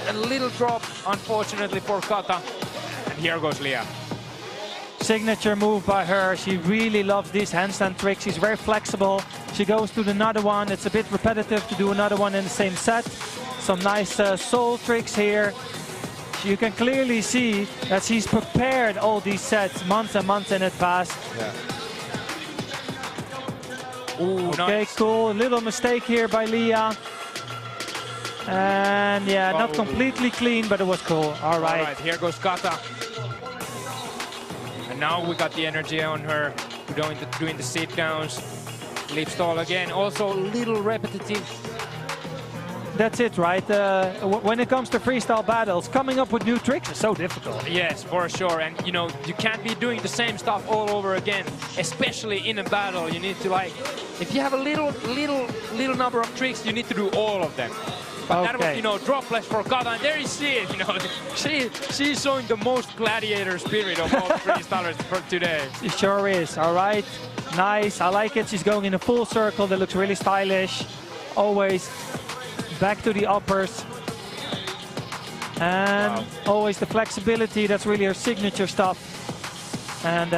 S1: A little drop, unfortunately, for Kata. And here goes Leah.
S2: Signature move by her. She really loves these handstand tricks. She's very flexible. She goes to another one. It's a bit repetitive to do another one in the same set. Some nice soul tricks here. You can clearly see that she's prepared all these sets months and months in advance.
S1: Yeah.
S2: Ooh, okay, nice. Cool. A little mistake here by Leah. And yeah, not completely clean, but it was cool. All right,
S1: here goes Kata. And now we got the energy on her, doing the sit downs. Lip stall again, also a little repetitive.
S2: That's it, right? When it comes to freestyle battles, coming up with new tricks is so difficult.
S1: Yes, for sure. And you know, you can't be doing the same stuff all over again, especially in a battle. You need to, like, if you have a little number of tricks, you need to do all of them. But that was,
S2: Okay.
S1: you know, dropless for Kata, and there you see it, you know, she's showing the most gladiator spirit of all freestylers for today.
S2: It sure is. All right. Nice. I like it. She's going in a full circle. That looks really stylish. Always back to the uppers. And always the flexibility. That's really her signature stuff. And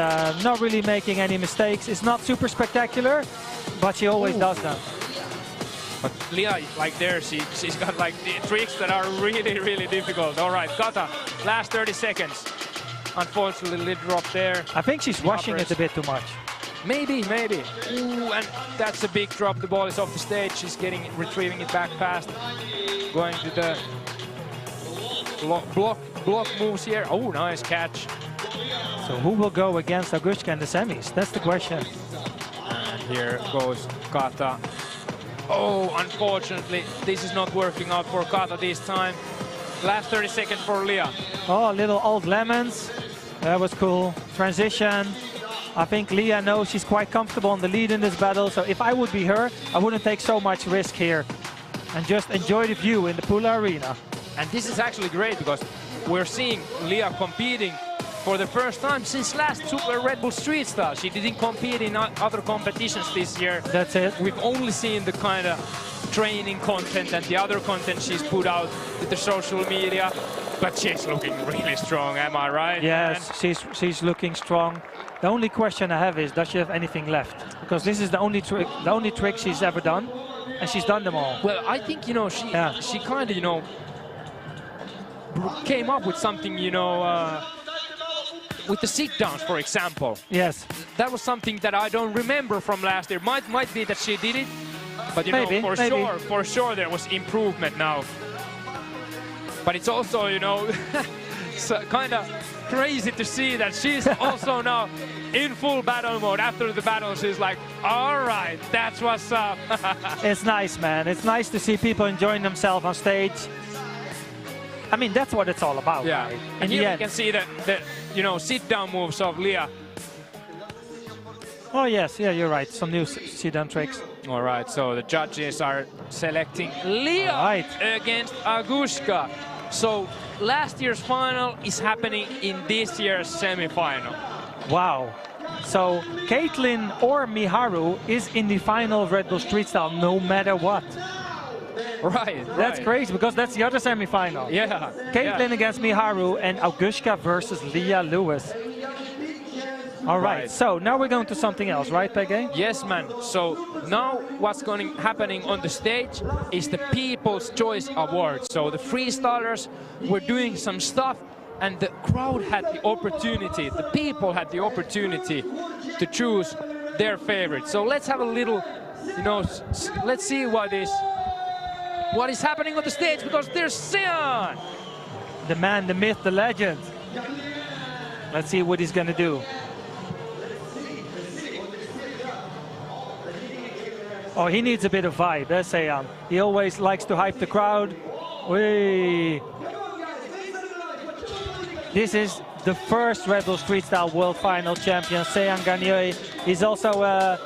S2: not really making any mistakes. It's not super spectacular, but she always does them.
S1: But Leah, like there, she's got like the tricks that are really, really difficult. All right, Kata, last 30 seconds. Unfortunately, lid drop there.
S2: I think she's rushing it a bit too much.
S1: Maybe. Ooh, and that's a big drop. The ball is off the stage. She's retrieving it back fast. Going to the block moves here. Oh, nice catch.
S2: So who will go against Agushka in the semis? That's the question.
S1: And here goes Kata. Oh, unfortunately, this is not working out for Kata this time. Last 30 seconds for Leah.
S2: Oh, little old lemons. That was cool. Transition. I think Leah knows she's quite comfortable on the lead in this battle. So if I would be her, I wouldn't take so much risk here. And just enjoy the view in the Pula Arena.
S1: And this is actually great because we're seeing Leah competing for the first time since last Super Red Bull Street Style. She didn't compete in other competitions this year.
S2: That's it.
S1: We've only seen the kind of training content and the other content she's put out with the social media. But she's looking really strong, am I right?
S2: Yes, she's looking strong. The only question I have is, does she have anything left? Because this is the only trick she's ever done, and she's done them all.
S1: Well, I think, you know, she kind of, you know, came up with something, you know, with the sit-downs, for example.
S2: Yes.
S1: That was something that I don't remember from last year. Might be that she did it, but you know, for sure there was improvement now. But it's also, you know, kind of crazy to see that she's also now in full battle mode. After the battle, she's like, all right, that's what's up.
S2: It's nice, man. It's nice to see people enjoying themselves on stage. I mean, that's what it's all about.
S1: Yeah,
S2: right?
S1: and here we can see the you know, sit-down moves of Leah.
S2: Oh yes, yeah, you're right. Some new sit-down tricks.
S1: All right, so the judges are selecting Leah against Agushka. So last year's final is happening in this year's semi-final.
S2: Wow. So Caitlin or Miharu is in the final of Red Bull Street Style no matter what.
S1: Right.
S2: That's crazy because that's the other semi-final.
S1: Yeah.
S2: Caitlin against Miharu and Agushka versus Leah Lewis. All right, so now we're going to something else, right, Peggy?
S1: Yes, man. So now what's happening on the stage is the People's Choice Award. So the freestylers were doing some stuff and the crowd had the opportunity, the people had the opportunity to choose their favorite. So let's have a little, you know, let's see what is happening on the stage, because there's Sean.
S2: The man, the myth, the legend. Let's see what he's gonna do. Oh, he needs a bit of vibe, Sean. He always likes to hype the crowd. Whee! This is the first Red Bull Street Style World Final champion, Sean Gagné. He's also a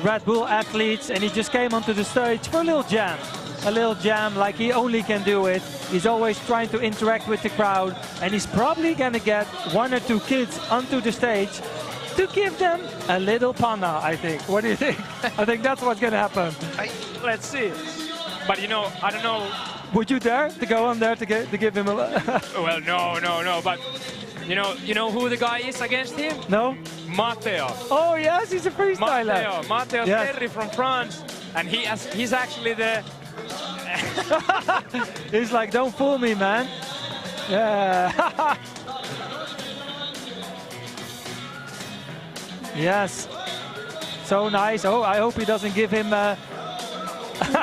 S2: Red Bull athlete, and he just came onto the stage for a little jam. A little jam like he only can do it. He's always trying to interact with the crowd, and he's probably gonna get one or two kids onto the stage to give them a little panna, I think. What do you think? I think that's what's gonna happen.
S1: Let's see. But you know, I don't know.
S2: Would you dare to go on there to give him a...
S1: Well, no. But you know who the guy is against him?
S2: No?
S1: Matteo.
S2: Oh yes, he's a freestyler.
S1: Matteo Terry from France, and he's actually the.
S2: He's like, don't fool me, man. Yeah. Yes. So nice. Oh, I hope he doesn't give him. I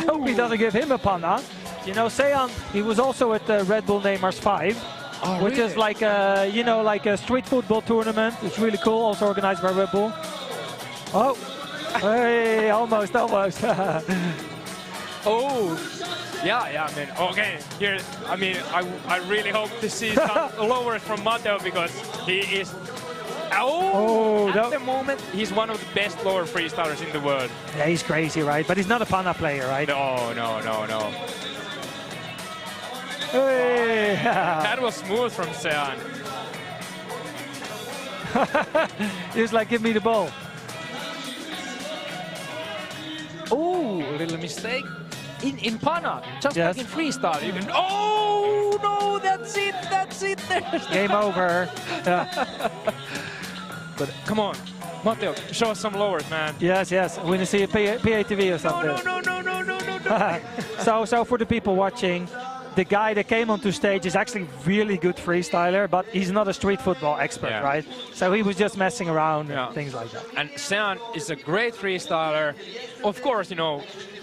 S2: hope he doesn't give him a panna. You know, Sean, he was also at the Red Bull Neymars 5, which is like a, you know, like a street football tournament. It's really cool, also organized by Red Bull. Oh, hey, almost.
S1: Oh, yeah. I mean, okay. Here, I mean, I really hope to see some lowers from Matteo, because he is. At the moment, he's one of the best lower freestylers in the world.
S2: Yeah, he's crazy, right? But he's not a panna player, right?
S1: No.
S2: Hey.
S1: That was smooth from Sean.
S2: He was like, give me the ball.
S1: Oh, a little mistake. In Pana, just
S2: Yes.
S1: like in freestyle, you can. Oh no, that's it. There's
S2: Game over. Yeah.
S1: But come on, Matteo, show us some lowers, man.
S2: Yes, yes. We need to see a PATV or something.
S1: No.
S2: So for the people watching, the guy that came onto stage is actually really good freestyler, but he's not a street football expert,
S1: Yeah.
S2: right? So he was just messing around
S1: Yeah.
S2: and things like that.
S1: And Sean is a great freestyler. Of course, you know,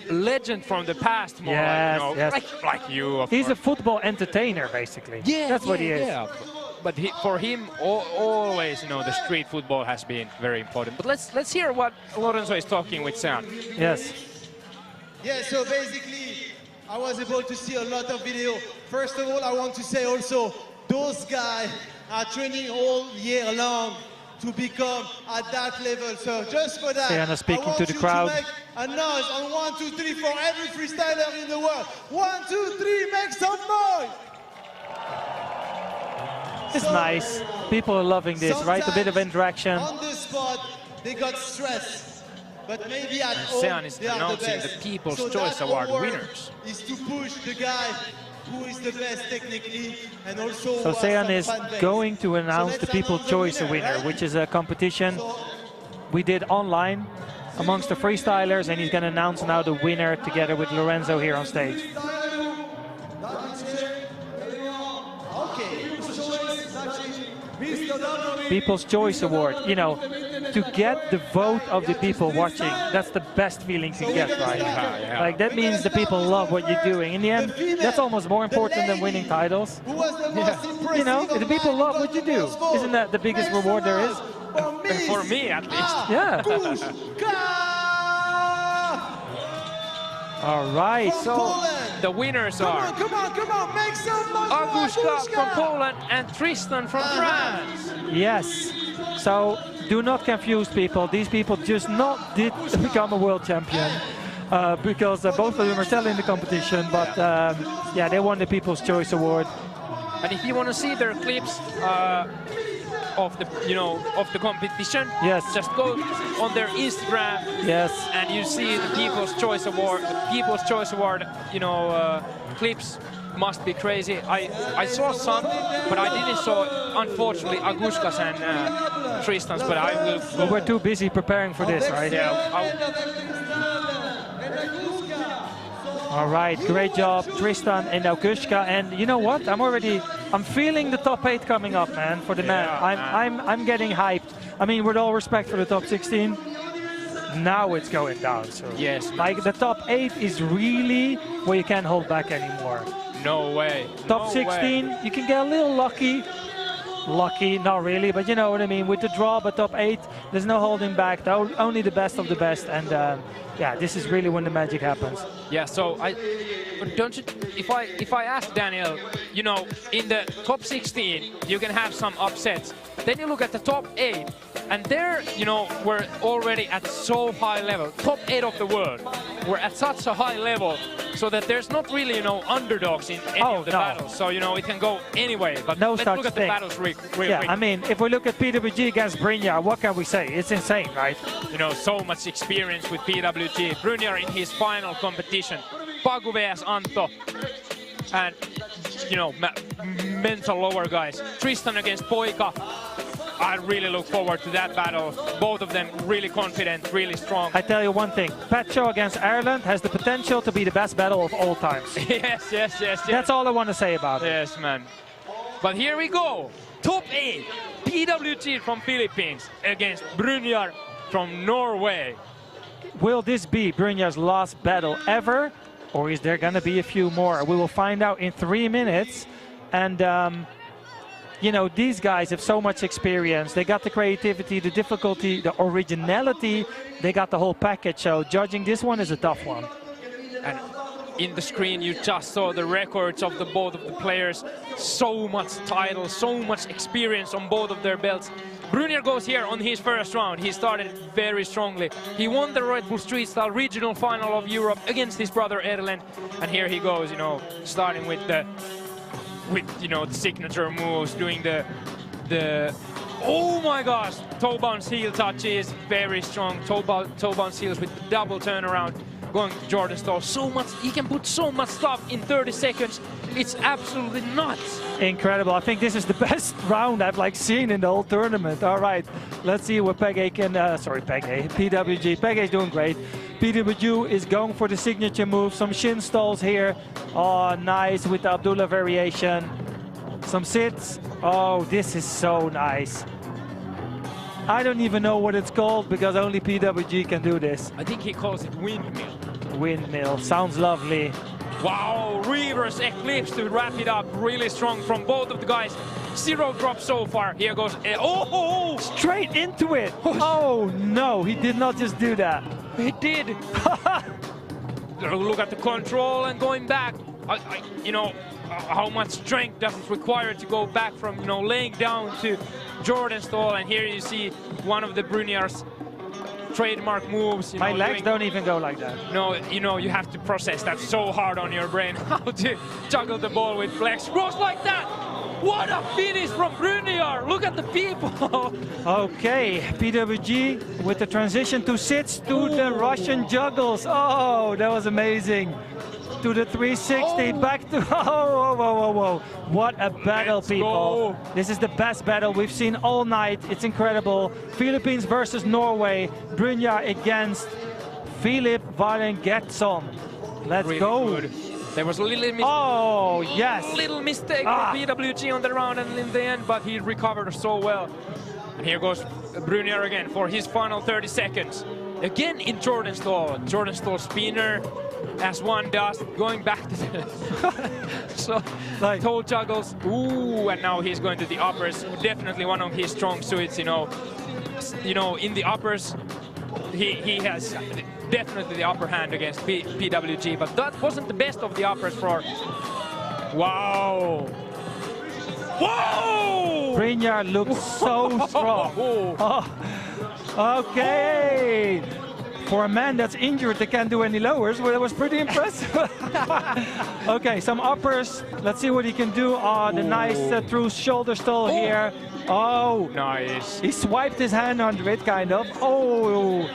S1: legend from the past, more
S2: Yes,
S1: like, you know,
S2: yes.
S1: like you. Of
S2: He's a
S1: course.
S2: football entertainer, basically.
S1: Yeah,
S2: That's what he is.
S1: Yeah. But for him, always, you know, the street football has been very important. But let's hear what Lorenzo is talking with Sean.
S2: Yes.
S3: Yeah, so basically, I was able to see a lot of video. First of all, I want to say also, those guys are training all year long to become at that level. So just for that,
S2: Sienna speaking
S3: I want
S2: to the
S3: you
S2: crowd.
S3: to make a noise on 1, 2, 3 for every freestyler in the world. 1, 2, 3, make some noise!
S2: It's
S3: So,
S2: nice. People are loving this, right? A bit of
S3: sometimes
S2: interaction.
S3: On the spot, they got stressed. But maybe at home,
S1: Sean is
S3: they are the
S1: announcing
S3: best.
S1: the People's
S3: So
S1: Choice
S3: that
S1: Award
S3: award
S1: winners.
S3: is to push the guy who is the best technically and also
S2: So Sean is
S3: fan base.
S2: going to announce
S3: So
S2: the
S3: let's
S2: People's
S3: announce the
S2: Choice winner,
S3: right?
S2: which is a competition
S3: So,
S2: we did online amongst the freestylers, and he's going to announce now the winner together with Lorenzo here on stage. People's Choice Award, you know, to get the vote of the people watching, that's the best feeling to get, right?
S1: Yeah.
S2: Like that means the people love what you're doing. In the end, that's almost more important than winning titles.
S3: who was the most impressive
S2: You know,
S3: of
S2: the people
S3: mine
S2: love
S3: got
S2: what you
S3: the
S2: do.
S3: most votes.
S2: Isn't that the biggest
S3: Make
S2: reward
S3: some
S2: there
S3: noise
S2: is?
S3: for Miss
S1: For me, at least.
S2: Yeah.
S3: Agushka
S2: All right.
S3: from
S2: So
S3: Poland.
S1: The winners
S3: Come
S1: are
S3: on, make some noise for
S1: Agushka from Poland and Tristan from France.
S2: yes. So do not confuse people. These people just not did become a world champion because both of them are still in the competition. But yeah, they won the People's Choice Award.
S1: And if you want to see their clips of the competition,
S2: Yes.
S1: just go on their Instagram
S2: Yes.
S1: and you see the People's Choice Award. The People's Choice Award, clips must be crazy. I saw some, but I didn't saw, unfortunately, Agushka's and Tristan's. But I will go.
S2: We were too busy preparing for this, right? All right, great job, Tristan and Agushka. And you know what? I'm feeling the top 8 coming up, man, for the man. I'm getting hyped. I mean, with all respect for the top 16, now it's going down. So
S1: Yes.
S2: like the top 8 is really where you can't hold back anymore.
S1: No way.
S2: Top
S1: No
S2: 16,
S1: way.
S2: you can get a little lucky. Lucky, not really, but you know what I mean. With the draw, but top 8, there's no holding back. Only the best of the best, and yeah, this is really when the magic happens.
S1: Yeah. So but don't you? If I ask Daniel, you know, in the top 16, you can have some upsets. Then you look at the top 8, and there, you know, we're already at so high level. Top 8 of the world. We're at such a high level, so that there's not really, you know, underdogs in any of the battles. So, you know, it can go anyway. But
S2: No
S1: let's
S2: such
S1: look at
S2: thing.
S1: the battles real
S2: Yeah,
S1: quick.
S2: I mean, if we look at PWG against Brynjar, what can we say? It's insane, right?
S1: You know, so much experience with PWG. Brynjar in his final competition. Pagu vs Anto. And, you know, mental lower guys. Tristan against Poika. I really look forward to that battle. Both of them really confident, really strong.
S2: I tell you one thing, Pat Shaw against Ireland has the potential to be the best battle of all times.
S1: Yes.
S2: That's all I want to say about it.
S1: Yes, man. But here we go. Top 8. PWG from Philippines against Brynjar from Norway.
S2: Will this be Brynjar's last battle ever, or is there going to be a few more? We will find out in 3 minutes. And you know, these guys have so much experience. They got the creativity, the difficulty, the originality. They got the whole package. So judging this one is a tough one.
S1: And in the screen, you just saw the records of both of the players. So much title, so much experience on both of their belts. Brynjar goes here on his first round. He started very strongly. He won the Red Bull Street Style regional final of Europe against his brother Erlen. And here he goes, you know, starting with the with, you know, the signature moves, doing the oh my gosh, toe bounce heel touch is very strong. Toe bounce heels with the double turnaround going to Jordan Stall. So much, he can put so much stuff in 30 seconds. It's absolutely nuts.
S2: Incredible. I think this is the best round I've seen in the whole tournament. All right, let's see what PEGA can, PWG. PEGA is doing great. PWG is going for the signature move. Some shin stalls here. Oh, nice with the Abdullah variation. Some sits. Oh, this is so nice. I don't even know what it's called because only PWG can do this.
S1: I think he calls it windmill.
S2: Windmill. Sounds lovely.
S1: Wow, reverse eclipse to wrap it up. Really strong from both of the guys. 0 drop so far. Here goes. Oh!
S2: Straight into it. Oh, no. He did not just do that.
S1: He did. Look at the control and going back. You know, how much strength does it require to go back from, you know, laying down to Jordan Stall? And here you see one of the Bruniar's trademark moves.
S2: My legs don't even go like that.
S1: No, you know, you have to process that so hard on your brain. How to juggle the ball with flex. Goes like that. What a finish from Bruniar. Look at the people.
S2: Okay, PWG with the transition to sits to the Russian juggles. Oh, that was amazing. To the 360, back to, whoa. What a battle, people. This is the best battle we've seen all night. It's incredible. Philippines versus Norway. Bruniar against Filip Varengetsson. Let's
S1: really
S2: go.
S1: Good. There was a little little mistake for PWG on the round and in the end, but he recovered so well. And here goes Bruniar again for his final 30 seconds. Again in Jordan Stall. Jordan Stall spinner, as one does, going back to the toe juggles. Ooh, and now he's going to the uppers. Definitely one of his strong suits, you know, in the uppers, he has definitely the upper hand against PWG, but that wasn't the best of the uppers for... Wow! Whoa!
S2: Bruniar looks so strong. Oh. Okay. For a man that's injured that can't do any lowers, well, that was pretty impressive. Okay, some uppers. Let's see what he can do. Oh, the nice through shoulder stall here. Oh,
S1: nice.
S2: He swiped his hand under it, kind of. Oh.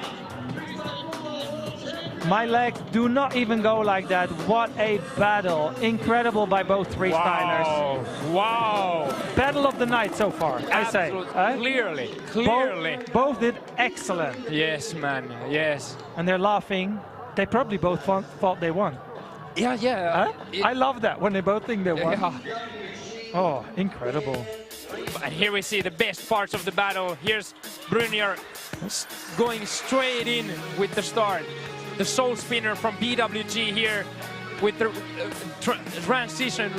S2: My legs do not even go like that. What a battle. Incredible by both freestylers.
S1: Wow.
S2: Battle of the night so far, I say.
S1: Clearly.
S2: Both did excellent.
S1: Yes, man, yes.
S2: And they're laughing. They probably both thought they won.
S1: Yeah.
S2: Huh? I love that, when they both think they won.
S1: Yeah.
S2: Oh, incredible.
S1: And here we see the best parts of the battle. Here's Bruniar going straight in with the start. The soul spinner from PWG here with the transition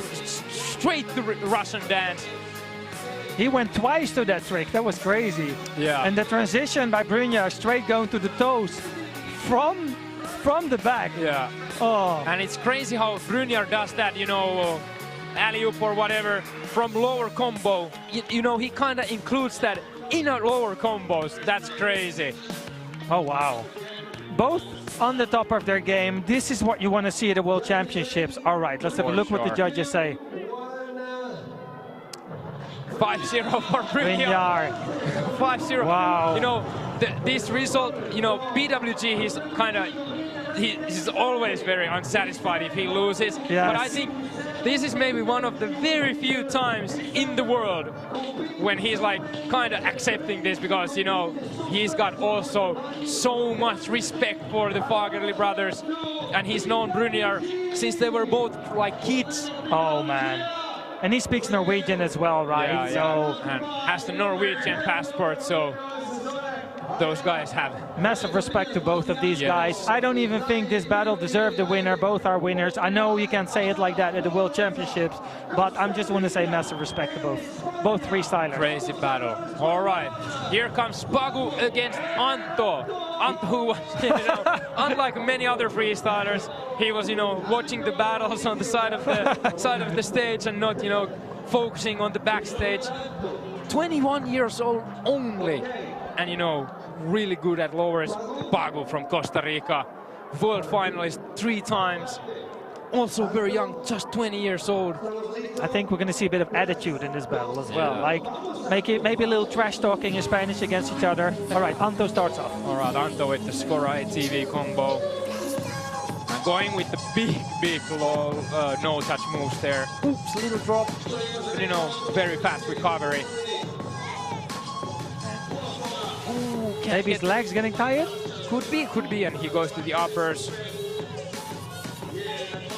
S1: straight to Russian dance.
S2: He went twice to that trick. That was crazy.
S1: Yeah.
S2: And the transition by Bruniar straight going to the toes from the back.
S1: Yeah.
S2: Oh.
S1: And it's crazy how Bruniar does that, you know, alley-oop or whatever from lower combo. You know, he kind of includes that in our lower combos. That's crazy.
S2: Oh, wow. Both on the top of their game. This is what you want to see at the World Championships. All right, let's have a look what the judges say.
S1: 5-0 for Bruniar. 5-0.
S2: Wow.
S1: You know, this result, you know, PWG, he's always very unsatisfied if he loses.
S2: Yes.
S1: But I think this is maybe one of the very few times in the world when he's like kind of accepting this, because, you know, he's got also so much respect for the Fagerli brothers, and he's known Bruniar since they were both like kids.
S2: Oh man. And he speaks Norwegian as well, right?
S1: Yeah,
S2: so
S1: and has the Norwegian passport, so those guys have
S2: massive respect to both of these guys. I don't even think this battle deserved the winner. Both are winners. I know you can't say it like that at the World Championships, but I just want to say massive respect to both freestylers.
S1: Crazy battle. All right, here comes Pagu against Antto. Antto, who was, you know, unlike many other freestylers, he was, you know, watching the battles on the side of the stage and not, you know, focusing on the backstage. 21 years old only, and, you know, really good at lowers. Pagu from Costa Rica, world finalist 3 times. also very young, just 20 years old.
S2: I think we're going to see a bit of attitude in this battle as well. Like maybe a little trash talking in Spanish against each other. All right, Anto starts off.
S1: All right, Anto with the Skora ATV combo. And going with the big low no-touch moves there. Oops, little drop. But, you know, very fast recovery. Ooh,
S2: Maybe his legs getting tired?
S1: Could be, and he goes to the uppers.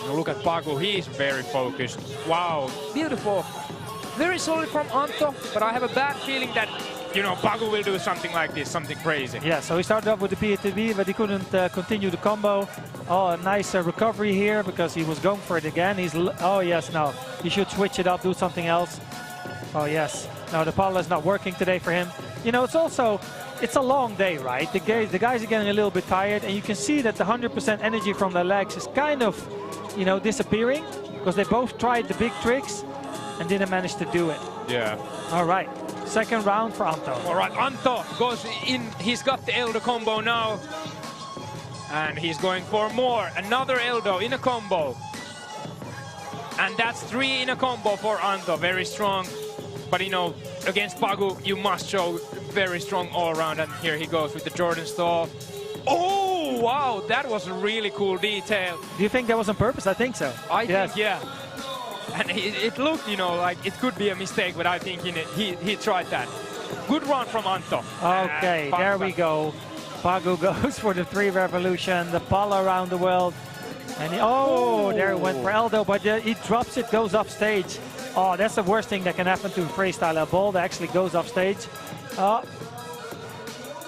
S1: And look at Pagu, he is very focused. Wow, beautiful. Very solid from Anto, but I have a bad feeling that, you know, Pagu will do something like this, something crazy.
S2: Yeah, so he started off with the PATV, but he couldn't continue the combo. Oh, a nice recovery here because he was going for it again. Oh yes, no, he should switch it up, do something else. Oh yes, no, the Pala is not working today for him. You know, it's a long day, right? The guys are getting a little bit tired, and you can see that the 100% energy from their legs is kind of, you know, disappearing because they both tried the big tricks and didn't manage to do it.
S1: Yeah.
S2: All right, second round for Anto.
S1: All right, Anto goes in, he's got the Eldo combo now. And he's going for more, another Eldo in a combo. And that's 3 in a combo for Anto, very strong. But you know, against Pagu, you must show very strong all-round, and here he goes with the Jordan stall. Oh, wow, that was a really cool detail.
S2: Do you think that was on purpose? I think so.
S1: I think, yeah. And it looked, you know, like it could be a mistake, but I think he tried that. Good run from Anto.
S2: Okay, there we go. Pagu goes for the 3 revolution, the Pala around the world. And there it went for Eldo, but he drops it, goes off stage. Oh, that's the worst thing that can happen to a freestyler. A ball that actually goes off stage.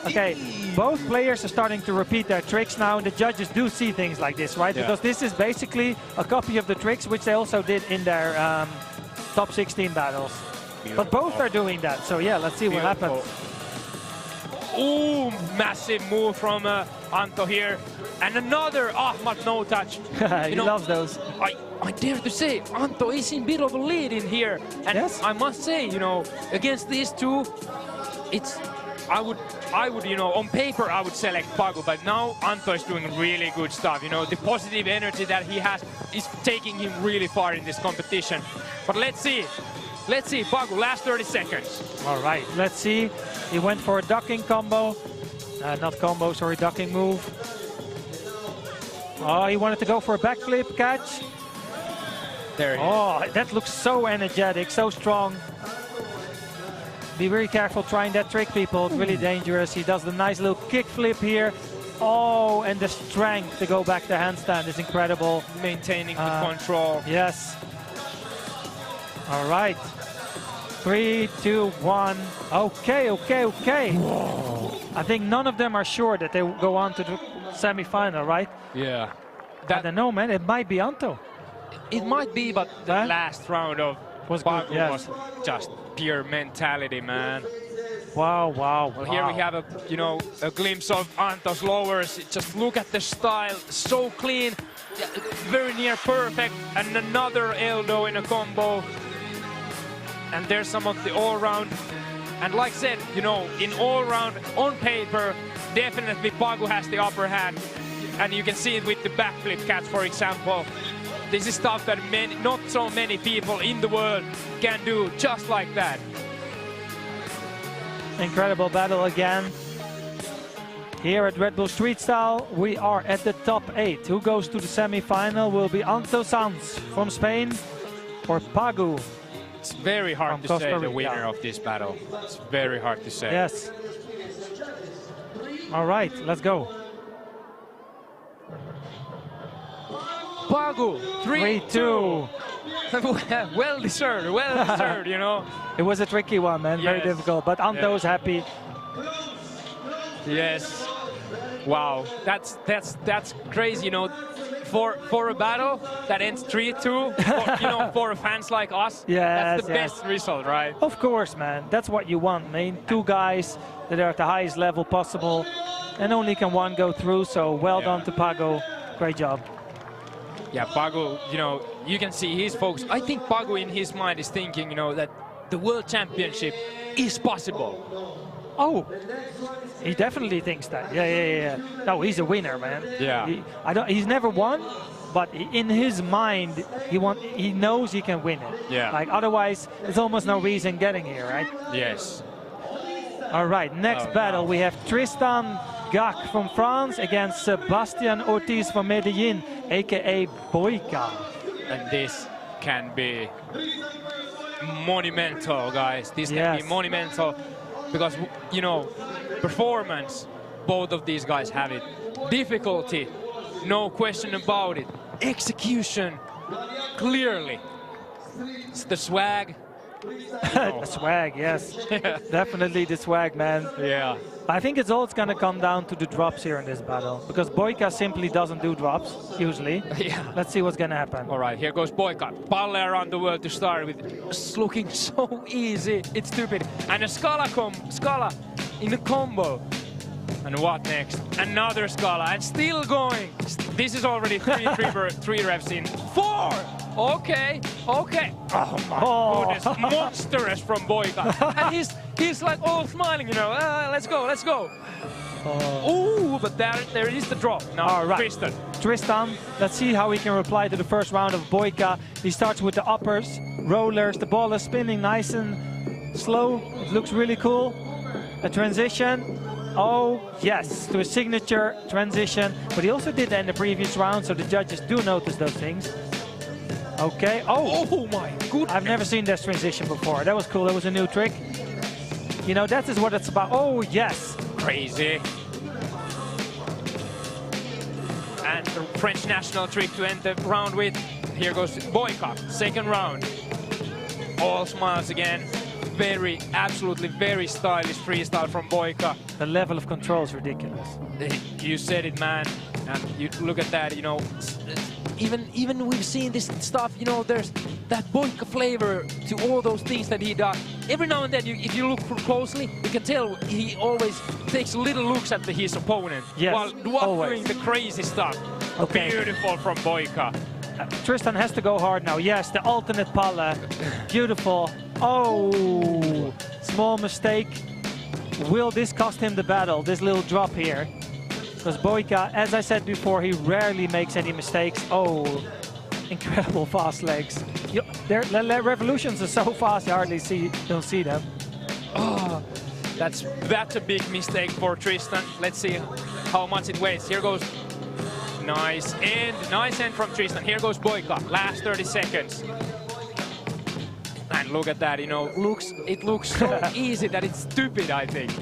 S2: Okay, both players are starting to repeat their tricks now, and the judges do see things like this, right?
S1: Yeah.
S2: Because this is basically a copy of the tricks which they also did in their top 16 battles.
S1: Beautiful.
S2: But both are doing that, so yeah, let's see what happens.
S1: Ooh, massive move from Anto here. And another Ahmad no touch.
S2: He loves those.
S1: I dare to say, Anto is in bit of a lead in here. And
S2: yes.
S1: I must say, you know, against these two, I would, you know, on paper I would select Pagu, but now Anto is doing really good stuff. You know, the positive energy that he has is taking him really far in this competition. But let's see. Let's see, Pagu, last 30 seconds.
S2: All right, let's see. He went for a ducking combo. Not combo, sorry, ducking move. Oh, he wanted to go for a backflip catch.
S1: There he is.
S2: Oh, that looks so energetic, so strong. Be very careful trying that trick, people. It's really dangerous. He does the nice little kick flip here. Oh, and the strength to go back to handstand is incredible.
S1: Maintaining the control.
S2: Yes. All right. 3, 2, 1. Okay. Whoa. I think none of them are sure that they will go on to the semi-final, right?
S1: Yeah.
S2: I don't know, man. It might be Anto.
S1: It might be, but the last round of Pagu
S2: yes.
S1: was just pure mentality, man.
S2: Wow.
S1: Well, here we have a glimpse of Anto's lowers. Just look at the style, so clean, very near perfect, and another Eldo in a combo. And there's some of the all-round. And like I said, you know, in all-round, on paper, definitely Pagu has the upper hand. And you can see it with the backflip catch, for example. This is stuff that not so many people in the world can do just like that.
S2: Incredible battle again. Here at Red Bull Street Style, we are at the top 8. Who goes to the semi-final will be Anto Sanz from Spain or Pagu.
S1: It's very hard to say the winner of this battle. It's very hard to say.
S2: Yes. All right, let's go.
S1: Pagu, 3-2. well deserved, you know.
S2: It was a tricky one, man, very difficult, but Anto is happy.
S1: Yes. Wow, that's crazy, you know. For a battle that ends 3-2, you know, for fans like us, that's the best result, right?
S2: Of course, man. That's what you want, man. 2 guys that are at the highest level possible, and only can one go through. So well done to Pagu. Great job.
S1: Yeah, Pagu, you know, you can see he's focused. I think Pagu in his mind is thinking, you know, that the World Championship is possible.
S2: Oh, he definitely thinks that. Yeah. No, he's a winner, man.
S1: Yeah.
S2: He's never won, but in his mind, he knows he can win it.
S1: Yeah.
S2: Like otherwise, there's almost no reason getting here, right?
S1: Yes.
S2: All right, next battle we have Tristan Gach from France against Sebastian Ortiz from Medellin, aka Boyka.
S1: And this can be monumental, guys. This can be monumental because, you know, performance, both of these guys have it. Difficulty, no question about it. Execution, clearly. It's the swag.
S2: The swag, yes. Definitely the swag, man.
S1: Yeah.
S2: I think it's gonna come down to the drops here in this battle, because Boyka simply doesn't do drops, usually.
S1: Yeah.
S2: Let's see what's gonna happen.
S1: All right, here goes Boyka. Palle around the world to start with. It's looking so easy. It's stupid. And a Scala in the combo. And what next? Another Scala, and still going. This is already three reps in. 4! Okay. Oh my goodness, monstrous from Boyka. And he's like all smiling, you know. Let's go. Ooh, but there is the drop. Now,
S2: all right. Tristan, let's see how he can reply to the first round of Boyka. He starts with the uppers, rollers. The ball is spinning nice and slow. It looks really cool. A transition. Oh, yes, to a signature transition. But he also did that in the previous round, so the judges do notice those things. Okay. Oh my goodness. I've never seen this transition before. That was cool. That was a new trick. You know, that is what it's about. Oh, yes.
S1: Crazy. And the French national trick to end the round with. Here goes Boyka, second round. All smiles again. Absolutely very stylish freestyle from Boyka.
S2: The level of control is ridiculous.
S1: You said it, man. And you look at that, you know, even we've seen this stuff, you know, there's that Boyka flavor to all those things that he does. Every now and then, if you look closely, you can tell he always takes little looks at his opponent while doing the crazy stuff. Okay. Beautiful from Boyka.
S2: Tristan has to go hard now. Yes, the alternate Palle. Beautiful. Oh, small mistake. Will this cost him the battle, this little drop here? Because Boyka, as I said before, he rarely makes any mistakes. Oh, incredible fast legs. Their revolutions are so fast, you hardly don't see them.
S1: Oh, that's a big mistake for Tristan. Let's see how much it weighs. Here goes. Nice end from Tristan. Here goes Boyka, last 30 seconds. And look at that, you know, it looks so easy that it's stupid, I think.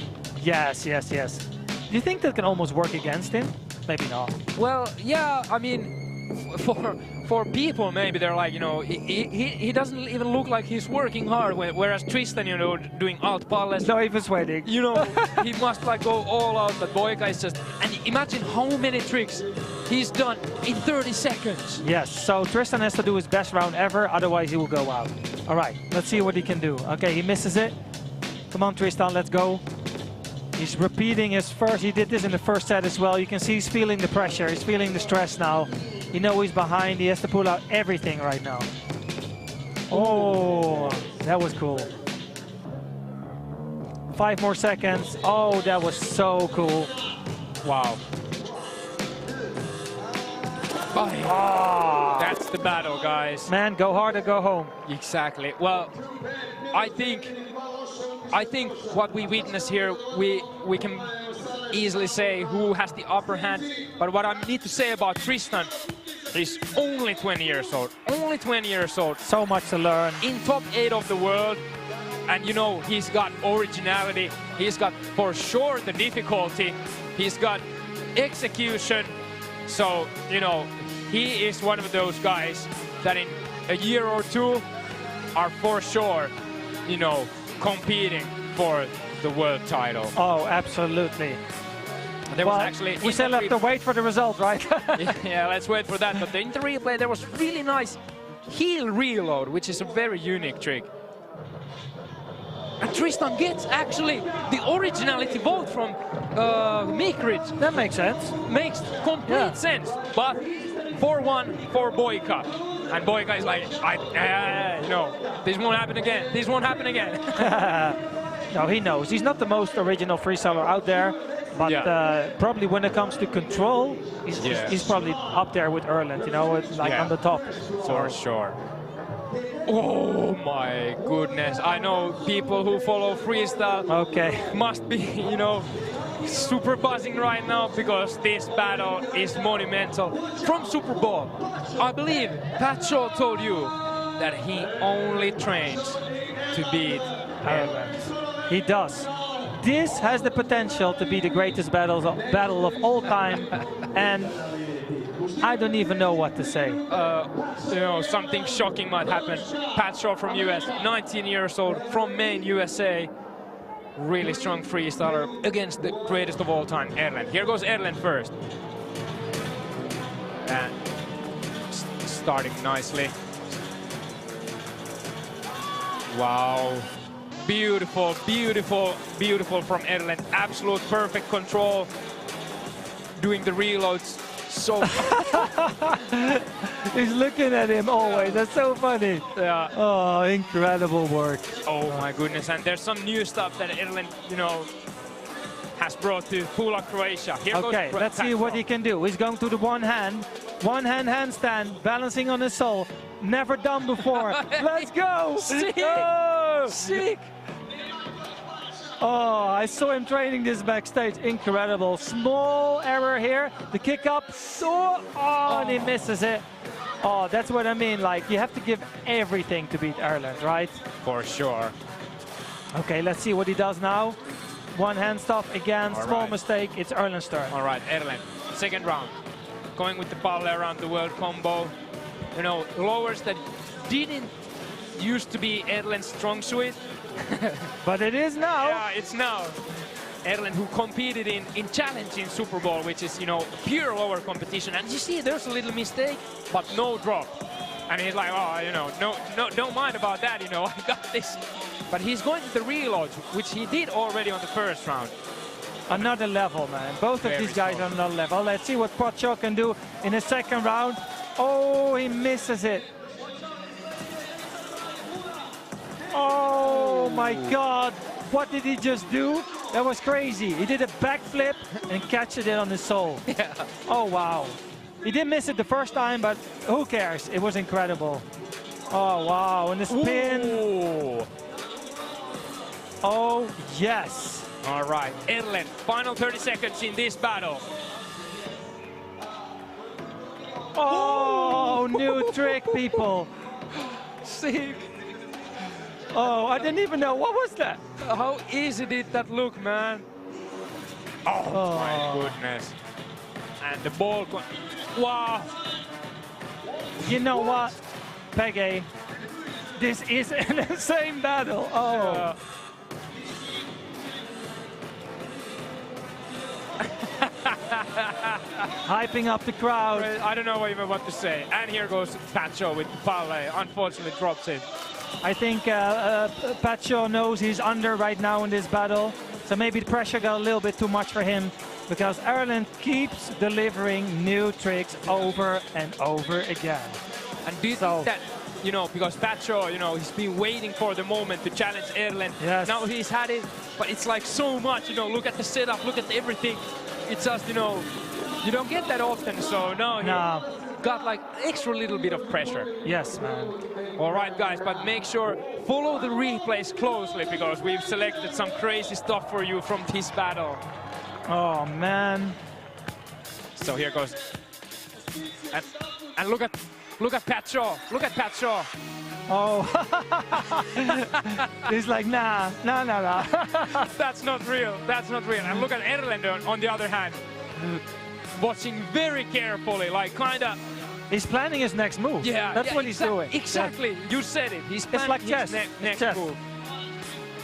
S2: Yes. Do you think that can almost work against him? Maybe not.
S1: Well, yeah, I mean, for people, maybe they're like, you know, he doesn't even look like he's working hard, whereas Tristan, you know, doing alt Palles.
S2: Not even sweating.
S1: You know, he must like go all out, but Boyka is just, and imagine how many tricks he's done in 30 seconds.
S2: Yes, so Tristan has to do his best round ever, otherwise he will go out. All right, let's see what he can do. Okay, he misses it. Come on, Tristan, let's go. He's repeating his first, he did this in the first set as well. You can see he's feeling the pressure, he's feeling the stress now. You know he's behind, he has to pull out everything right now. Oh, that was cool. 5 more seconds. Oh, that was so cool.
S1: Wow. That's the battle, guys.
S2: Man, go hard or go home.
S1: Exactly. Well, I think what we witness here, we can easily say who has the upper hand. But what I need to say about Tristan, he's only 20 years old. Only 20 years old.
S2: So much to learn.
S1: In top 8 of the world. And you know, he's got originality. He's got, for sure, the difficulty. He's got execution. So, you know, he is one of those guys that in a year or two are for sure, you know, competing for the world title.
S2: Oh, absolutely.
S1: There was actually...
S2: We still have to wait for the result, right?
S1: Yeah, let's wait for that. But in the replay, there was really nice heel reload, which is a very unique trick. And Tristan gets actually the originality vote from Mikrit.
S2: That makes sense.
S1: Makes complete sense. But 4-1 for Boyka. And Boyka is like, you know, this won't happen again. This won't happen again.
S2: No, he knows. He's not the most original freestyler out there, but probably when it comes to control, he's probably up there with Erlend, you know, like on the top.
S1: For sure. Oh my goodness. I know people who follow freestyle must be, you know, super buzzing right now because this battle is monumental. From Super Bowl, I believe Pat Shaw told you that he only trains to beat Erlend.
S2: He does. This has the potential to be the greatest battle of all time, and I don't even know what to say.
S1: You know, something shocking might happen. Pat Shaw from US, 19 years old, from Maine, USA. Really strong freestyler against the greatest of all time, Erlend. Here goes Erlend first. And starting nicely. Wow. Beautiful, beautiful, beautiful from Erlend. Absolute perfect control. Doing the reloads. So
S2: he's looking at him always. That's so funny.
S1: Yeah.
S2: Oh, incredible work.
S1: Oh my goodness. And there's some new stuff that Erlend, you know, has brought to Pula, Croatia. Here
S2: okay, let's see what he can do. He's going to the one hand handstand, balancing on his soul. Never done before. Let's go.
S1: Sick.
S2: Oh.
S1: Sick.
S2: Oh, I saw him training this backstage. Incredible. Small error here. The kick up. And he misses it. Oh, that's what I mean. Like, you have to give everything to beat Erlend, right?
S1: For sure.
S2: Okay, let's see what he does now. One hand stuff again.
S1: All
S2: small
S1: right.
S2: mistake. It's Erlend's turn.
S1: All right, Erlend. Second round. Going with the Palle around the world combo. You know, lowers that didn't used to be Erlend's strong suit.
S2: But it is now.
S1: Yeah, it's now. Erlend, who competed in Challenge in Super Bowl, which is, you know, pure lower competition. And you see, there's a little mistake, but no drop. And he's like, oh, you know, no, don't mind about that, you know, I got this. But he's going to the reloads, which he did already on the first round.
S2: Another level, man. Both of these guys are another level. Let's see what Pat Shaw can do in the second round. Oh, he misses it. Oh my God, what did he just do? That was crazy. He did a backflip and catches it on his soul.
S1: Yeah.
S2: Oh wow. He did miss it the first time, but who cares? It was incredible. Oh wow, and the spin.
S1: Ooh.
S2: Oh yes.
S1: All right, Erlend, final 30 seconds in this battle.
S2: Oh, new trick, people.
S1: Sick.
S2: Oh, I didn't even know. What was that?
S1: How easy did that look, man? Oh, my goodness. And the ball, wow.
S2: You know what, Peggy? This is an insane battle. Oh. Hyping up the crowd.
S1: I don't know even what to say. And here goes Pat Shaw with Palle. Unfortunately drops it.
S2: I think Pat Shaw knows he's under right now in this battle. So maybe the pressure got a little bit too much for him, because Erlend keeps delivering new tricks over and over again.
S1: And do you think that, you know, because Pat Shaw, you know, he's been waiting for the moment to challenge Erlend.
S2: Yes.
S1: Now he's had it, but it's like so much, you know, look at the setup, look at everything. It's just, you know, you don't get that often, so now he got like extra little bit of pressure.
S2: Yes, man.
S1: All right, guys, but make sure, follow the replays closely, because we've selected some crazy stuff for you from this battle.
S2: Oh, man.
S1: So here goes. And look at Pat Shaw. Look at Pat Shaw.
S2: Oh. He's like, nah.
S1: That's not real. That's not real. And look at Erlend on the other hand. Watching very carefully, like kind of.
S2: He's planning his next move.
S1: Yeah,
S2: that's what he's doing.
S1: Exactly, you said it. He's planning
S2: like
S1: his next move.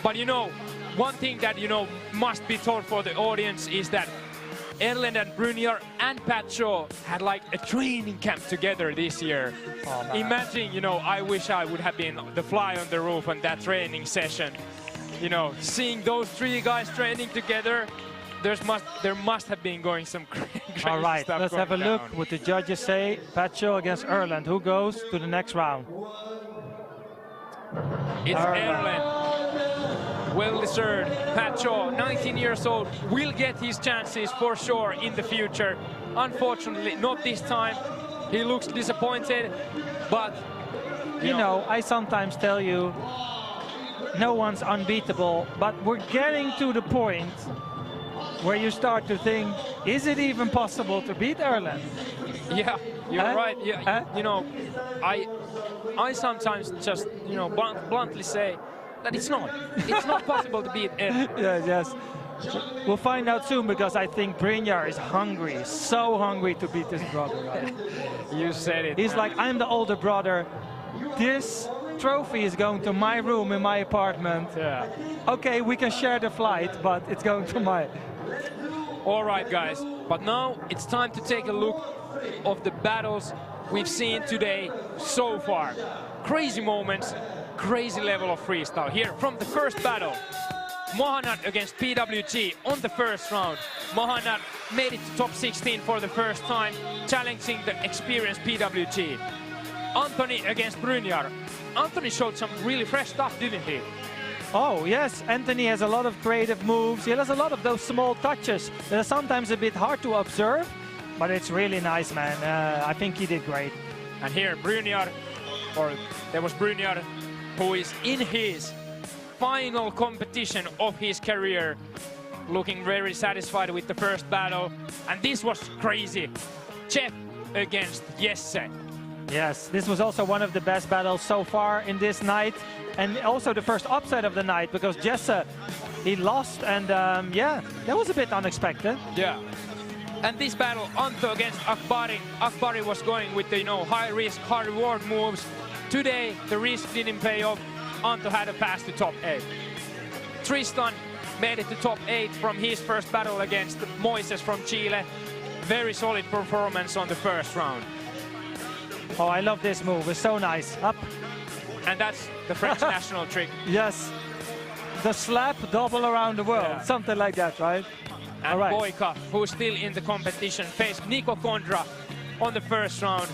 S1: But you know, one thing that, you know, must be told for the audience is that Erlend and Brynjar and Pat Shaw had like a training camp together this year.
S2: Oh,
S1: imagine, you know, I wish I would have been the fly on the roof on that training session. You know, seeing those three guys training together, there must have been going some crazy
S2: All right,
S1: stuff.
S2: let's have a look what the judges say. Pat Shaw against Erlend. Who goes to the next round?
S1: It's Erlend. well deserved. Pat Shaw, 19 years old, will get his chances for sure in the future. Unfortunately, not this time. He looks disappointed, but
S2: You know, I sometimes tell you, no one's unbeatable, but we're getting to the point where you start to think, is it even possible to beat Erland?
S1: yeah, you're
S2: Huh?
S1: right. Yeah,
S2: Huh?
S1: you know, I sometimes just, you know, bluntly say that it's not. It's not possible to beat Erland.
S2: Yes, yes. We'll find out soon, because I think Brynjar is hungry, so hungry to beat his brother. Right?
S1: You said it.
S2: He's like, I'm the older brother. This trophy is going to my room in my apartment.
S1: Yeah.
S2: Okay, we can share the flight, but it's going to my...
S1: All right, guys. But now it's time to take a look of the battles we've seen today so far. Crazy moments, crazy level of freestyle. Here from the first battle, Mohanad against PWG on the first round. Mohanad made it to top 16 for the first time, challenging the experienced PWG. Anthony against Brynjar. Anthony showed some really fresh stuff, didn't he?
S2: Oh, yes, Anthony has a lot of creative moves. He has a lot of those small touches that are sometimes a bit hard to observe, but it's really nice, man. I think he did great.
S1: And here Brynjar, or there was Brynjar, who is in his final competition of his career, looking very satisfied with the first battle. And this was crazy. Jeff against Jesse.
S2: Yes, this was also one of the best battles so far in this night, and also the first upset of the night, because Jesse, he lost, and yeah, that was a bit unexpected.
S1: Yeah. And this battle, Antto against Akbari. Akbari was going with the, you know, high risk, high reward moves. Today, the risk didn't pay off. Antto had a pass to top 8. Tristan made it to top 8 from his first battle against Moises from Chile. Very solid performance on the first round.
S2: Oh, I love this move. It's so nice. Up.
S1: And that's the French national trick.
S2: Yes. The slap double around the world.
S1: Yeah.
S2: Something like that, right?
S1: And
S2: All right.
S1: Boika, who's still in the competition, faced Nico Kondra on the first round.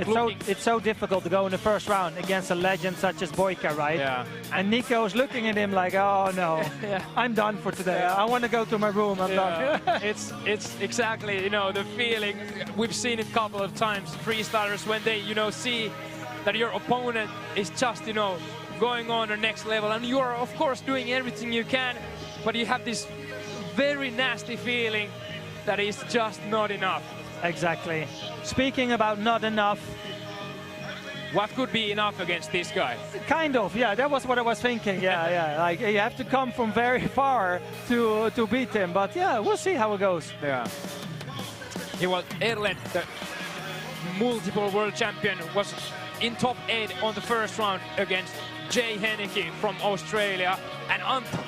S2: It's so difficult to go in the first round against a legend such as Boika, right?
S1: Yeah.
S2: And Nico's looking at him like, oh no,
S1: Yeah.
S2: I'm done for today. I want to go to my room. I'm done.
S1: It's exactly, you know, the feeling. We've seen it a couple of times, freestylers, when they, you know, see that your opponent is just, you know, going on the next level, and you are of course doing everything you can, but you have this very nasty feeling that is just not enough.
S2: Exactly. Speaking about not enough,
S1: What could be enough against this guy?
S2: kind of, yeah, that was what I was thinking. Yeah, like you have to come from very far to beat him, but yeah, we'll see how it goes.
S1: Yeah. He was Erland, the multiple world champion, was in top 8 on the first round against Jay Henneke from Australia, and Antto.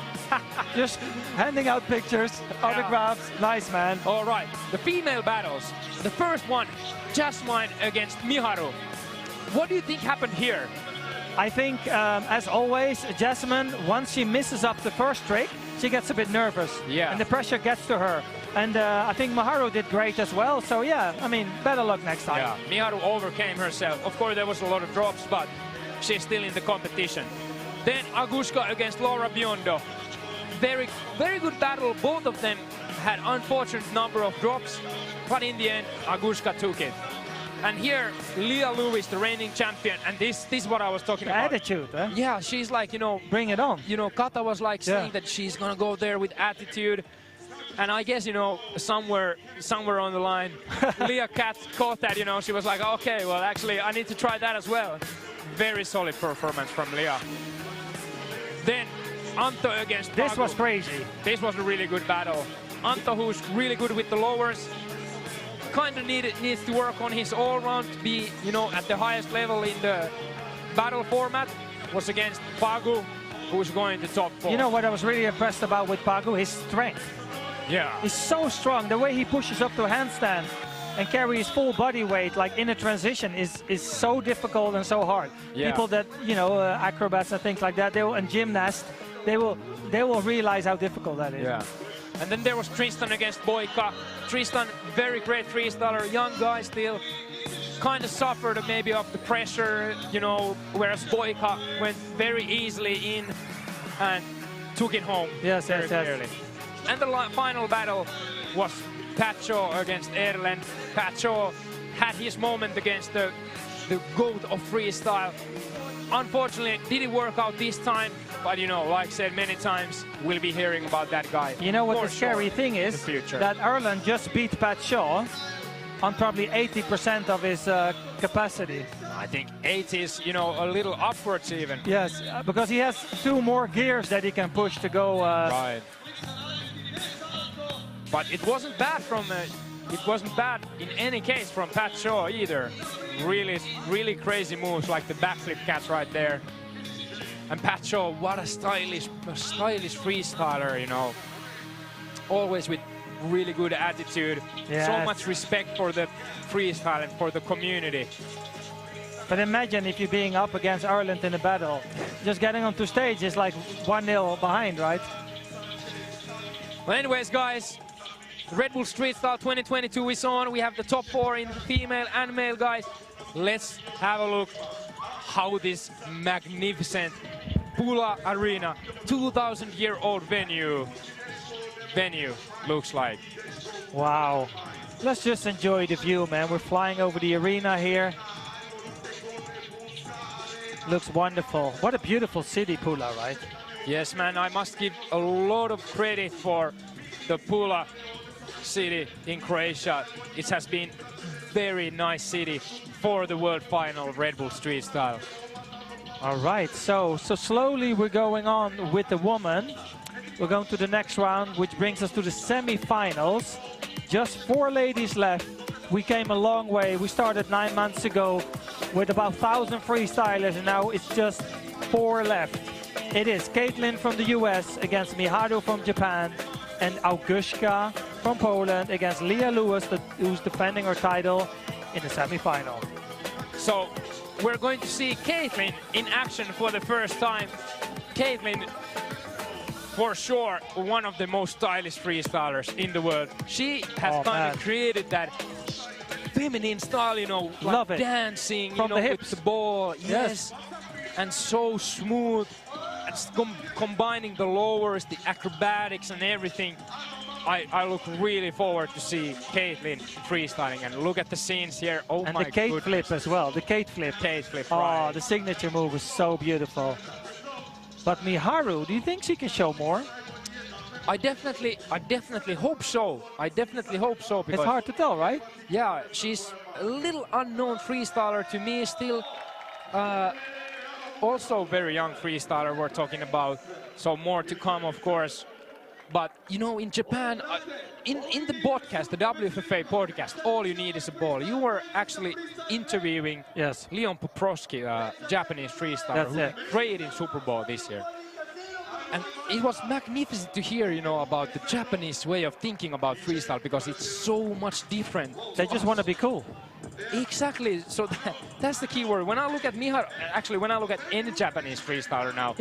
S2: Just handing out pictures, autographs, nice man.
S1: All right, the female battles. The first one, Jasmine against Miharu. What do you think happened here?
S2: I think, as always, Jasmine, once she misses up the first trick, she gets a bit nervous.
S1: Yeah.
S2: And the pressure gets to her. And I think Miharu did great as well. So yeah, I mean, better luck next time.
S1: Yeah, Miharu overcame herself. Of course, there was a lot of drops, but she's still in the competition. Then Aguska against Laura Biondo. Very, very good battle. Both of them had unfortunate number of drops, but in the end, Aguska took it. And here, Leah Lewis, the reigning champion, and this is what I was talking
S2: The
S1: about.
S2: attitude, huh?
S1: Yeah, she's like, you know,
S2: Bring it on.
S1: you know, Kata was like saying
S2: Yeah.
S1: that she's gonna go there with attitude. And I guess, you know, somewhere on the line, Leah caught that, you know, she was like, okay, well, actually, I need to try that as well. Very solid performance from Leah. Then, Antto against
S2: This
S1: Pago.
S2: was crazy.
S1: This was a really good battle. Antto, who's really good with the lowers, kind of needs to work on his all-round to be, you know, at the highest level in the battle format, was against Pagu, who's going to top 4.
S2: You know what I was really impressed about with Pagu? His strength.
S1: Yeah.
S2: He's so strong. The way he pushes up to a handstand and carries full body weight, like in a transition, is so difficult and so hard.
S1: Yeah.
S2: People that, you know, acrobats and things like that, and gymnasts, they will realize how difficult that is.
S1: Yeah. And then there was Tristan against Boika. Tristan, very great freestyler, young guy still. Kind of suffered maybe of the pressure, you know, whereas Boika went very easily in. And took it home.
S2: Yes,
S1: very
S2: yes, yes.
S1: clearly. And the final battle was Pat Shaw against Erlen. Pat Shaw had his moment against the GOAT of freestyle. Unfortunately, it didn't work out this time, but you know, like I said many times, we'll be hearing about that guy.
S2: You know what
S1: for
S2: the scary
S1: sure
S2: thing
S1: in
S2: is?
S1: the future.
S2: That Erlen just beat Pat Shaw on probably 80% of his capacity.
S1: I think 80 is, you know, a little upwards even.
S2: Yes, because he has 2 more gears that he can push to go.
S1: Right. But it wasn't bad from it wasn't bad in any case from Pat Shaw either. Really, really crazy moves like the backflip catch right there. And Pat Shaw, what a stylish freestyler, you know. Always with really good attitude.
S2: Yes.
S1: So much respect for the freestyle and for the community.
S2: But imagine if you're being up against Ireland in a battle. Just getting onto stage is like 1-0 behind, right?
S1: Well, anyways, guys, Red Bull Street Style 2022 is on. We have the top 4 in female and male, guys. Let's have a look how this magnificent Pula Arena, 2,000-year-old venue looks like.
S2: Wow. Let's just enjoy the view, man. We're flying over the arena here. Looks wonderful. What a beautiful city, Pula, right?
S1: Yes, man, I must give a lot of credit for the Pula city in Croatia. It has been very nice city for the world final of Red Bull Street Style.
S2: All right, so slowly we're going on with the woman. We're going to the next round, which brings us to the semi-finals. Just 4 ladies left. We came a long way. We started 9 months ago with about 1,000 freestylers, and now it's just 4 left. It is Caitlin from the US against Miharu from Japan, and Auguszka from Poland against Leah Lewis, who's defending her title in the semi-final.
S1: So we're going to see Caitlin in action for the first time. Caitlin, for sure, one of the most stylish freestylers in the world. She has kind of created that feminine style, you know, like
S2: love it.
S1: Dancing,
S2: from
S1: you know,
S2: the hips.
S1: with the ball.
S2: Yes.
S1: And so smooth. And combining the lowers, the acrobatics and everything. I look really forward to see Caitlin freestyling, and look at the scenes here. Oh
S2: and
S1: my
S2: the Kate
S1: goodness.
S2: flip as well. The Kate flip.
S1: Kate flip,
S2: oh,
S1: right.
S2: the signature move is so beautiful. But Miharu, do you think she can show more?
S1: I definitely hope so. I definitely hope so. Because
S2: it's hard to tell, right?
S1: Yeah, she's a little unknown freestyler to me still. Also very young freestyler we're talking about. So more to come, of course. But, you know, in Japan, in the podcast, the WFFA podcast, all you need is a ball. You were actually interviewing Leon Poprowski, Japanese freestyler, who created Super Bowl this year. And it was magnificent to hear, you know, about the Japanese way of thinking about freestyle, because it's so much different.
S2: They just want to be cool.
S1: Exactly. So that's the key word. When I look at Miharu, actually, when I look at any Japanese freestyler now,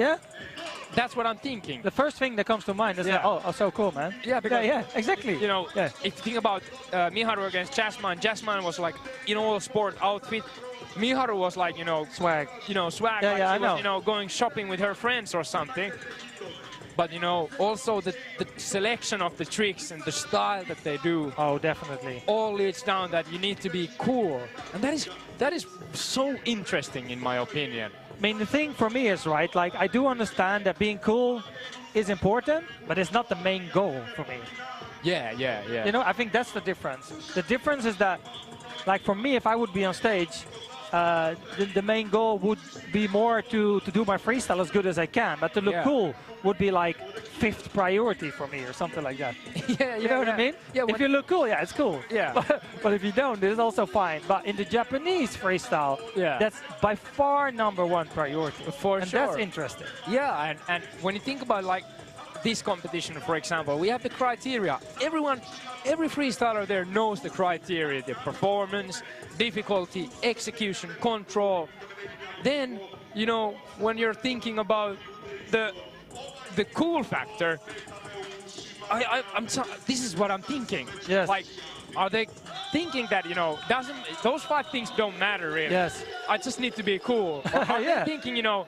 S1: that's what I'm thinking.
S2: The first thing that comes to mind is that, oh, so cool, man.
S1: Yeah, because,
S2: exactly.
S1: You know, if you think about Miharu against Jasmine was like in all sport outfit. Miharu was like, you know,
S2: swag.
S1: You know, swag.
S2: Yeah,
S1: like
S2: yeah,
S1: she was, you know, going shopping with her friends or something. But, you know, also the selection of the tricks and the style that they do.
S2: Oh, definitely.
S1: All leads down that you need to be cool. And that is so interesting, in my opinion.
S2: I mean, the thing for me is, right, like, I do understand that being cool is important, but it's not the main goal for me.
S1: Yeah.
S2: You know, I think that's the difference. The difference is that, like, for me, if I would be on stage, the main goal would be more to do my freestyle as good as I can, but to look cool would be like 5th priority for me or something like that. You know what I mean?
S1: Yeah,
S2: if you look cool, it's cool.
S1: Yeah.
S2: But if you don't, it's also fine. But in the Japanese freestyle, that's by far #1 priority.
S1: For
S2: and
S1: sure.
S2: That's interesting.
S1: Yeah, and when you think about like this competition, for example, we have the criteria. Every freestyler there knows the criteria: the performance, difficulty, execution, control. Then, you know, when you're thinking about the cool factor, this is what I'm thinking.
S2: Yes.
S1: Like, are they thinking that, you know, those 5 things don't matter really?
S2: Yes.
S1: I just need to be cool. Or are they thinking, you know,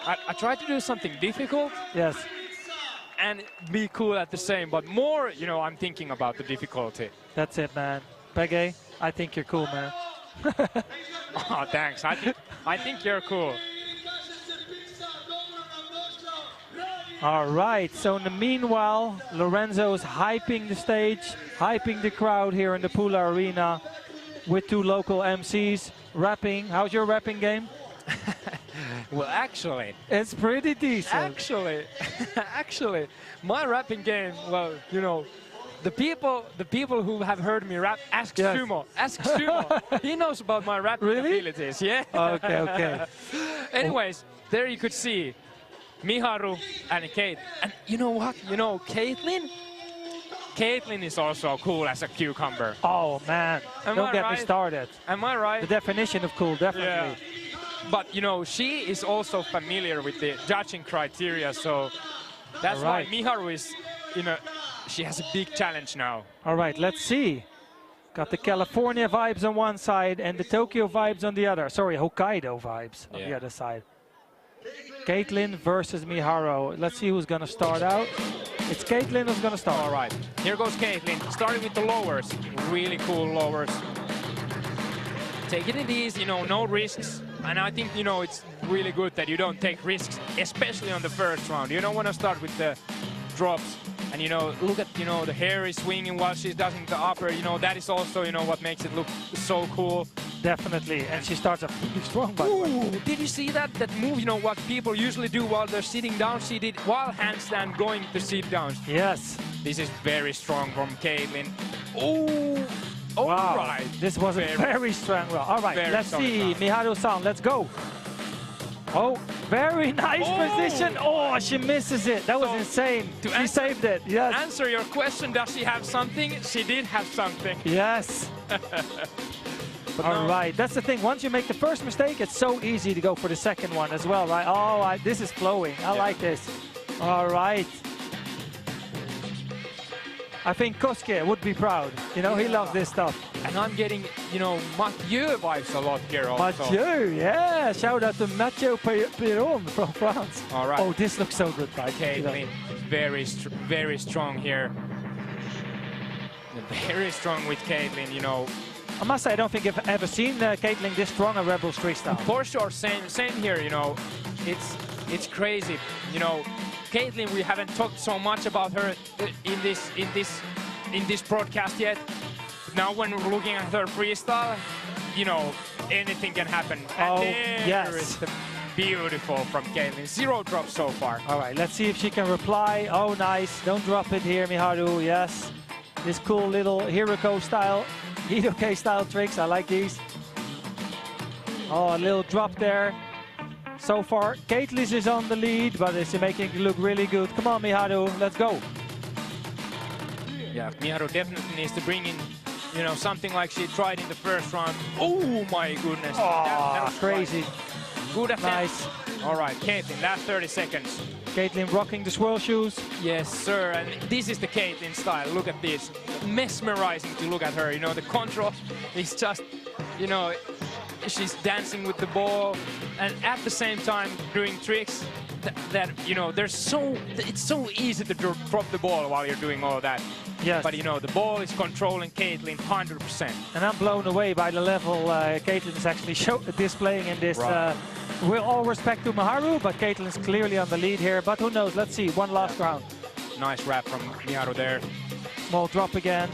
S1: I try to do something difficult?
S2: Yes.
S1: and be cool at the same. But more, you know, I'm thinking about the difficulty.
S2: That's it, man. Pege, I think you're cool, man.
S1: Oh, thanks. I think you're cool.
S2: All right, so in the meanwhile, Lorenzo's hyping the stage, hyping the crowd here in the Pula Arena with 2 local MCs rapping. How's your rapping game?
S1: Well, actually,
S2: It's pretty decent.
S1: actually, my rapping game, well, you know, the people who have heard me rap, ask
S2: Yes.
S1: Sumo. Ask Sumo. He knows about my rapping
S2: Really?
S1: abilities, yeah?
S2: Okay, okay.
S1: Anyways, there you could see Miharu and Kate. And you know what? You know, Caitlyn is also cool as a cucumber.
S2: Oh, man.
S1: Am
S2: Don't
S1: I
S2: get me
S1: right?
S2: started.
S1: Am I right?
S2: The definition of cool, definitely.
S1: Yeah. But, you know, she is also familiar with the judging criteria, so that's
S2: Right.
S1: why Miharu is, you know, she has a big challenge now.
S2: All right, let's see. Got the California vibes on one side and the Tokyo vibes on the other. Sorry, Hokkaido vibes on the
S1: Yeah.
S2: other side. Caitlyn versus Miharu. Let's see who's gonna start out. It's Caitlyn who's gonna start.
S1: All right, here goes Caitlyn, starting with the lowers. Really cool lowers. Taking it easy, you know, no risks. And I think, you know, it's really good that you don't take risks, especially on the first round. You don't want to start with the drops. And, you know, look at, you know, the hair is swinging while she's doing the upper. You know, that is also, you know, what makes it look so cool.
S2: Definitely, and she starts up pretty strong, by the way.
S1: Ooh, did you see that move? You know, what people usually do while they're sitting down, she did while handstand going to sit down.
S2: Yes.
S1: This is very strong from Caitlyn. Ooh, all
S2: Wow.
S1: right.
S2: This was a very strong round. All right,
S1: very
S2: let's
S1: strong
S2: see.
S1: round.
S2: Miharu-san, let's go. Oh, very nice
S1: Oh.
S2: position. Oh, she misses it. That was
S1: So,
S2: insane.
S1: to
S2: She
S1: answer-
S2: saved it. Yes.
S1: Answer your question, does she have something? She did have something.
S2: Yes.
S1: But
S2: All
S1: no.
S2: right, that's the thing. Once you make the first mistake, it's so easy to go for the second one as well, right? Oh, this is flowing. I like this. All right. I think Kosuke would be proud. You know, he loves this stuff.
S1: And I'm getting, you know, Mathieu vibes a lot here also.
S2: Mathieu, yeah. Shout out to Mathieu Piron from France.
S1: All right.
S2: Oh, this looks so good, guys.
S1: Caitlyn, very strong here. Very strong with Caitlyn, you know.
S2: I must say, I don't think I've ever seen Caitlyn this strong at Rebels freestyle.
S1: For sure, same here, you know. It's crazy, you know. Caitlyn, we haven't talked so much about her in this broadcast yet. Now when we're looking at her freestyle, you know, anything can happen. And
S2: Oh,
S1: there
S2: yes.
S1: is the beautiful from Caitlyn. 0 drops so far.
S2: All right, let's see if she can reply. Oh, nice. Don't drop it here, Miharu. Yes. This cool little Hiroko style, Hidoke style tricks. I like these. Oh, a little drop there. So far, Caitlyn is on the lead, but is making it look really good. Come on, Miharu, let's go.
S1: Yeah, Miharu definitely needs to bring in, you know, something like she tried in the first round. Oh my goodness. That was
S2: Crazy.
S1: quite good attempt.
S2: Nice.
S1: All right, Caitlyn, last 30 seconds.
S2: Caitlyn rocking the swirl shoes.
S1: Yes, sir, and this is the Caitlyn style. Look at this. Mesmerizing to look at her. You know, the control is just, you know, she's dancing with the ball and at the same time doing tricks that you know, it's so easy to drop the ball while you're doing all that.
S2: Yes.
S1: But, you know, the ball is controlling Caitlyn 100%.
S2: And I'm blown away by the level Caitlyn is actually displaying in this.
S1: Right.
S2: With all respect to Miharu, but Caitlyn's clearly on the lead here. But who knows? Let's see. One last round.
S1: Nice wrap from Miharu there.
S2: Small drop again.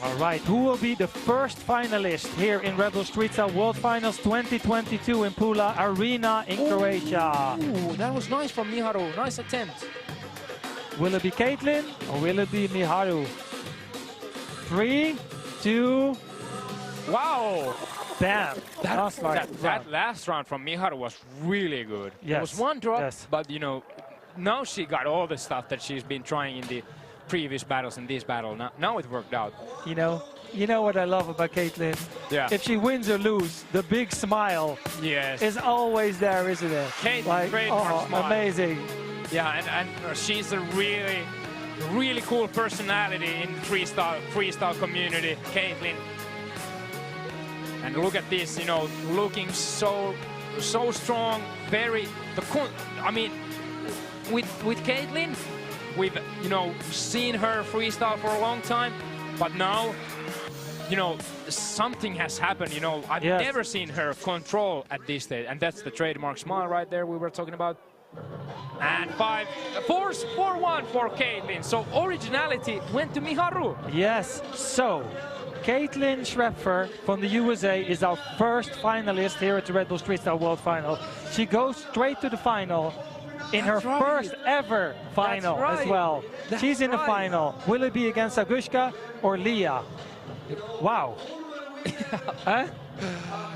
S2: All right, who will be the first finalist here in Rebel Street Style World Finals 2022 in Pula Arena in Croatia?
S1: Ooh, that was nice from Miharu. Nice attempt.
S2: Will it be Caitlyn or will it be Miharu? 3, 2,
S1: Wow!
S2: damn. Last round.
S1: That last round from Miharu was really good. It
S2: Yes,
S1: was one drop,
S2: yes.
S1: but, you know, now she got all the stuff that she's been trying in the previous battles and this battle. Now it worked out.
S2: You know what I love about Caitlyn?
S1: Yeah.
S2: If she wins or lose, the big smile
S1: Yes.
S2: is always there, isn't it?
S1: Caitlyn, trademark smile.
S2: Amazing.
S1: Yeah, and she's a really cool personality in freestyle community, Caitlyn. And look at this, you know, looking so so strong, I mean, with Caitlin, we've seen her freestyle for a long time, but now something has happened. I've never seen her control at this stage, and that's the trademark smile right there we were talking about. And 4-1 for Caitlin. So originality went to Miharu.
S2: Yes. So Caitlin Schrepfer from the USA is our first finalist here at the Red Bull Street Style World Final. She goes straight to the final in her first ever final as well. She's in the final. Will it be against Agushka or Leah? Wow. Huh?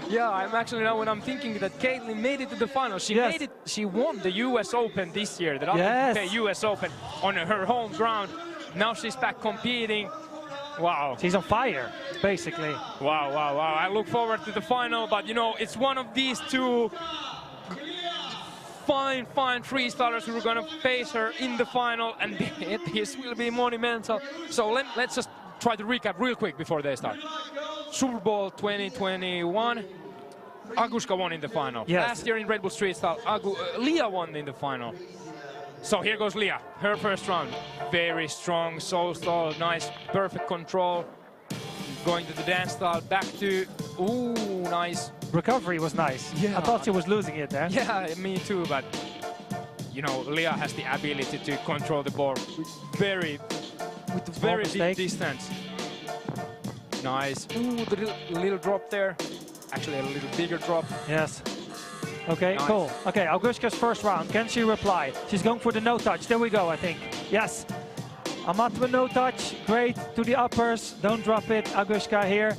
S1: Yeah, I'm actually now when I'm thinking that Caitlin made it to the final. She made it. She won the US Open this year, the WTA US Open on her home ground. Now she's back competing. Wow.
S2: She's on fire, basically.
S1: Wow. I look forward to the final, but it's one of these two fine freestylers who are going to face her in the final, and this will be monumental. So let's just try to recap real quick before they start. Super Bowl 2021, Agushka won in the final.
S2: Yes.
S1: Last year in Red Bull Street Style, Leah won in the final. So here goes Leah, her first round. Very strong, so stall, nice, perfect control. Going to the dance style, back to, ooh, nice.
S2: Recovery was nice. Yeah. I thought she was losing it there.
S1: Yeah, me too, but Leah has the ability to control the board with very deep distance. Nice. Ooh, the little drop there. Actually, a little bigger drop.
S2: Yes. Okay,
S1: nice.
S2: Cool. Okay, Agushka's first round. Can she reply? She's going for the no touch. There we go, I think. Yes. Amatwa no touch. Great to the uppers. Don't drop it. Agushka here.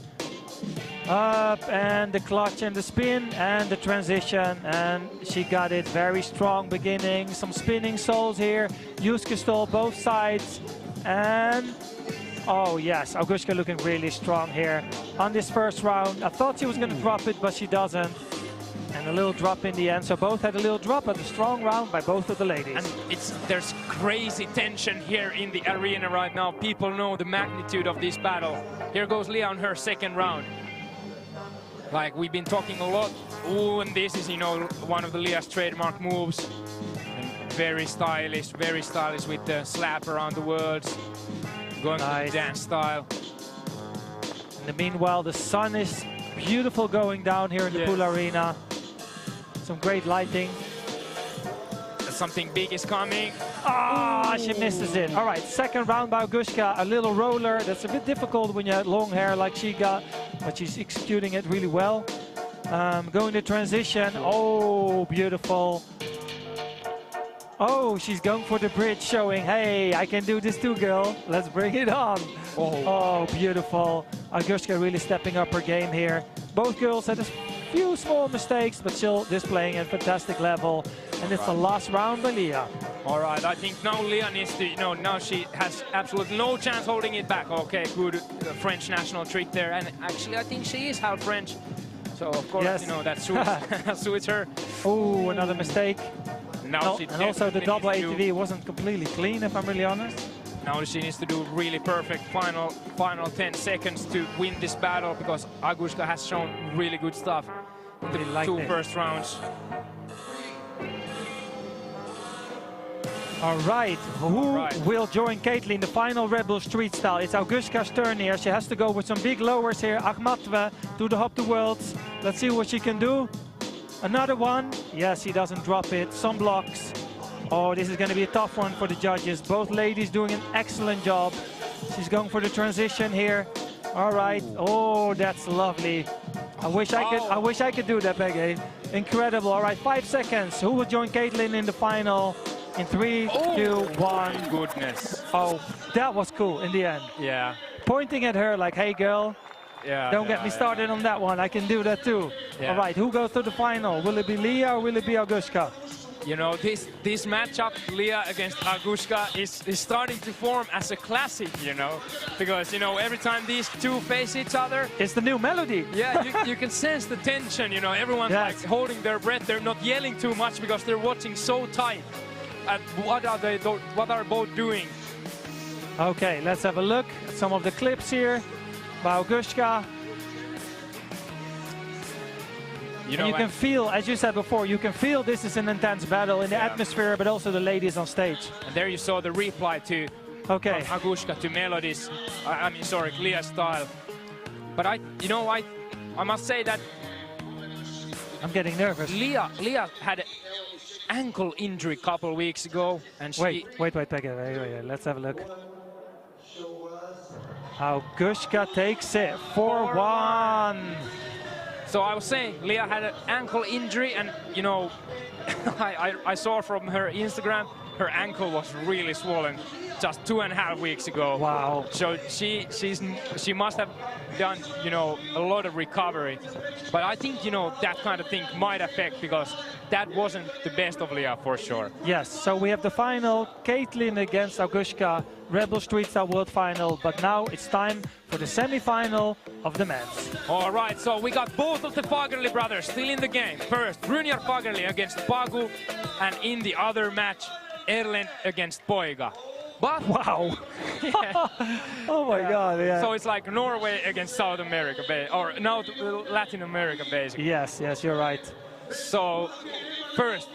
S2: Up and the clutch and the spin and the transition. And she got it. Very strong beginning. Some spinning soles here. Yusuke stole both sides. And oh yes, Agushka looking really strong here on this first round. I thought she was going to drop it, but she doesn't. And a little drop in the end. So both had a little drop, but a strong round by both of the ladies.
S1: And there's crazy tension here in the arena right now. People know the magnitude of this battle. Here goes Leah on her second round. Like we've been talking a lot. Ooh, and this is, one of the Leah's trademark moves. And very stylish with the slap around the words. Going to the dance style.
S2: In the meanwhile, the sun is beautiful going down here in the pool arena. Some great lighting.
S1: Something big is coming.
S2: Ah, she misses it. All right, second round by Agushka. A little roller. That's a bit difficult when you have long hair like she got, but she's executing it really well. Going to transition. Oh, beautiful. Oh, she's going for the bridge, showing, hey, I can do this too, girl. Let's bring it on. Oh, beautiful. Agushka really stepping up her game here. Both girls had a few small mistakes, but still displaying a fantastic level. And it's the last round by Leah.
S1: All right, I think now Leah needs to, now she has absolutely no chance holding it back. Okay, good French national trick there. And actually, I think she is half French. So, of course, that suits her.
S2: Oh, another mistake.
S1: Now
S2: and also the double ATV wasn't completely clean, if I'm really honest.
S1: Now she needs to do really perfect final 10 seconds to win this battle, because Agushka has shown really good stuff in the two first rounds.
S2: All right, who will join Caitlin the final Red Bull Street Style? It's Agushka's turn here. She has to go with some big lowers here. Akhmatova to the Hop to Worlds. Let's see what she can do. Another one. Yes, he doesn't drop it. Some blocks. Oh, this is going to be a tough one for the judges. Both ladies doing an excellent job. She's going for the transition here. All right. Oh, that's lovely. I wish I could do that, Peggy. Incredible. All right, 5 seconds. Who will join Caitlin in the final? In 3, 2, 1.
S1: Goodness.
S2: Oh, that was cool in the end.
S1: Yeah.
S2: Pointing at her like, hey, girl. Don't get me started on that one. I can do that too. Yeah. All right, who goes to the final? Will it be Leah or will it be Agushka?
S1: This matchup, Leah against Agushka, is starting to form as a classic, because, every time these two face each other...
S2: It's the new melody.
S1: Yeah, you can sense the tension, Everyone's like holding their breath. They're not yelling too much because they're watching so tight at what are both doing.
S2: Okay, let's have a look at some of the clips here by Agushka.
S1: You know,
S2: And you can feel, as you said before, you can feel this is an intense battle in the atmosphere, but also the ladies on stage.
S1: and there you saw the reply to
S2: Okay.
S1: from Agushka to Melodies. I mean, sorry, Leah style. But I must say that
S2: I'm getting nervous.
S1: Leah had an ankle injury a couple weeks ago, and she.
S2: Wait, let's have a look. Agushka takes it 4-1.
S1: So I was saying, Leah had an ankle injury, and you know, I saw from her Instagram, her ankle was really swollen just 2.5 weeks ago.
S2: Wow.
S1: So she must have done, you know, a lot of recovery. But I think, you know, that kind of thing might affect, because that wasn't the best of Leah for sure.
S2: Yes, so we have the final, Caitlin against Agushka, Rebel Street Style World Final, but now it's time for the semi-final of the men's.
S1: All right, so we got both of the Fagerli brothers still in the game. First, Brynjar Fagerli against Pagu, and in the other match, Erlend against Poiga. But
S2: Wow. Oh my God, yeah.
S1: so it's like Norway against South America, or no, Latin America, basically.
S2: Yes, you're right.
S1: So first,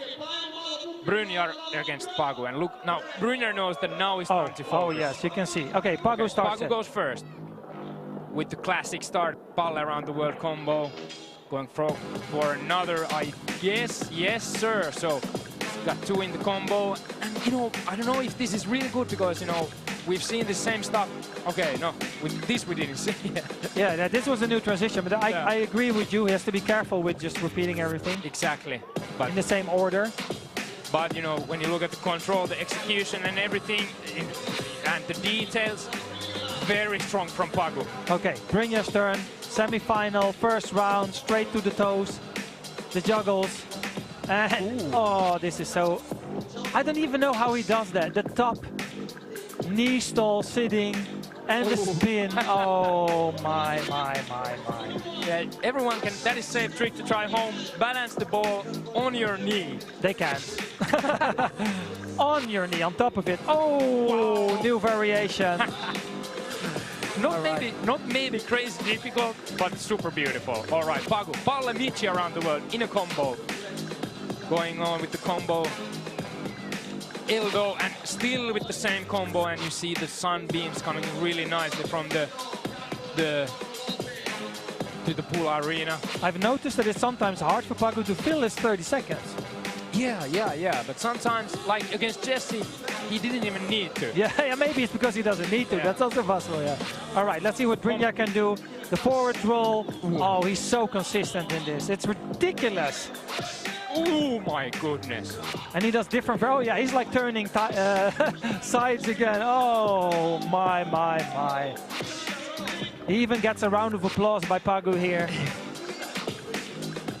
S1: Brynjar against Pagu, and look now, Brynjar knows that now is time to focus.
S2: Oh yes, you can see. Okay, Pagu starts
S1: Pagu
S2: it.
S1: goes first with the classic start, Palle around the world combo, going for another, I guess, yes sir. So got 2 in the combo, and you know, I don't know if this is really good, because you know, we've seen the same stuff. Okay, no, with this we didn't see.
S2: Yeah, this was a new transition, but
S1: Yeah.
S2: I agree with you. He has to be careful with just repeating everything
S1: Exactly, but
S2: in the same order.
S1: But you know, when you look at the control, the execution and everything, and the details, very strong from Pagu.
S2: Okay, Brynjar's turn. Semi-final, first round, straight to the toes. The juggles. And, oh, this is so... I don't even know how he does that. The top knee stall sitting and the spin. Oh, my.
S1: Yeah, everyone can, that is safe trick to try home. Balance the ball on your knee.
S2: They can't. On your knee, on top of it. Oh, new variation.
S1: Not maybe crazy difficult, but super beautiful. All right, Pagu, Palle Michi around the world in a combo. Going on with the combo. Eldo, and still with the same combo, and you see the sunbeams coming really nicely from to the pool arena.
S2: I've noticed that it's sometimes hard for Pagu to fill his 30 seconds.
S1: Yeah. But sometimes, like against Jesse, he didn't even need to.
S2: Yeah, maybe it's because he doesn't need to.
S1: Yeah.
S2: That's also possible, yeah. All right, let's see what Brynjar can do. The forward roll. Oh, he's so consistent in this. It's ridiculous.
S1: Oh my goodness.
S2: And he does different, oh yeah, he's like turning sides again. Oh, my. He even gets a round of applause by Pagu here.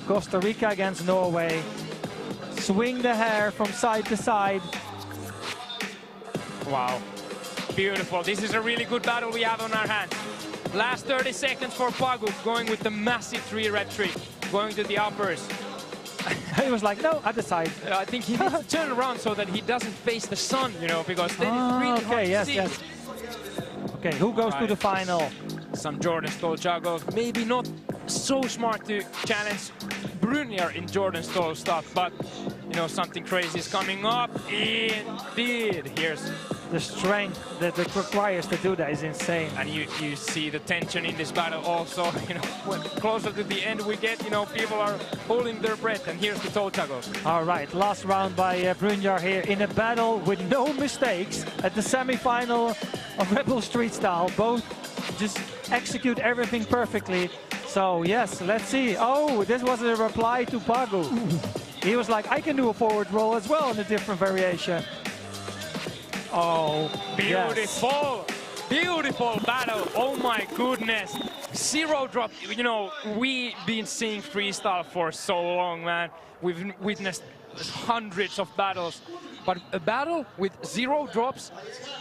S2: Costa Rica against Norway. Swing the hair from side to side.
S1: Wow. Beautiful. This is a really good battle we have on our hands. Last 30 seconds for Pagu, going with the massive 3-red trick, going to the uppers.
S2: He was like, no, at the side.
S1: I think he needs to turn around so that he doesn't face the sun, you know, because then it's really hard to see.
S2: Yes. Okay, who goes to the final?
S1: Some Jordan Stoll juggles. Maybe not so smart to challenge Brynjar in Jordan Stoll stuff, but, you know, something crazy is coming up. Indeed. Here's
S2: the strength that it requires to do that is insane.
S1: And you see the tension in this battle also. You know, when closer to the end we get, you know, people are holding their breath, and here's the toe juggle.
S2: All right, last round by Brynjar here in a battle with no mistakes at the semi-final of Rebel Street Style. Both just execute everything perfectly. So yes, let's see. Oh, this was a reply to Pagu. He was like, I can do a forward roll as well in a different variation. Oh,
S1: beautiful,
S2: yes.
S1: Beautiful battle. Oh my goodness. 0 drop. You know, we've been seeing freestyle for so long, man. We've witnessed hundreds of battles, but a battle with 0 drops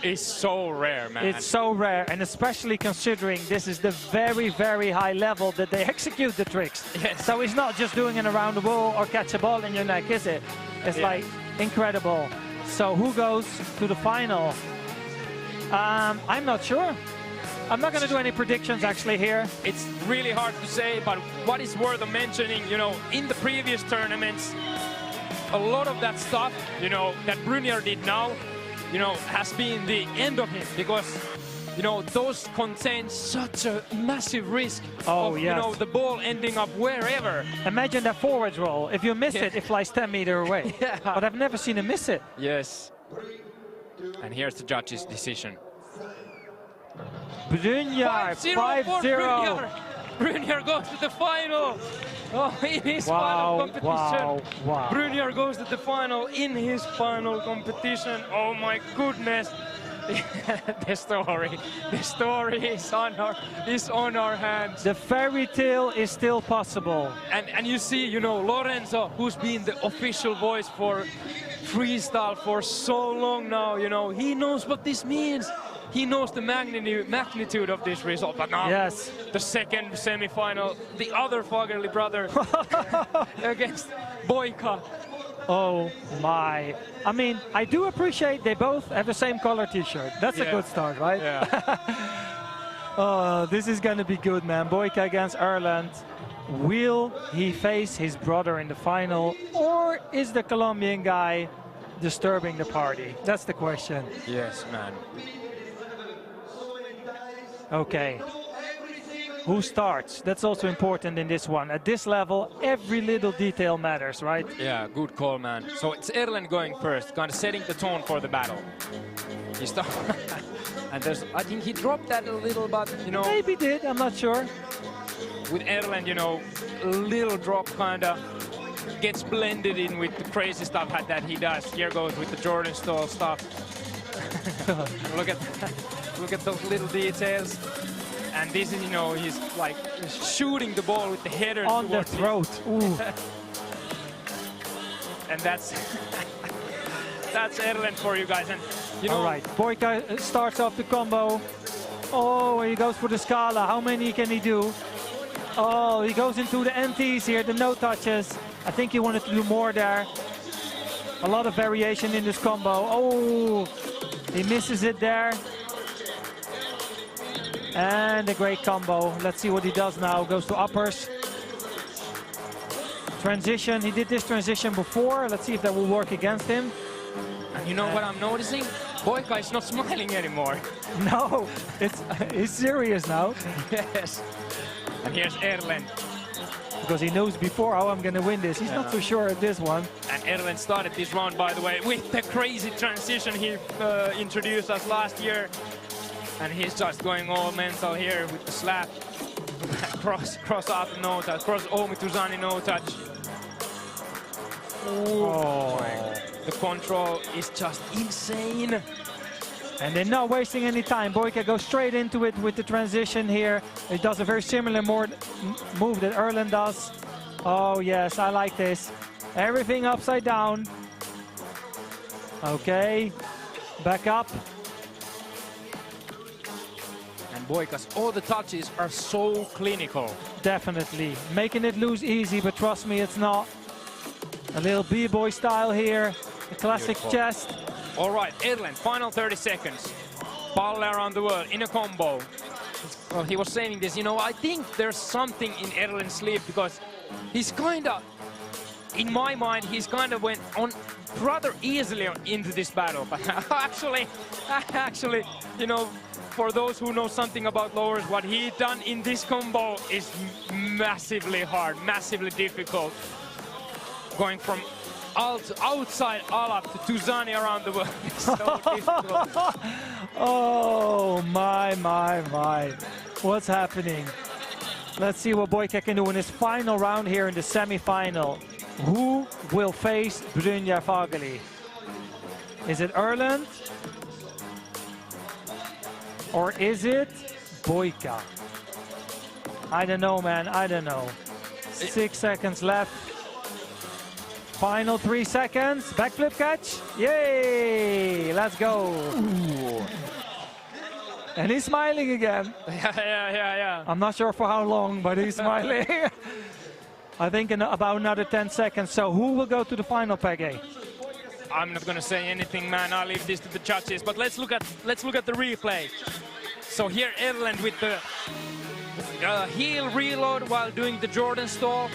S1: is so rare, man.
S2: It's so rare, and especially considering this is the very, very high level that they execute the tricks.
S1: Yes.
S2: So it's not just doing it around the wall or catch a ball in your neck, is it? It's like incredible. So who goes to the final? I'm not sure. I'm not going to do any predictions actually here.
S1: It's really hard to say, but what is worth of mentioning, you know, in the previous tournaments, a lot of that stuff, you know, that Brynjar did now, you know, has been the end of him, because, you know, those contain such a massive risk of,
S2: yes.
S1: you know, the ball ending up wherever.
S2: Imagine that forward roll. If you miss it, it flies 10 meters away.
S1: Yeah.
S2: But I've never seen him miss it.
S1: Yes. And here's the judge's decision.
S2: Brynjar, 5-0.
S1: Brynjar. Brynjar goes to the final. Oh, in his final competition.
S2: Wow.
S1: Brynjar goes to the final in his final competition. Oh my goodness. the story is on our hands.
S2: The fairy tale is still possible.
S1: And you see, you know, Lorenzo, who's been the official voice for freestyle for so long now, you know, he knows what this means. He knows the magnitude of this result. But now,
S2: yes,
S1: the second semi-final, the other Fagerli brother against Boika.
S2: Oh my. I mean, I do appreciate they both have the same color t-shirt. That's a good start, right?
S1: Yeah.
S2: Oh, this is going to be good, man. Boika against Erland. Will he face his brother in the final, or is the Colombian guy disturbing the party? That's the question.
S1: Yes, man.
S2: Okay. Who starts? That's also important in this one. At this level, every little detail matters, right?
S1: Yeah, good call, man. So it's Erland going first, kind of setting the tone for the battle. He starts, and I think he dropped that a little, but you know.
S2: Maybe did, I'm not sure.
S1: With Erland, you know, a little drop kind of gets blended in with the crazy stuff that he does. Here goes with the Jordan Stall stuff. Look at those little details. And this is, you know, he's like shooting the ball with the header
S2: on the throat. Ooh.
S1: And that's that's Erland for you guys. And you know,
S2: all right, Boika starts off the combo. Oh, he goes for the Scala. How many can he do? Oh, he goes into the NTs here, the no touches. I think he wanted to do more there. A lot of variation in this combo. Oh, he misses it there. And a great combo. Let's see what he does now. Goes to uppers. Transition. He did this transition before. Let's see if that will work against him.
S1: And you know what I'm noticing? Boika is not smiling anymore.
S2: No, he's serious now.
S1: Yes. And here's Erland.
S2: Because he knows before how I'm going to win this. He's not so sure at this one.
S1: And Erland started this round, by the way, with the crazy transition he introduced us last year. And he's just going all mental here with the slap. cross out no touch, cross Omi Tuzani no touch.
S2: Oh.
S1: The control is just insane.
S2: And they're not wasting any time. Boika goes straight into it with the transition here. He does a very similar move that Erland does. Oh yes, I like this. Everything upside down. Okay, back up.
S1: And Boika's all the touches are so clinical.
S2: Definitely. Making it loose easy, but trust me, it's not. A little b-boy style here. The classic chest.
S1: All right, Erland, final 30 seconds. Ball around the world in a combo. Well, he was saying this, you know, I think there's something in Erland's sleeve, because he's kind of, in my mind, he's kind of went on rather easily into this battle. But actually, you know, for those who know something about lowers, what he done in this combo is massively hard, massively difficult. Going from outside Alap to Tuzani around the world is so difficult.
S2: Oh, my. What's happening? Let's see what Boika can do in his final round here in the semi-final. Who will face Brynjar Fagerli? Is it Erland? Or is it Boika? I don't know, man. I don't know. 6 seconds left. Final 3 seconds. Backflip catch. Yay! Let's go. Ooh. And he's smiling again.
S1: Yeah.
S2: I'm not sure for how long, but he's smiling. I think in about another 10 seconds. So who will go to the final, Peggy?
S1: I'm not gonna say anything, man. I'll leave this to the judges. But let's look at the replay. So here Erlend with the heel reload while doing the Jordan stall.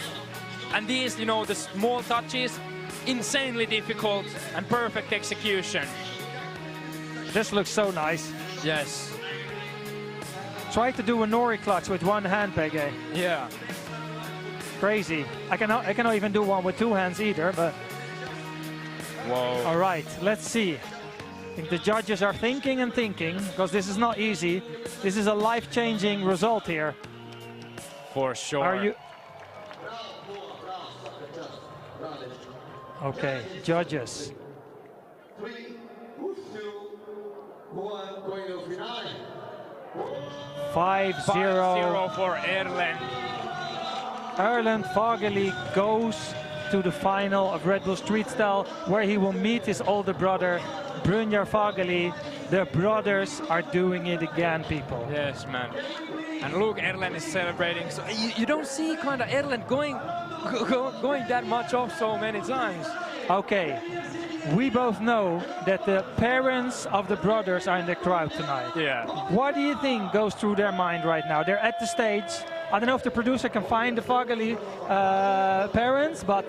S1: And these, you know, the small touches, insanely difficult and perfect execution.
S2: This looks so nice.
S1: Yes.
S2: Try to do a Nori clutch with one hand, Pege.
S1: Yeah.
S2: Crazy. I cannot even do one with two hands either, but...
S1: Whoa.
S2: All right, let's see. I think the judges are thinking and thinking, because this is not easy. This is a life-changing result here.
S1: For sure.
S2: Are you... Okay, judges.
S3: 3, 2, 1, going to finale.
S2: 5-0.
S1: 5-0 for Erlend.
S2: Erlend Fagerli goes to the final of Red Bull Street Style, where he will meet his older brother, Brynjar Fagerli. The brothers are doing it again, people.
S1: Yes, man. And look, Erlend is celebrating. So you don't see kind of Erlend going that much off so many times.
S2: Okay, we both know that the parents of the brothers are in the crowd tonight.
S1: Yeah.
S2: What do you think goes through their mind right now? They're at the stage. I don't know if the producer can find the Fagerli parents, but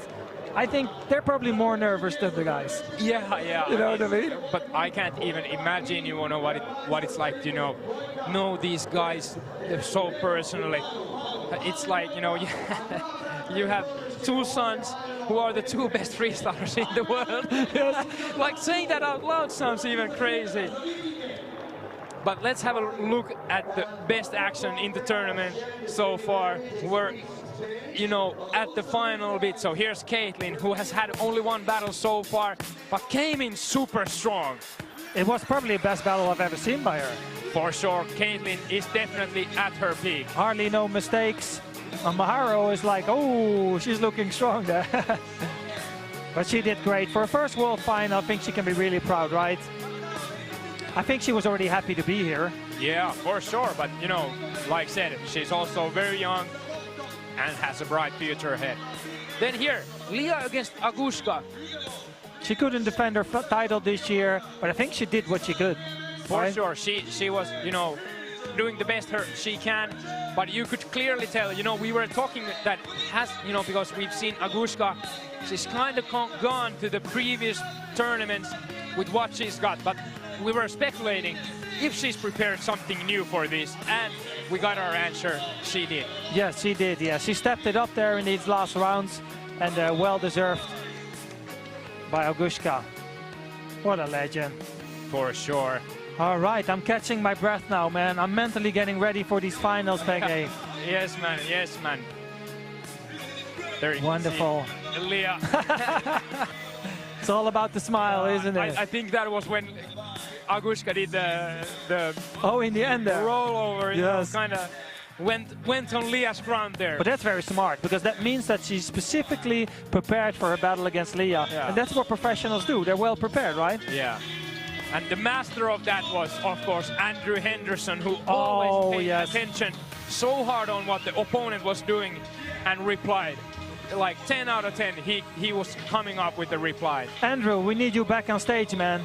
S2: I think they're probably more nervous than the guys.
S1: Yeah, yeah.
S2: You know what I mean?
S1: But I can't even imagine, you know, what it's like to know these guys so personally. It's like, you know, you have two sons who are the two best freestylers in the world. Yes. Like saying that out loud sounds even crazy. But let's have a look at the best action in the tournament so far. We're, you know, at the final bit. So here's Caitlin, who has had only one battle so far, but came in super strong.
S2: It was probably the best battle I've ever seen by her.
S1: For sure, Caitlin is definitely at her peak.
S2: Hardly no mistakes. And Maharo is like, oh, she's looking strong there. But she did great. For a first world final, I think she can be really proud, right? I think she was already happy to be here.
S1: Yeah, for sure. But, you know, like I said, she's also very young and has a bright future ahead. Then here, Leah against Agushka.
S2: She couldn't defend her title this year, but I think she did what she could.
S1: For
S2: right?
S1: sure, she was, you know, doing the best she can. But you could clearly tell, you know, we were talking that has, you know, because we've seen Agushka, she's kind of gone to the previous tournaments with what she's got. But we were speculating if she's prepared something new for this, and we got our answer. She did.
S2: Yes, she did. Yeah, she stepped it up there in these last rounds, and well deserved by Agushka. What a legend.
S1: For sure.
S2: All right, I'm catching my breath now, man. I'm mentally getting ready for these finals, Pege.
S1: Yes, man. Yes, man. There you
S2: Wonderful.
S1: See Leah.
S2: It's all about the smile, isn't it?
S1: I think that was when Agushka did the
S2: oh, in the end there.
S1: rollover, you
S2: yes.
S1: know, kind of went on Leah's front there.
S2: But that's very smart, because that means that she's specifically prepared for a battle against Leah.
S1: Yeah.
S2: And that's what professionals do. They're well prepared, right?
S1: Yeah. And the master of that was, of course, Andrew Henderson, who always paid attention so hard on what the opponent was doing and replied. Like 10 out of 10, he was coming up with the reply.
S2: Andrew, we need you back on stage, man.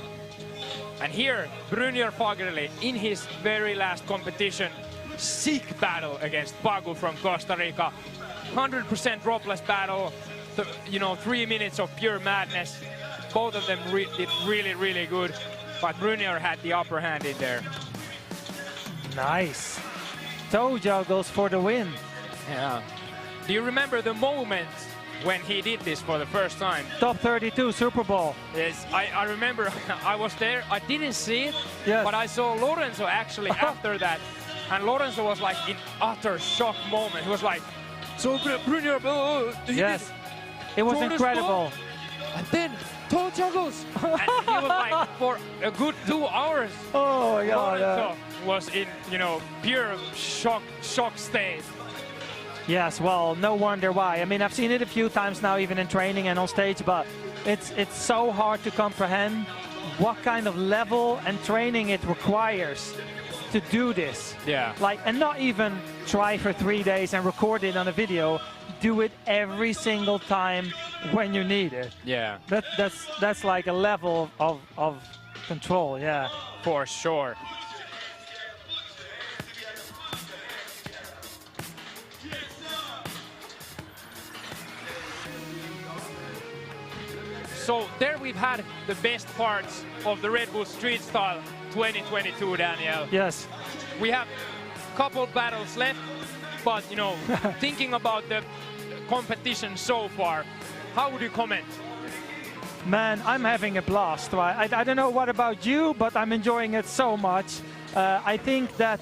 S1: And here, Brynjar Fagerli, in his very last competition, sick battle against Pagu from Costa Rica. 100% dropless battle, you know, 3 minutes of pure madness. Both of them did really, really good. But Brynjar had the upper hand in there.
S2: Nice. Toe juggles for the win.
S1: Yeah. Do you remember the moment when he did this for the first time?
S2: Top 32 Super Bowl.
S1: Yes, I remember. I was there. I didn't see it, but I saw Lorenzo actually after that. And Lorenzo was like in utter shock moment. He was like, so Brynjar,
S2: yes, it was incredible.
S1: And then toe juggles. And he was like, for a good 2 hours.
S2: Oh my God.
S1: Lorenzo was in, you know, pure shock state.
S2: Yes, well, no wonder why. I mean, I've seen it a few times now, even in training and on stage, but it's so hard to comprehend what kind of level and training it requires to do this.
S1: Yeah.
S2: Like, and not even try for 3 days and record it on a video. Do it every single time when you need it.
S1: Yeah.
S2: That's like a level of control, yeah.
S1: For sure. So there we've had the best parts of the Red Bull Street Style 2022, Daniel.
S2: Yes.
S1: We have a couple battles left, but you know, thinking about the competition so far, how would you comment?
S2: Man, I'm having a blast. Right? I don't know what about you, but I'm enjoying it so much. I think that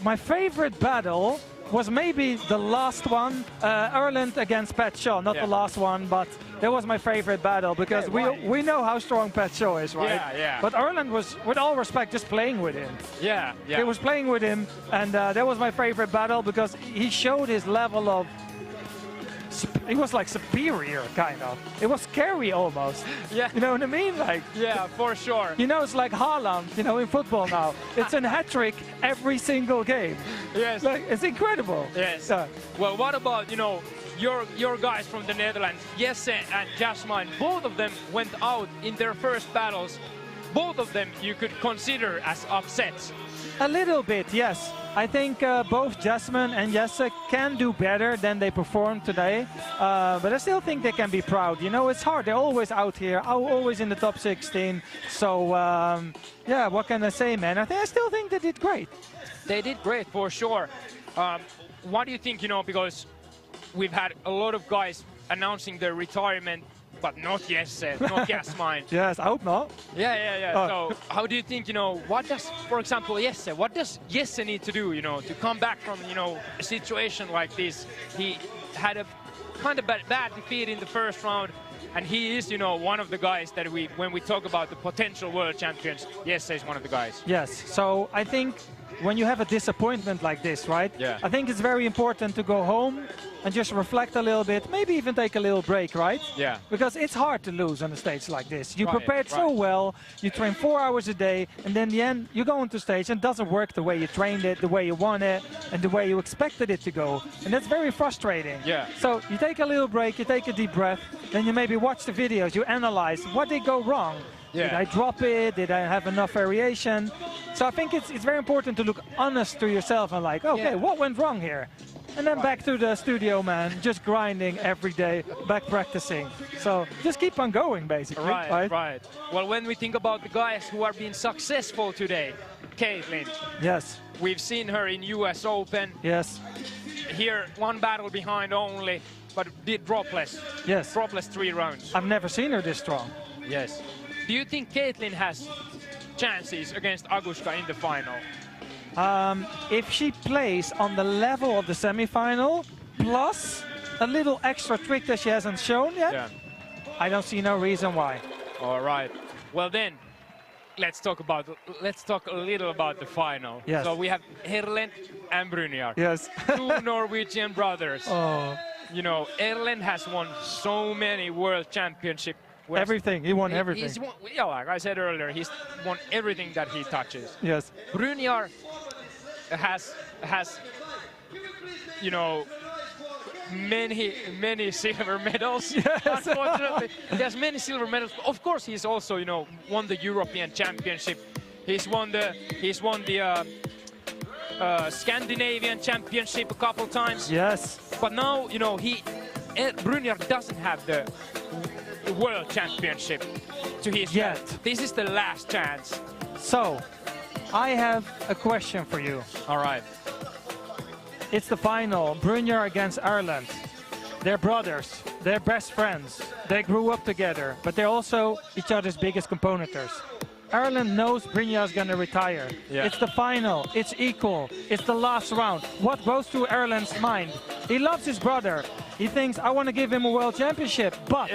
S2: my favorite battle was maybe the last one, Erland against Pat Shaw. Not the last one, but that was my favorite battle because we know how strong Pat Shaw is, right?
S1: Yeah, yeah.
S2: But Erland was, with all respect, just playing with him.
S1: Yeah, yeah.
S2: He was playing with him, and that was my favorite battle because he showed his level of. He was like superior, kind of. It was scary almost.
S1: Yeah.
S2: You know what I mean? Like.
S1: Yeah, for sure.
S2: You know, it's like Haaland, you know, in football now. It's a hat trick every single game.
S1: Yes.
S2: Like, it's incredible.
S1: Yes.
S2: Yeah.
S1: Well, what about, you know, your guys from the Netherlands, Jesse and Jasmine? Both of them went out in their first battles. Both of them you could consider as upsets.
S2: A little bit, yes. I think both Jasmine and Jesse can do better than they performed today. But I still think they can be proud. You know, it's hard. They're always out here, always in the top 16. So, yeah, what can I say, man? I still think they did great.
S1: They did great, for sure. What do you think, you know, because we've had a lot of guys announcing their retirement, but not Jesse, not Jasmine.
S2: Yes, I hope not.
S1: Yeah.
S2: Oh.
S1: So how do you think, you know, what does, for example, Jesse, what does Jesse need to do, you know, to come back from, you know, a situation like this? He had a kind of bad defeat in the first round, and he is, you know, one of the guys that when we talk about the potential world champions, Jesse is one of the guys.
S2: Yes, so I think when you have a disappointment like this, right?
S1: Yeah.
S2: I think it's very important to go home and just reflect a little bit, maybe even take a little break, right?
S1: Yeah.
S2: Because it's hard to lose on a stage like this. You
S1: Right,
S2: prepared so well, you train 4 hours a day, and then in the end, you go onto stage and it doesn't work the way you trained it, the way you want it, and the way you expected it to go. And that's very frustrating.
S1: Yeah.
S2: So you take a little break, you take a deep breath, then you maybe watch the videos, you analyze what did go wrong.
S1: Yeah.
S2: Did I drop it? Did I have enough variation? So I think it's very important to look honest to yourself and like, okay, what went wrong here? And then back to the studio, man, just grinding every day, back practicing. So just keep on going, basically.
S1: Right. Well, when we think about the guys who are being successful today, Caitlin.
S2: Yes.
S1: We've seen her in US Open.
S2: Yes.
S1: Here, one battle behind only, but did dropless.
S2: Yes.
S1: Dropless 3 rounds.
S2: I've never seen her this strong.
S1: Yes. Do you think Caitlin has chances against Aguska in the final?
S2: If she plays on the level of the semi-final, plus a little extra trick that she hasn't shown yet, I don't see no reason why.
S1: All right. Well then, let's talk a little about the final.
S2: Yes.
S1: So we have Erlend and Brynjar.
S2: Yes.
S1: 2 Norwegian brothers.
S2: Oh.
S1: You know, Erlend has won so many world championships.
S2: Everything. He won everything.
S1: He's won, yeah, like I said earlier, he's won everything that he touches.
S2: Yes.
S1: Brynjar has you know, many silver medals.
S2: Yes.
S1: Unfortunately, he has many silver medals. Of course, he's also, you know, won the European Championship. He's won the Scandinavian Championship a couple times.
S2: Yes.
S1: But now, you know, Brynjar doesn't have the World Championship to his
S2: Yet.
S1: belt. This is the last chance.
S2: So, I have a question for you.
S1: All right.
S2: It's the final, Brynjar against Erlend. They're brothers, they're best friends, they grew up together, but they're also each other's biggest competitors. Erlend knows Brynjar's gonna retire.
S1: Yeah.
S2: It's the final, it's equal, it's the last round. What goes through Erlend's mind? He loves his brother. He thinks, I want to give him a world championship, but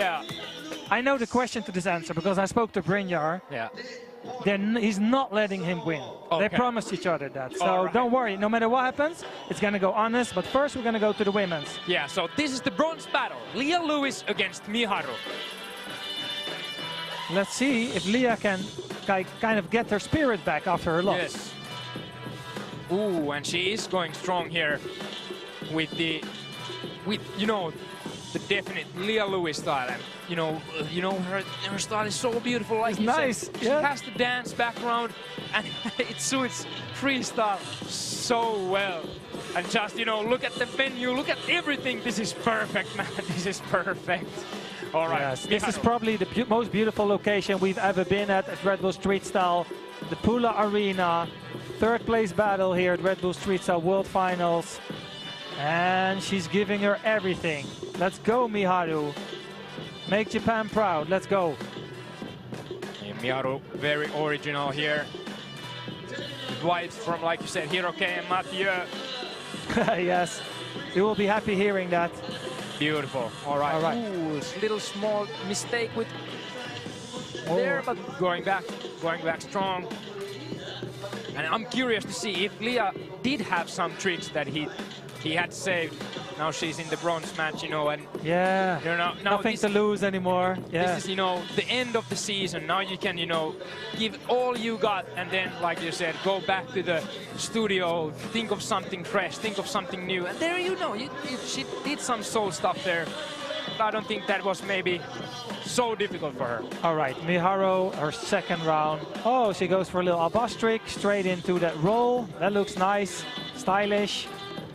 S2: I know the question to this answer because I spoke to Brynjar.
S1: Yeah.
S2: He's not letting him win.
S1: Okay.
S2: They promised each other that. So
S1: All right.
S2: don't worry, no matter what happens, it's going to go honest. But first, we're going to go to the women's.
S1: Yeah, so this is the bronze battle. Leah Lewis against Miharu.
S2: Let's see if Leah can kind of get her spirit back after her loss.
S1: Yes. Ooh, and she is going strong here with you know, the definite Leah Lewis style. And you know her style is so beautiful. Like
S2: It's
S1: you
S2: nice,
S1: said,
S2: yeah.
S1: She has the dance background, and it suits freestyle so well. And just, you know, look at the venue, look at everything. This is perfect, man. This is perfect. All right.
S2: Yes, this is
S1: Miharu.
S2: probably the most beautiful location we've ever been at Red Bull Street Style. The Pula Arena, third place battle here at Red Bull Street Style World Finals. And she's giving her everything. Let's go, Miharu. Make Japan proud. Let's go.
S1: Yeah, Miharu, very original here. Vibes from, like you said, Hiroke and Mathieu.
S2: Yes, you will be happy hearing that.
S1: Beautiful. All right.
S2: All right.
S1: Ooh, little small mistake with there, but going back strong. And I'm curious to see if Leah did have some tricks that he had saved. Now she's in the bronze match, you know, and
S2: Yeah,
S1: you know, now
S2: nothing
S1: this,
S2: to lose anymore. Yeah.
S1: this is, you know, the end of the season. Now you can, you know, give all you got, and then, like you said, go back to the studio, think of something fresh, think of something new. And there, you know, she did some soul stuff there. But I don't think that was maybe so difficult for her.
S2: All right, Miharu, her second round. Oh, she goes for a little albastric, straight into that roll. That looks nice, stylish.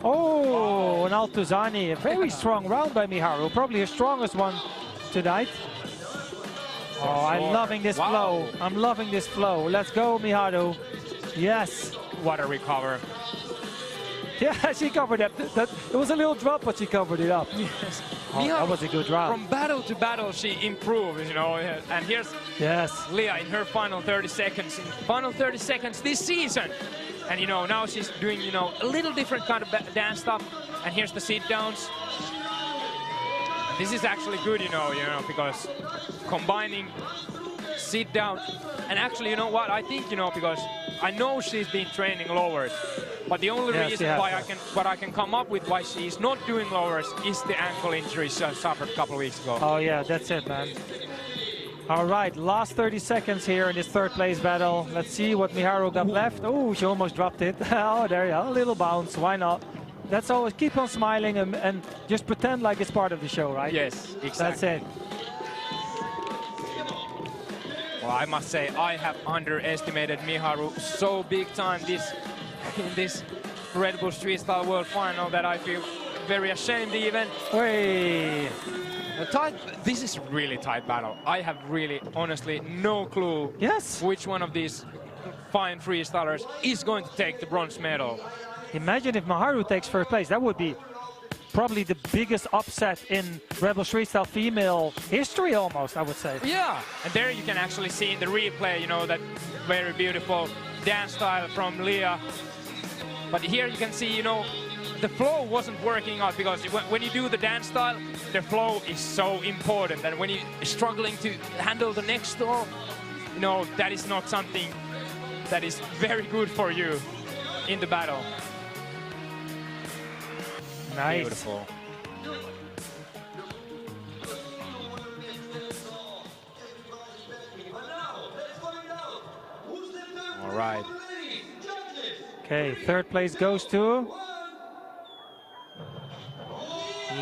S2: Oh, an Altuzani. A very strong round by Miharu. Probably her strongest one tonight. Oh, I'm loving this flow. I'm loving this flow. Let's go, Miharu. Yes.
S1: What a recover.
S2: Yeah, she covered it. It was a little drop, but she covered it up.
S1: Yes.
S2: Oh, that was a good round.
S1: From battle to battle, she improved, you know. And here's
S2: Yes.
S1: Leah in her final 30 seconds. In final 30 seconds this season. And, you know, now she's doing, you know, a little different kind of dance stuff. And here's the sit-downs. This is actually good, you know, because combining sit-down. And actually, you know what, I think, you know, because I know she's been training lowers. But the only reason why I can come up with why she's not doing lowers is the ankle injury she suffered a couple of weeks ago.
S2: Oh, yeah, that's it, man. All right, last 30 seconds here in this third place battle. Let's see what Miharu got left. Oh, she almost dropped it. Oh, there you go, a little bounce, why not? That's always, keep on smiling and just pretend like it's part of the show, right?
S1: Yes, exactly.
S2: That's it.
S1: Well, I must say, I have underestimated Miharu so big time in this Red Bull Street Style World Final that I feel very ashamed even.
S2: Hey.
S1: This is a really tight battle. I have really, honestly, no clue which one of these fine freestylers is going to take the bronze medal.
S2: Imagine if Miharu takes first place. That would be probably the biggest upset in Red Bull Street Style female history almost, I would say.
S1: Yeah, and there you can actually see in the replay, you know, that very beautiful dance style from Leah. But here you can see, you know, the flow wasn't working out because when you do the dance style, the flow is so important. And when you're struggling to handle the next throw, you know, that is not something that is very good for you in the battle.
S2: Nice.
S1: Beautiful. All right.
S2: Okay, third place goes to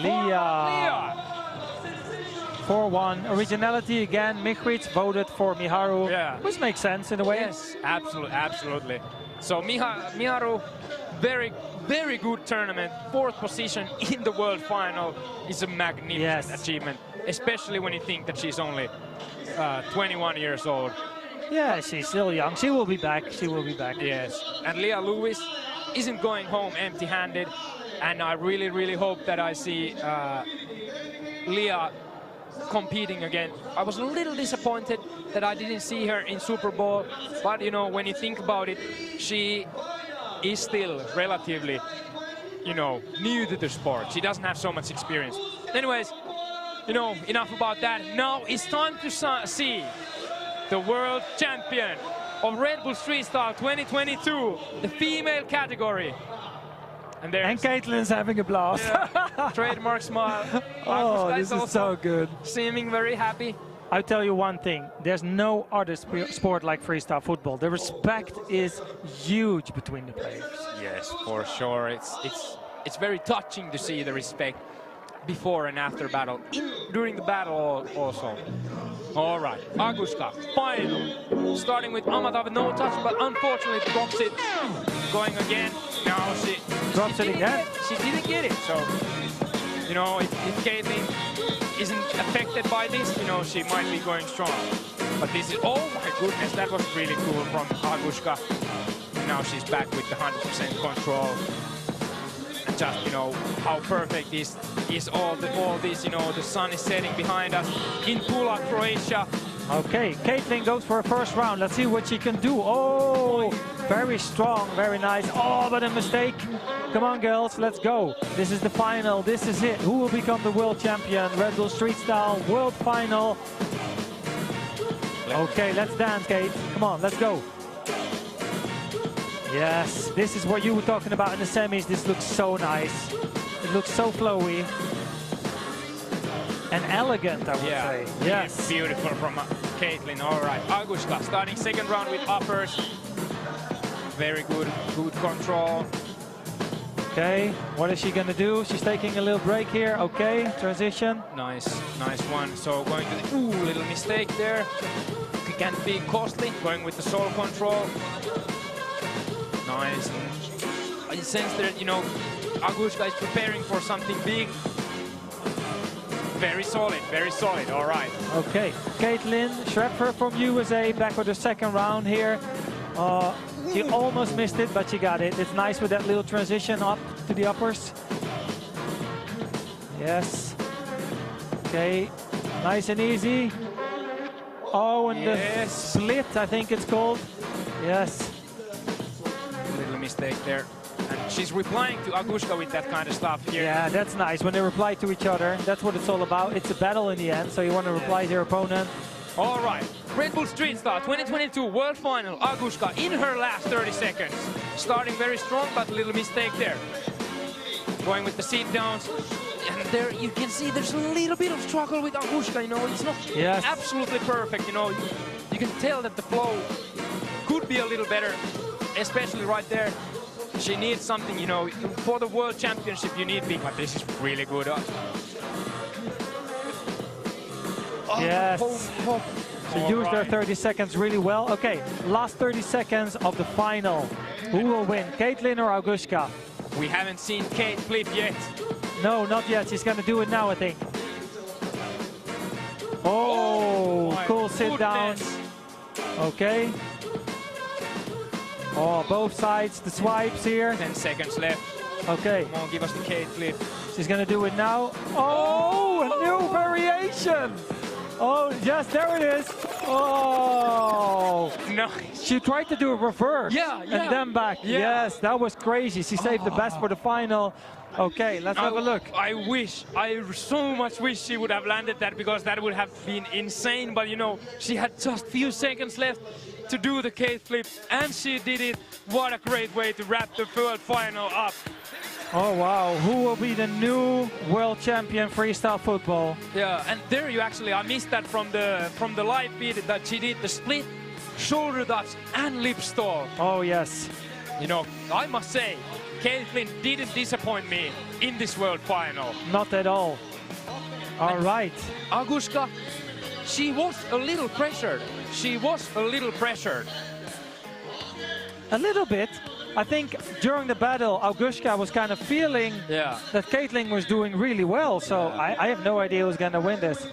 S2: Leah. 4-1. Originality again. Mihric voted for Miharu, which makes sense in a way.
S1: Yes, absolutely. So Miharu, very good tournament. 4th position in the world final is a magnificent achievement, especially when you think that she's only 21 years old.
S2: Yeah, she's still young. She will be back. She will be back.
S1: Yes. And Leah Lewis isn't going home empty-handed. And I really hope that I see Leah competing again. I was a little disappointed that I didn't see her in Super Bowl. But, you know, when you think about it, she is still relatively, you know, new to the sport. She doesn't have so much experience. Anyways, you know, enough about that. Now it's time to see the world champion of Red Bull Street Style 2022, the female category. And
S2: Caitlin's having a blast.
S1: Yeah, trademark smile.
S2: Oh, this is so good.
S1: Seeming very happy.
S2: I'll tell you one thing. There's no other sport like freestyle football. The respect is huge between the players.
S1: Yes, for sure. It's very touching to see the respect before and after battle, during the battle also. All right, Aguska, final. Starting with Amata with no touch, but unfortunately drops it. Going again. Now she
S2: drops it again.
S1: She didn't get it. So, you know, if Caitlin isn't affected by this, you know, she might be going strong. But this is, oh my goodness, that was really cool from Agushka. Now she's back with the 100% control. And just, you know, how perfect is all this, you know, the sun is setting behind us in Pula, Croatia.
S2: Okay, Caitlin goes for a first round. Let's see what she can do. Oh, very strong, very nice. Oh, but a mistake. Come on, girls, let's go. This is the final. This is it. Who will become the world champion? Red Bull Street Style World Final. Okay, let's dance, Kate. Come on, let's go. Yes, this is what you were talking about in the semis. This looks so nice. It looks so flowy. And elegant, I would say. Yes.
S1: Beautiful from Caitlin. All right, Agushka starting second round with uppers. Very good control.
S2: Okay, what is she gonna do? She's taking a little break here. Okay, transition.
S1: Nice one. So going to the, ooh, little mistake there. It can be costly. Going with the soul control. Nice. I sense that, you know, Agushka is preparing for something big. Very solid, all right.
S2: Okay, Caitlin Schrepfer from USA back for the second round here. She almost missed it, but she got it. It's nice with that little transition up to the uppers. Yes. Okay, nice and easy. Oh, and the split, I think it's called. Yes.
S1: Little mistake there. And she's replying to Agushka with that kind of stuff here.
S2: Yeah, that's nice. When they reply to each other, that's what it's all about. It's a battle in the end, so you want to reply to your opponent.
S1: All right, Red Bull Street Style 2022 World Final, Agushka in her last 30 seconds. Starting very strong, but a little mistake there. Going with the sit downs. And there you can see there's a little bit of struggle with Agushka, you know, it's not absolutely perfect, you know. You can tell that the flow could be a little better, especially right there. She needs something, you know, for the World Championship you need big, but this is really good.
S2: Yes. She used her 30 seconds really well. Okay, last 30 seconds of the final. Who will win, Caitlin or Agushka?
S1: We haven't seen Kate flip yet.
S2: No, not yet. She's going to do it now, I think. Oh, cool sit down. Okay. Oh, both sides, the swipes here.
S1: 10 seconds left.
S2: Okay.
S1: Come on, give us the Kate flip.
S2: She's going to do it now. Oh, a new variation. Oh, yes, there it is. Oh.
S1: Nice.
S2: She tried to do a reverse.
S1: Yeah.
S2: And then back.
S1: Yeah.
S2: Yes, that was crazy. She saved the best for the final. Okay, let's have a look.
S1: I so much wish she would have landed that, because that would have been insane. But, you know, she had just few seconds left to do the Kate flip, and she did it. What a great way to wrap the world final up.
S2: Oh wow, who will be the new world champion freestyle football?
S1: Yeah, and there you actually, I missed that from the live feed, that she did the split, shoulder dodge and lip stall.
S2: Oh yes.
S1: You know, I must say, Caitlin didn't disappoint me in this world final.
S2: Not at all. All right.
S1: Agushka, she was a little pressured.
S2: A little bit. I think during the battle, Agushka was kind of feeling that Caitlin was doing really well. So I have no idea who's going to win this.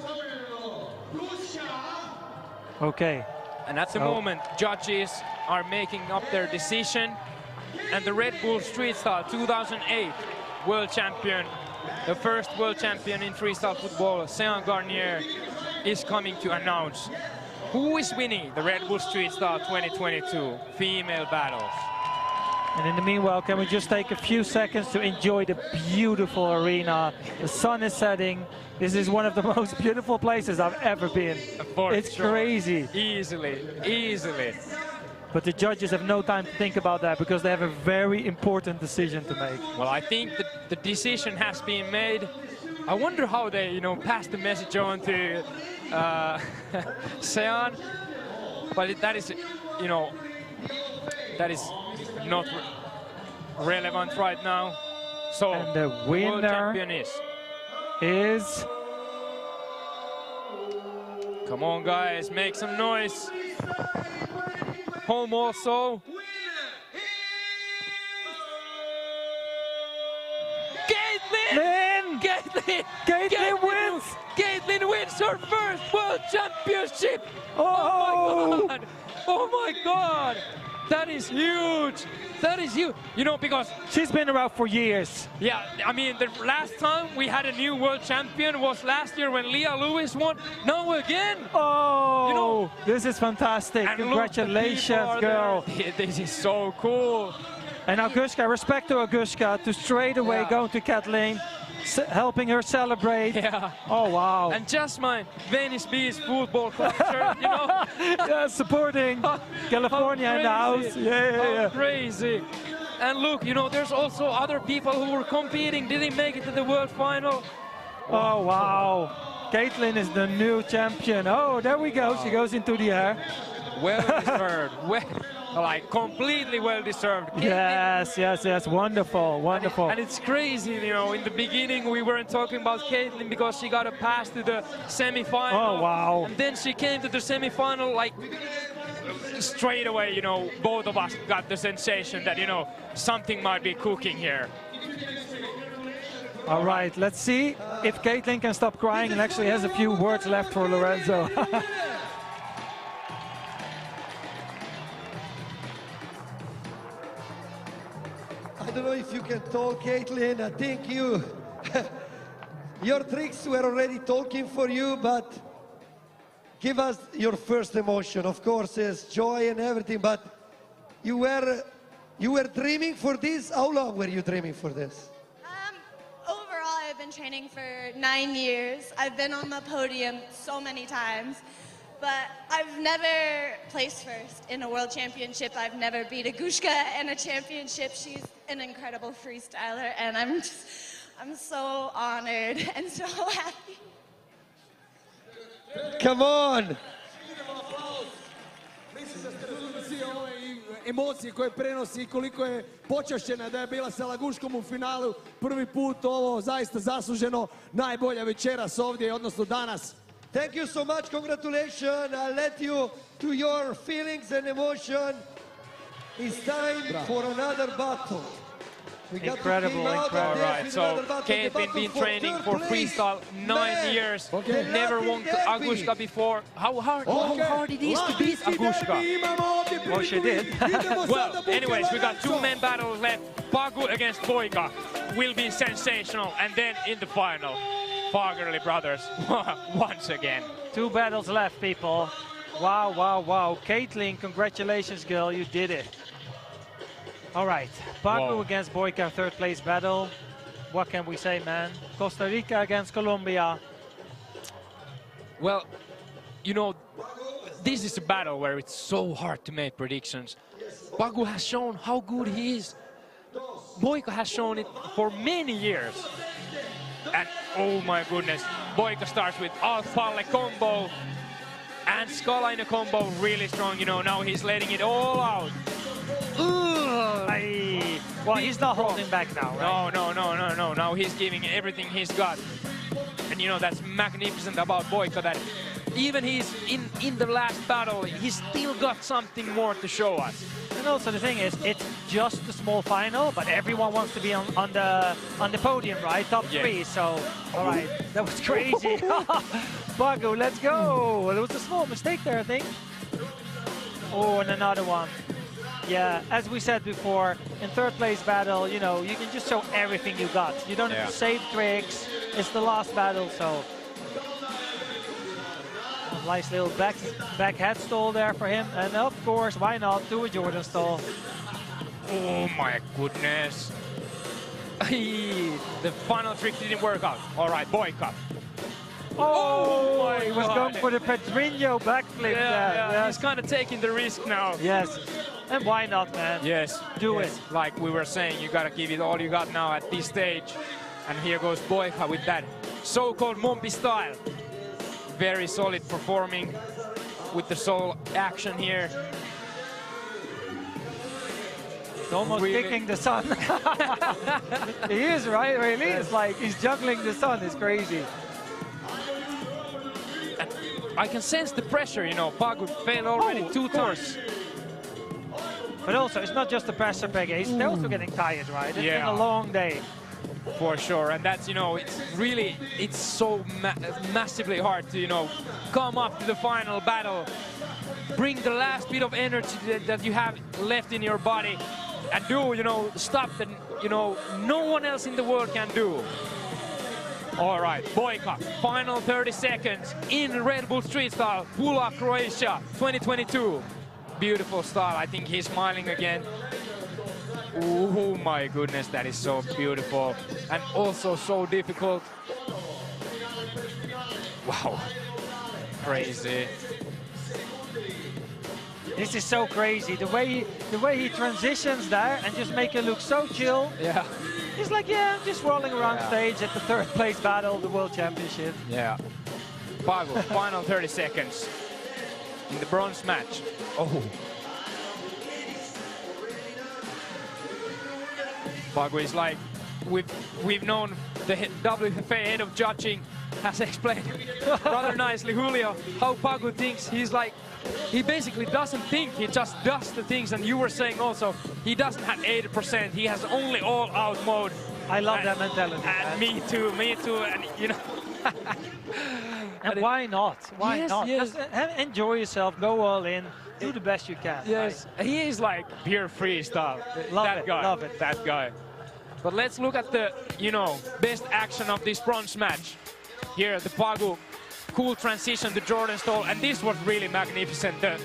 S2: Okay.
S1: And at the moment, judges are making up their decision. And the Red Bull Street Style 2008 world champion, the first world champion in freestyle football, Sean Garnier, is coming to announce who is winning the Red Bull Street Style 2022 female battles.
S2: And in the meanwhile, can we just take a few seconds to enjoy the beautiful arena? The sun is setting. This is one of the most beautiful places I've ever been. It's crazy.
S1: Easily.
S2: But the judges have no time to think about that, because they have a very important decision to make.
S1: Well, I think that the decision has been made. I wonder how they, you know, pass the message on to Sean. But that is, you know, that is not relevant right now. So
S2: and the winner
S1: world champion
S2: is...
S1: Come on, guys, make some noise. Home also. Caitlin!
S2: Caitlin wins!
S1: Caitlin Caitlin wins her first World Championship!
S2: Oh!
S1: my God! Oh my God! That is huge! That is huge! You know, because
S2: She's been around for years.
S1: yeah, I mean, the last time we had a new world champion was last year when Leah Lewis won. Now again!
S2: Oh,
S1: You know-
S2: this is fantastic.
S1: And look, the
S2: Congratulations,
S1: people are
S2: girl.
S1: there. This is so cool.
S2: And Augusta, respect to Augusta, to straight away
S1: Yeah.
S2: going to Kathleen, helping her celebrate.
S1: Yeah.
S2: Oh, wow.
S1: And just my Venice Bees football club shirt, you know?
S2: Yeah, supporting California in the house. Yeah.
S1: Crazy. And look, you know, there's also other people who were competing, didn't make it to the world final.
S2: Oh, wow. Caitlin is the new champion. Oh, there we go. She goes into the air.
S1: Well deserved. Like completely well deserved.
S2: Yes. Wonderful.
S1: And it's crazy, you know, in the beginning we weren't talking about Caitlin because she got a pass to the semi-final.
S2: Oh, wow.
S1: And then she came to the semi-final like straight away, you know, both of us got the sensation that, you know, something might be cooking here.
S2: All right, let's see if Caitlin can stop crying and actually has a few words left for Lorenzo.
S4: I don't know if you can talk, Caitlin. I think your tricks were already talking for you, but give us your first emotion. Of course, it's joy and everything, but you were dreaming for this. How long were you dreaming for this?
S5: Overall, I've been training for 9 years. I've been on the podium so many times, but I've never placed first in a world championship. I've never beat Agushka in a championship. She's an incredible freestyler, and I'm so honored and so happy.
S4: Come on!
S6: Mislim da ste razumeli svi ove emocije koje prenosi i koliko je počašćena da je bila sa Laguškom u finalu. Prvi put ovo zaista zasluženo. Najbolja večeras ovdje, odnosno danas.
S4: Thank you so much. Congratulations. I'll let you to your feelings and emotion. It's time for another battle. We got to
S2: Incredible,
S4: came out of
S2: incredible.
S4: this
S1: Alright,
S4: with
S1: so
S4: another battle. The
S1: Caitlin
S4: battle
S1: been
S4: for
S1: training
S4: third
S1: for
S4: place.
S1: freestyle 9
S4: Man,
S1: years,
S6: Okay.
S1: never
S4: Latin
S1: won
S4: Derby.
S1: Agushka before. How hard it is to beat
S6: Latinski
S1: Agushka?
S6: derbi imamo ovdje
S2: Well, she
S6: priliku.
S2: did.
S6: Idemo
S1: Well,
S6: sada Buke
S1: anyways, we got two
S6: Lorenzo.
S1: men battles left. Pagu against Boika will be sensational. And then in the final, Fagerli brothers once again.
S2: 2 battles left, people. Wow. Caitlin, congratulations, girl. You did it. All right. Pagu
S1: Whoa.
S2: against Boika, 3rd place battle. What can we say, man? Costa Rica against Colombia.
S1: Well, you know, this is a battle where it's so hard to make predictions. Pagu has shown how good he is. Boika has shown it for many years. And oh my goodness, Boika starts with Alt-Palle combo and Skala in a combo, really strong, you know, now he's letting it all out.
S2: Aye. Well, he's not holding back now, right?
S1: No, now he's giving everything he's got. And you know, that's magnificent about Boika, that even he's in the last battle, he's still got something more to show us.
S2: And also the thing is, it's just a small final, but everyone wants to be on the podium, right? Top
S1: Yeah.
S2: 3. So, all right, that was crazy. Pagu, let's go. There was a small mistake there, I think. Oh, and another one. Yeah, as we said before, in 3rd place battle, you know, you can just show everything you got. You don't have to save tricks. It's the last battle, so. Nice little back head stall there for him. And of course, why not do a Jordan stall?
S1: Oh my goodness. The final trick didn't work out. All right, Boika.
S2: Oh,
S1: my
S2: he was
S1: God.
S2: going for the Pedrinho backflip there.
S1: Yeah, he's
S2: Yes.
S1: kind of taking the risk now.
S2: Yes. And why not, man?
S1: Yes.
S2: Do
S1: yes.
S2: it.
S1: Like we were saying, you gotta give it all you got now at this stage. And here goes Boika with that so-called Mompi style. Very solid performing with the soul action here.
S2: He's almost
S1: Really?
S2: kicking the sun. He is, right? Really? It's like he's juggling the sun. It's crazy.
S1: I can sense the pressure, you know. Pagu failed already 2 times.
S2: But also, it's not just the pressure, Peggy. They're also getting tired, right? It's been
S1: Yeah.
S2: a long day.
S1: For sure, and that's, you know, it's so massively hard to, you know, come up to the final battle, bring the last bit of energy that you have left in your body, and do, you know, stuff that, you know, no one else in the world can do. All right, Bojka, final 30 seconds in Red Bull Street Style, Pula, Croatia, 2022. Beautiful style. I think he's smiling again. Oh my goodness, that is so beautiful and also so difficult. Wow, crazy.
S2: This is so crazy. The way he transitions there and just make it look so chill.
S1: Yeah.
S2: He's like, yeah, I'm just rolling around stage at the third place battle of the World Championship.
S1: Yeah. Pago, final 30 seconds in the bronze match. Oh. Pago is like, we've known the WFA head of judging has explained rather nicely, Julio, how Pago thinks. He's like, he basically doesn't think, he just does the things. And you were saying also, he doesn't have 80%, he has only all-out mode.
S2: I love that mentality.
S1: And me too, and you know.
S2: And why not? Why
S1: Yes,
S2: not?
S1: yes.
S2: Just enjoy yourself, go all in, do the best you can.
S1: Yes, he is like pure freestyle.
S2: Love
S1: that
S2: it,
S1: guy,
S2: love it.
S1: that guy. But let's look at the, you know, best action of this bronze match. Here, the Pago, cool transition to Jordan Stall, and this was really magnificent. The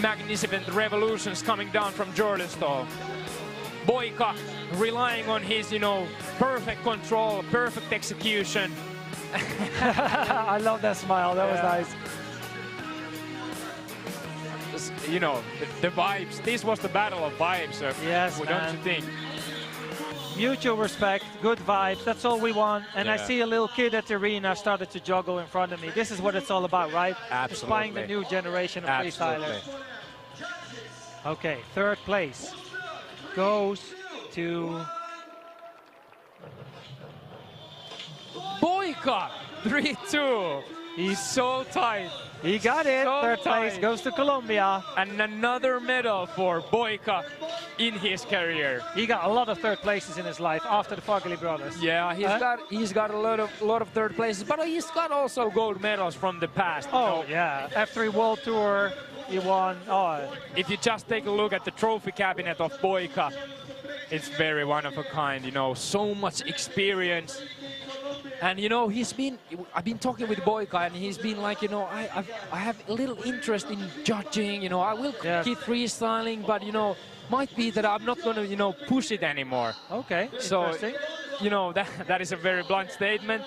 S1: magnificent revolutions coming down from Jordan Stall. Bojka relying on his, you know, perfect control, perfect execution.
S2: I love that smile, that was nice.
S1: Just, you know, the vibes. This was the battle of vibes.
S2: Yes,
S1: don't
S2: man.
S1: you think?
S2: Mutual respect, good vibes, that's all we want. And I
S1: Yeah.
S2: see a little kid at the arena started to juggle in front of me. This is what it's all about, right?
S1: Absolutely.
S2: Inspiring the new generation of freestylers. Okay, third place goes to
S1: Bojka, 3-2. He's so tight.
S2: he got it.
S1: So
S2: Third place
S1: tight.
S2: goes to Colombia.
S1: And another medal for Bojka in his career.
S2: He got a lot of third places in his life after the Fagerli brothers.
S1: Yeah, he's got a lot of third places, but he's got also gold medals from the past. you
S2: Oh
S1: know.
S2: yeah, F3 World Tour, he won. Oh,
S1: If you just take a look at the trophy cabinet of Bojka, it's very one of a kind, you know, so much experience. And you know, I've been talking with Bojka, and he's been like, you know, I have a little interest in judging, you know, I will keep freestyling, but you know, might be that I'm not going to, you know, push it anymore.
S2: okay,
S1: So,
S2: interesting.
S1: you know, that is a very blunt statement,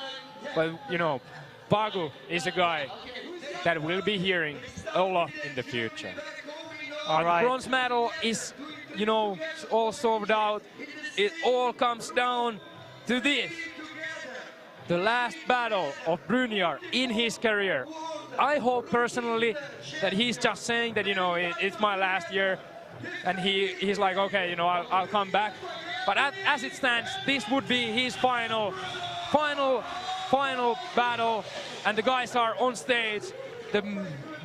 S1: but you know, Pago is a guy that we'll be hearing a lot in the future.
S2: All
S1: The
S2: right.
S1: bronze medal is, you know, all solved out. It all comes down to this. The last battle of Bruniar in his career. I hope personally that he's just saying that, you know, it's my last year, and he's like, okay, you know, I'll come back. But as it stands, this would be his final battle, and the guys are on stage, the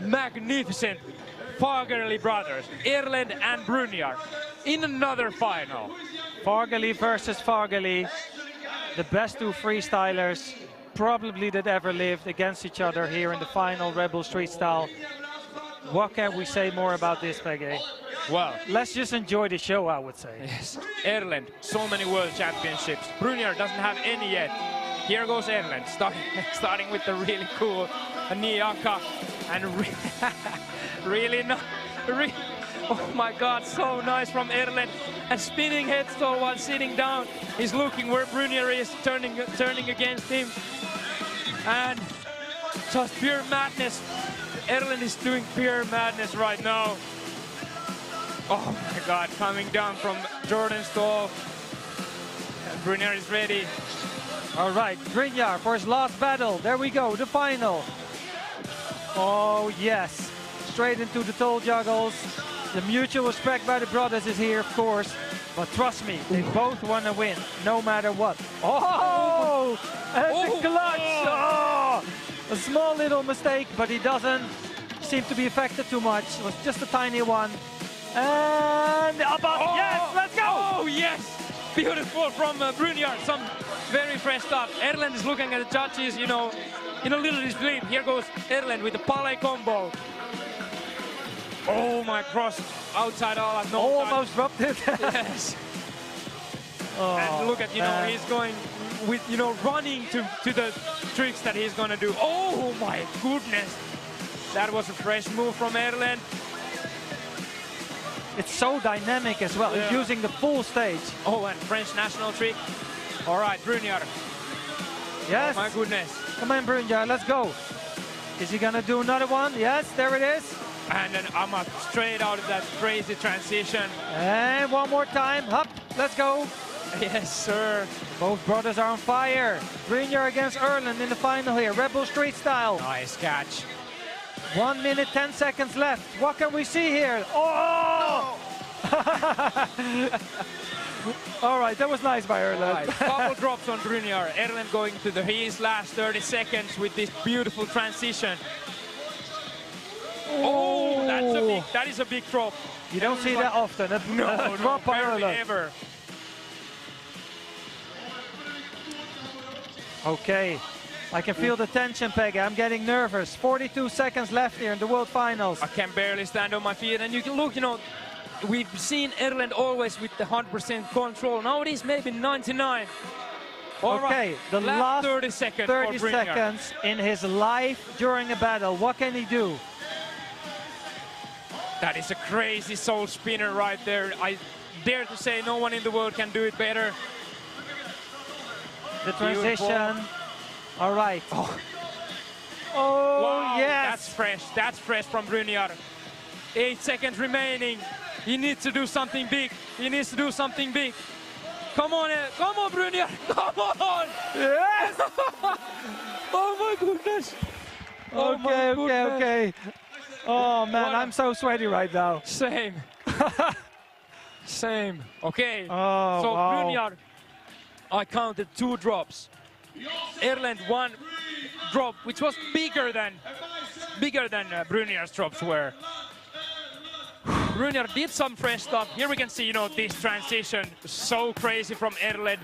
S1: magnificent Fagerli brothers, Erlend and Bruniar, in another final.
S2: Fagerli versus Fagerli, the best two freestylers probably that ever lived against each other here in the final Red Bull Street Style. What can we say more about this, Peggy?
S1: Well,
S2: Let's just enjoy the show, I would say.
S1: yes, Erlend, so many world championships. Bruniar doesn't have any yet. Here goes Erlend, starting with the really cool Niaka, and really not. Oh my God, so nice from Erlend. And spinning headstall while sitting down. He's looking where Bruniar is, turning against him. And just pure madness. Erlend is doing pure madness right now. Oh my God, coming down from Jordan Stall. And Bruniar is ready.
S2: All right, Bruniar for his last battle. There we go, the final. Oh yes, straight into the toe juggles. The mutual respect by the brothers is here, of course. But trust me, they both want to win, no matter what. Oh! And the clutch! Oh! A small little mistake, but he doesn't seem to be affected too much. It was just a tiny one. And up, yes, let's go!
S1: Oh yes! Beautiful from Brynjar, some very fresh stuff. Erlend is looking at the judges, you know, in a little disbelief. Here goes Erlend with the Pale combo. Oh my cross, outside all at no time.
S2: Almost dropped it.
S1: Yes.
S2: Oh,
S1: And look at, you know, he's going with, you know, running to the tricks that he's gonna do. Oh my goodness. That was a fresh move from Erlend.
S2: It's so dynamic as well. It's
S1: Yeah.
S2: using the full stage.
S1: Oh, and French national trick. All right, Brynjar.
S2: Yes.
S1: Oh my goodness.
S2: Come on, Brynjar, let's go. Is he gonna do another one? Yes, there it is.
S1: And then Amat straight out of that crazy transition.
S2: And one more time. Up, let's go.
S1: Yes, sir.
S2: Both brothers are on fire. Brynjar against Erlend in the final here. Red Bull Street style.
S1: Nice catch.
S2: 1 minute, 10 seconds left. What can we see here? Oh! All right, that was nice by Erlend.
S1: Right, couple drops on Brynjar. Erlend going to his last 30 seconds with this beautiful transition. Oh, that is a big drop.
S2: You don't see that often. A
S1: No,
S2: drop by
S1: barely
S2: Erlend.
S1: ever.
S2: Okay, I can feel the tension, Peggy. I'm getting nervous. 42 seconds left here in the World Finals.
S1: I can barely stand on my feet. And you can look, you know, we've seen Erlend always with the 100% control. Now it is maybe 99. All
S2: Okay,
S1: right,
S2: the last
S1: 30 seconds
S2: 30
S1: for Brynjar.
S2: seconds in his life during a battle. What can he do?
S1: That is a crazy soul spinner right there. I dare to say no one in the world can do it better.
S2: The transition. All right. Oh,
S1: Wow,
S2: yes.
S1: that's fresh. That's fresh from Brynjar. 8 seconds remaining. He needs to do something big. He needs to do something big. Come on, Brynjar. Come on.
S2: Yes.
S1: Oh my goodness. Oh my
S2: Okay,
S1: goodness.
S2: okay. Oh man,
S1: What a-
S2: I'm so sweaty right now.
S1: Same. Same. Okay.
S2: Oh,
S1: so
S2: wow.
S1: Brynjar, I counted 2 drops. Erlend 1 drop, which was bigger than Brynjar's drops were. Brynjar did some fresh stuff. Here we can see, you know, this transition so crazy from Erlend,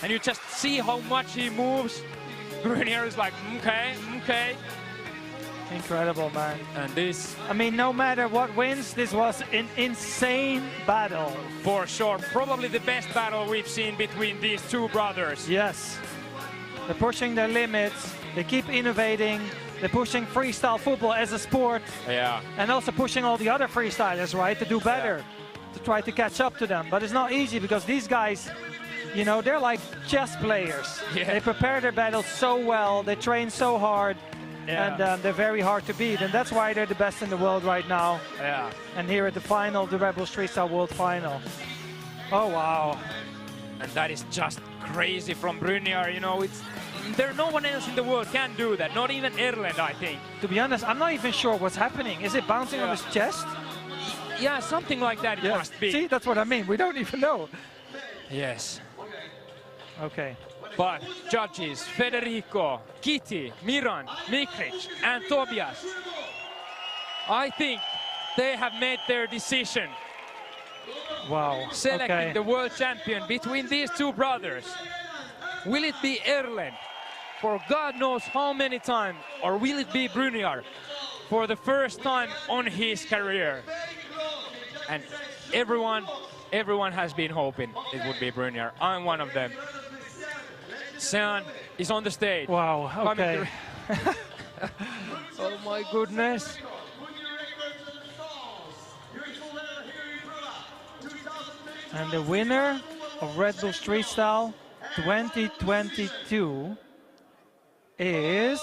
S1: and you just see how much he moves. Brynjar is like, okay.
S2: Incredible, man.
S1: And this,
S2: I mean, no matter what wins, this was an insane battle.
S1: for sure, probably the best battle we've seen between these two brothers.
S2: Yes. They're pushing their limits. They keep innovating. They're pushing freestyle football as a sport.
S1: Yeah.
S2: And also pushing all the other freestylers, right, to do better, to try to catch up to them. But it's not easy because these guys, you know, they're like chess players.
S1: Yeah.
S2: They prepare their battles so well, they train so hard,
S1: Yeah.
S2: and they're very hard to beat. And that's why they're the best in the world right now.
S1: Yeah.
S2: And here at the final of the Red Bull Street Style World Final. Oh, wow.
S1: And that is just crazy from Brynjar, you know, no one else in the world can do that, not even Erlend, I think.
S2: To be honest, I'm not even sure what's happening. Is it bouncing on
S1: Yeah.
S2: his chest?
S1: Yeah, something like that it must be.
S2: See, that's what I mean. We don't even know.
S1: Yes.
S2: Okay.
S1: But judges, Federico, Kitty, Miran, Mikric, and Tobias, I think they have made their decision,
S2: Wow.
S1: selecting
S2: Okay.
S1: the world champion between these two brothers. Will it be Erlend for God knows how many times, or will it be Brynjar for the first time on his career? And everyone has been hoping it would be Brynjar. I'm one of them. Sean is on the stage.
S2: Wow.
S1: Coming
S2: Okay.
S1: through. Oh my goodness.
S2: And the winner of Red Bull Street Style 2022 is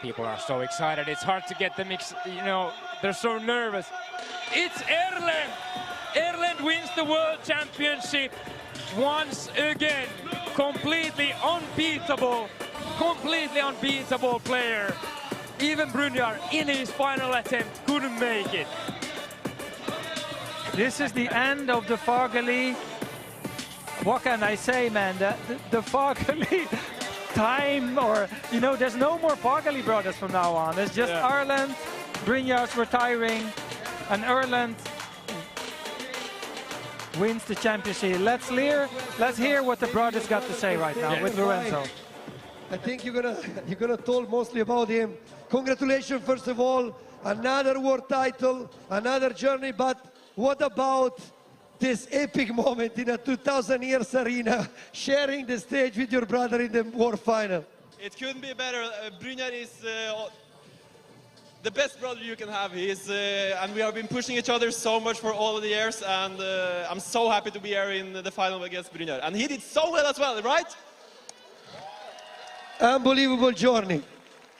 S1: People are so excited. It's hard to get them, you know, they're so nervous. It's Erlend. Erlend wins the world championship once again. Completely unbeatable player. Even Brynjar in his final attempt couldn't make it.
S2: This is the end of the Fagerli. What can I say, man? The Fagerli time, or, you know, there's no more Fagerli brothers from now on. It's just
S1: Yeah.
S2: Erlend Brynjar's retiring, and Erland wins the championship. Let's hear what the brothers got to say right now with Lorenzo.
S4: I think you're gonna talk mostly about him. Congratulations, first of all, another world title, another journey. But what about this epic moment in a 2,000 years arena, sharing the stage with your brother in the world final?
S7: It couldn't be better. Brynjar is the best brother you can have. And we have been pushing each other so much for all of the years, and I'm so happy to be here in the final against Brynjar. And he did so well as well, right?
S4: Unbelievable journey.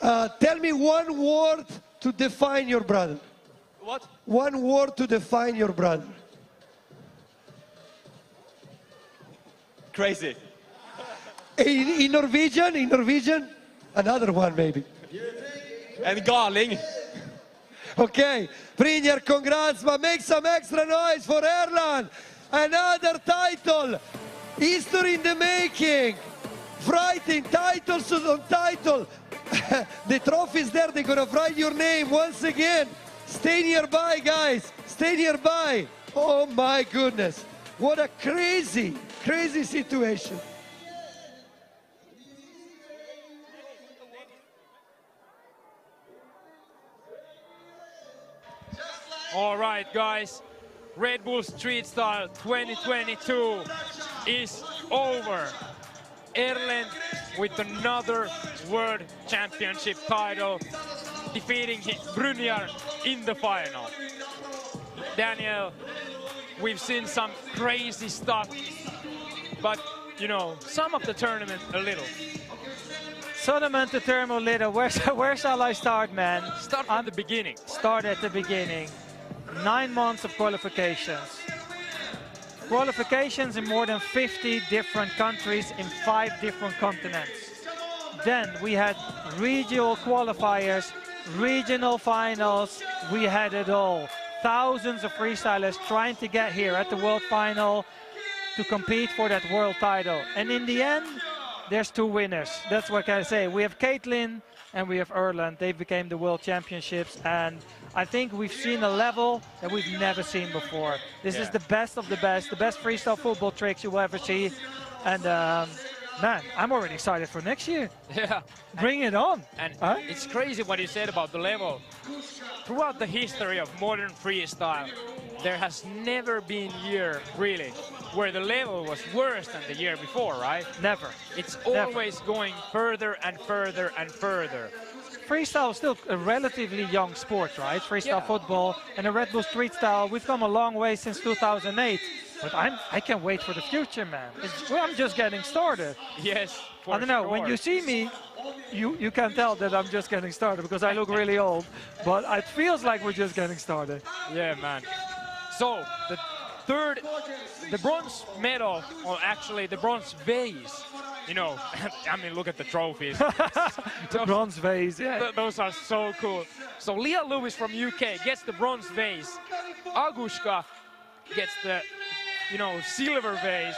S4: Tell me one word to define your brother.
S7: What?
S4: One word to define your brother.
S7: Crazy.
S4: In Norwegian, another one maybe.
S7: And galning.
S4: Okay, Brynjar, congrats, but make some extra noise for Erland. Another title, history in the making. Writing titles on title. The trophy's there, they're gonna write your name once again. Stay nearby, guys, stay nearby. Oh my goodness, what a crazy, crazy situation.
S1: All right, guys, Red Bull Street Style 2022 is over. Erland with another World Championship title, defeating Brynjar in the final. Daniel, we've seen some crazy stuff, but you know, sum up the tournament a little.
S2: Tournament to term a little. Where shall I start, man?
S1: Start from the beginning.
S2: Start at the beginning. 9 months of qualifications. Qualifications in more than 50 different countries in 5 different continents. Then we had regional qualifiers, regional finals, we had it all. Thousands of freestylers trying to get here at the world final to compete for that world title. And in the end, there's 2 winners. That's what I say. We have Caitlin and we have Erland. They became the world championships, and I think we've seen a level that we've never seen before. This is the best of the best freestyle football tricks you will ever see. And man, I'm already excited for next year.
S1: Yeah.
S2: Bring it on.
S1: And it's crazy what you said about the level. Throughout the history of modern freestyle, there has never been a year, really, where the level was worse than the year before, right?
S2: Never.
S1: It's always going further and further and further.
S2: Freestyle is still a relatively young sport, right? Freestyle football and the Red Bull Street Style, we've come a long way since 2008. But I can't wait for the future, man. I'm just getting started.
S1: Yes,
S2: I don't know, when you see me, you can tell that I'm just getting started because I look really old. But it feels like we're just getting started.
S1: Yeah, man. So, the bronze medal, or actually the bronze vase, you know, I mean, look at the trophies.
S2: The bronze vase, yeah.
S1: Those are so cool. So Leah Lewis from UK gets the bronze vase. Agushka gets the, you know, silver vase.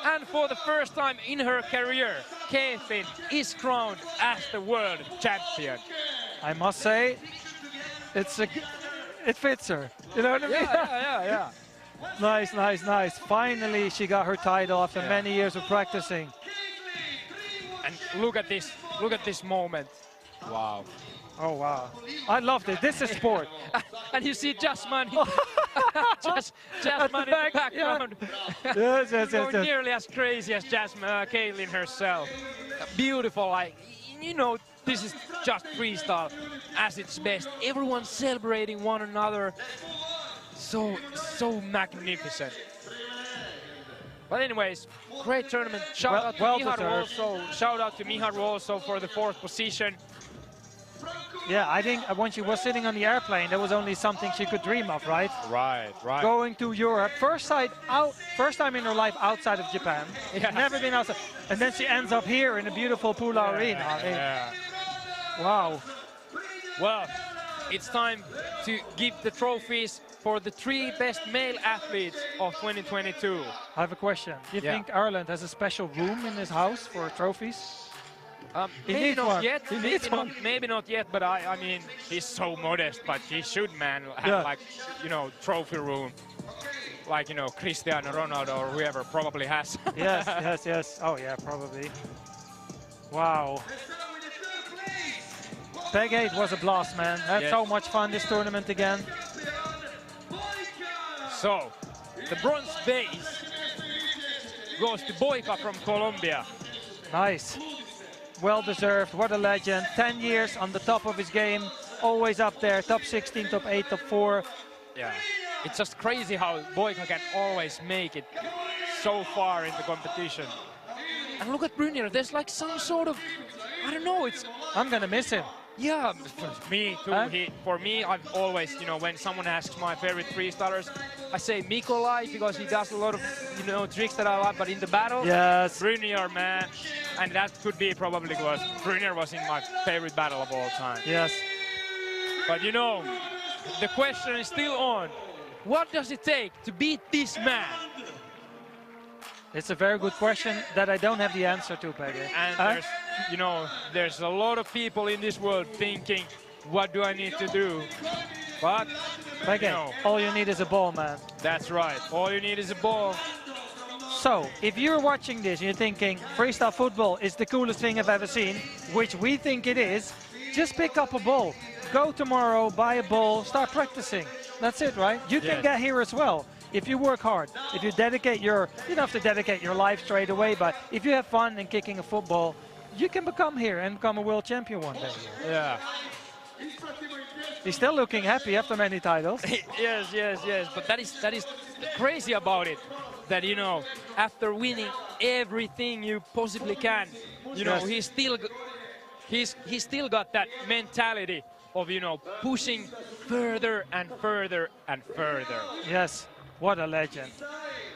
S1: And for the first time in her career, Caitlin is crowned as the world champion.
S2: I must say, it fits her. You know what I mean?
S1: Yeah.
S2: Nice, nice, nice. Finally, she got her title after many years of practicing.
S1: And look at this moment. Wow.
S2: Oh, wow. I loved it. This is sport.
S1: And you see Jasmine, Jasmine in the background.
S2: Yes.
S1: Going nearly as crazy as Jasmine, Caitlin herself. Beautiful, like, you know, this is just freestyle as its best. Everyone celebrating one another. So magnificent. But anyways, great tournament. Shout out to Miharu also for the 4th position.
S2: Yeah, I think when she was sitting on the airplane, that was only something she could dream of, right?
S1: Right.
S2: Going to Europe, first time in her life outside of Japan.
S1: Yeah.
S2: Never been outside. And then she ends up here in the beautiful Pula Arena. I mean, wow.
S1: Well, it's time to give the trophies for the 3 best male athletes of 2022.
S2: I have a question. Do you think Erland has a special room in his house for trophies? He
S1: Maybe
S2: needs
S1: not
S2: one.
S1: yet.
S2: He needs one.
S1: Maybe not yet, but I mean, he's so modest, but he should, man, have
S2: Yeah.
S1: like, trophy room. Like, Cristiano Ronaldo or whoever probably has.
S2: Yes. Oh yeah, probably. Wow. Peg 8 was a blast, man. I had
S1: Yes.
S2: so much fun this tournament again.
S1: So, the bronze base goes to Boyka from Colombia.
S2: Nice. Well deserved. What a legend. 10 years on the top of his game. Always up there. Top 16, top 8, top 4.
S1: Yeah. It's just crazy how Boyka can always make it so far in the competition. And look at Brynjar. There's like some sort of, I don't know, it's...
S2: I'm gonna miss him.
S1: Yeah, me too.
S2: Huh?
S1: For me, I've always, when someone asks my favorite freestylers, I say Mikolai because he does a lot of, tricks that I like. But in the battle,
S2: Yes.
S1: Brynjar, man, and that could be probably because Brynjar was in my favorite battle of all time.
S2: Yes.
S1: But the question is still on. What does it take to beat this man?
S2: It's a very good question that I don't have the answer to, Peggy.
S1: And there's a lot of people in this world thinking, what do I need to do? But,
S2: Peggy, all you need is a ball, man.
S1: That's right. All you need is a ball.
S2: So, if you're watching this and you're thinking freestyle football is the coolest thing I've ever seen, which we think it is, just pick up a ball. Go tomorrow, buy a ball, start practicing. That's it, right? You can
S1: Yes.
S2: get here as well. If you work hard, if you dedicate you don't have to dedicate your life straight away, but if you have fun in kicking a football, you can become here and become a world champion one day.
S1: Yeah.
S2: He's still looking happy after many titles.
S1: yes. But that is crazy about it. That after winning everything you possibly can,
S2: Yes.
S1: he's still got that mentality of pushing further and further and further.
S2: Yes, what a legend.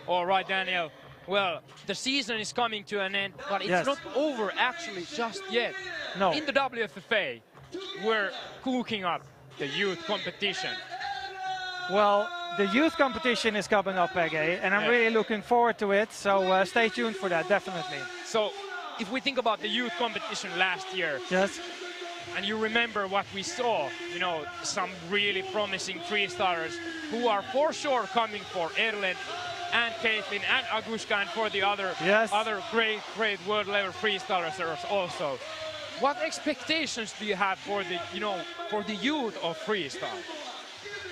S1: All right, Daniel. Well, the season is coming to an end, but it's
S2: Yes.
S1: not over actually just yet.
S2: No.
S1: In the WFFA, we're cooking up the youth competition.
S2: Well, the youth competition is coming up, Peggy, and I'm
S1: Yeah.
S2: really looking forward to it, so stay tuned for that, definitely.
S1: So, if we think about the youth competition last year,
S2: Yes.
S1: and you remember what we saw, some really promising freestylers who are for sure coming for Erlend and Caitlin and Agushka and for the other great world level freestylers also. What expectations do you have for the youth of freestyle?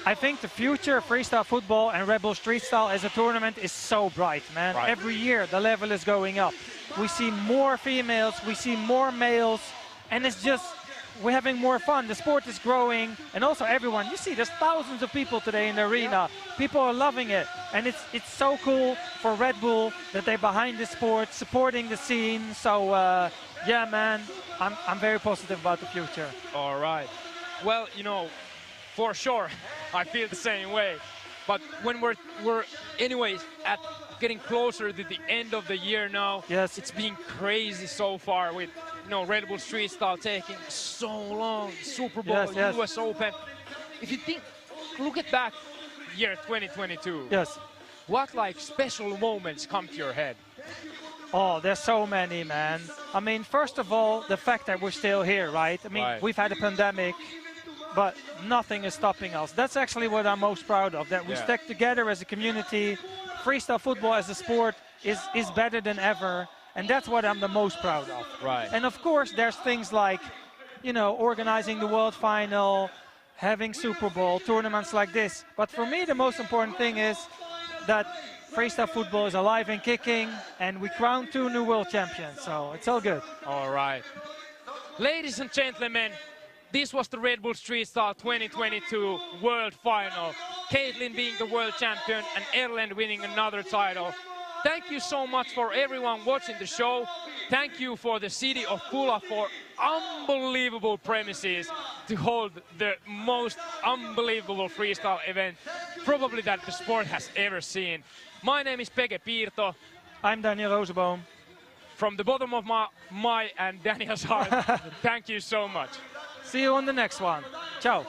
S2: I think the future of freestyle football and Red Bull Street Style as a tournament is so bright, man.
S1: Right.
S2: Every year the level is going up. We see more females, we see more males, and it's just, we're having more fun. The sport is growing, and also everyone, you see there's thousands of people today in the arena. People are loving it, and it's so cool for Red Bull that they're behind the sport, supporting the scene. So yeah, man, I'm very positive about the future.
S1: All right. Well, for sure, I feel the same way. But when we're anyways at getting closer to the end of the year now,
S2: Yes.
S1: it's been crazy so far with Red Bull Street Style taking so long, Super Bowl,
S2: Yes.
S1: US Open. If you look at back year 2022,
S2: Yes.
S1: what special moments come to your head?
S2: Oh, there's so many, man. I mean, first of all, the fact that we're still here, right? I mean,
S1: Right.
S2: we've had a pandemic, but nothing is stopping us. That's actually what I'm most proud of, that we
S1: Yeah.
S2: stuck together as a community. Freestyle football as a sport is better than ever, and that's what I'm the most proud of.
S1: Right.
S2: And of course, there's things like, organizing the World Final, having Super Bowl, tournaments like this. But for me, the most important thing is that freestyle football is alive and kicking, and we crowned 2 new world champions, so it's all good.
S1: All right. Ladies and gentlemen, this was the Red Bull Street Style 2022 World Final. Caitlin being the world champion and Erlend winning another title. Thank you so much for everyone watching the show. Thank you for the city of Pula for unbelievable premises to hold the most unbelievable freestyle event probably that the sport has ever seen. My name is Pege Piirto.
S2: I'm Daniel Rosenboom.
S1: From the bottom of my and Daniel's heart, thank you so much.
S2: See you on the next one. Ciao.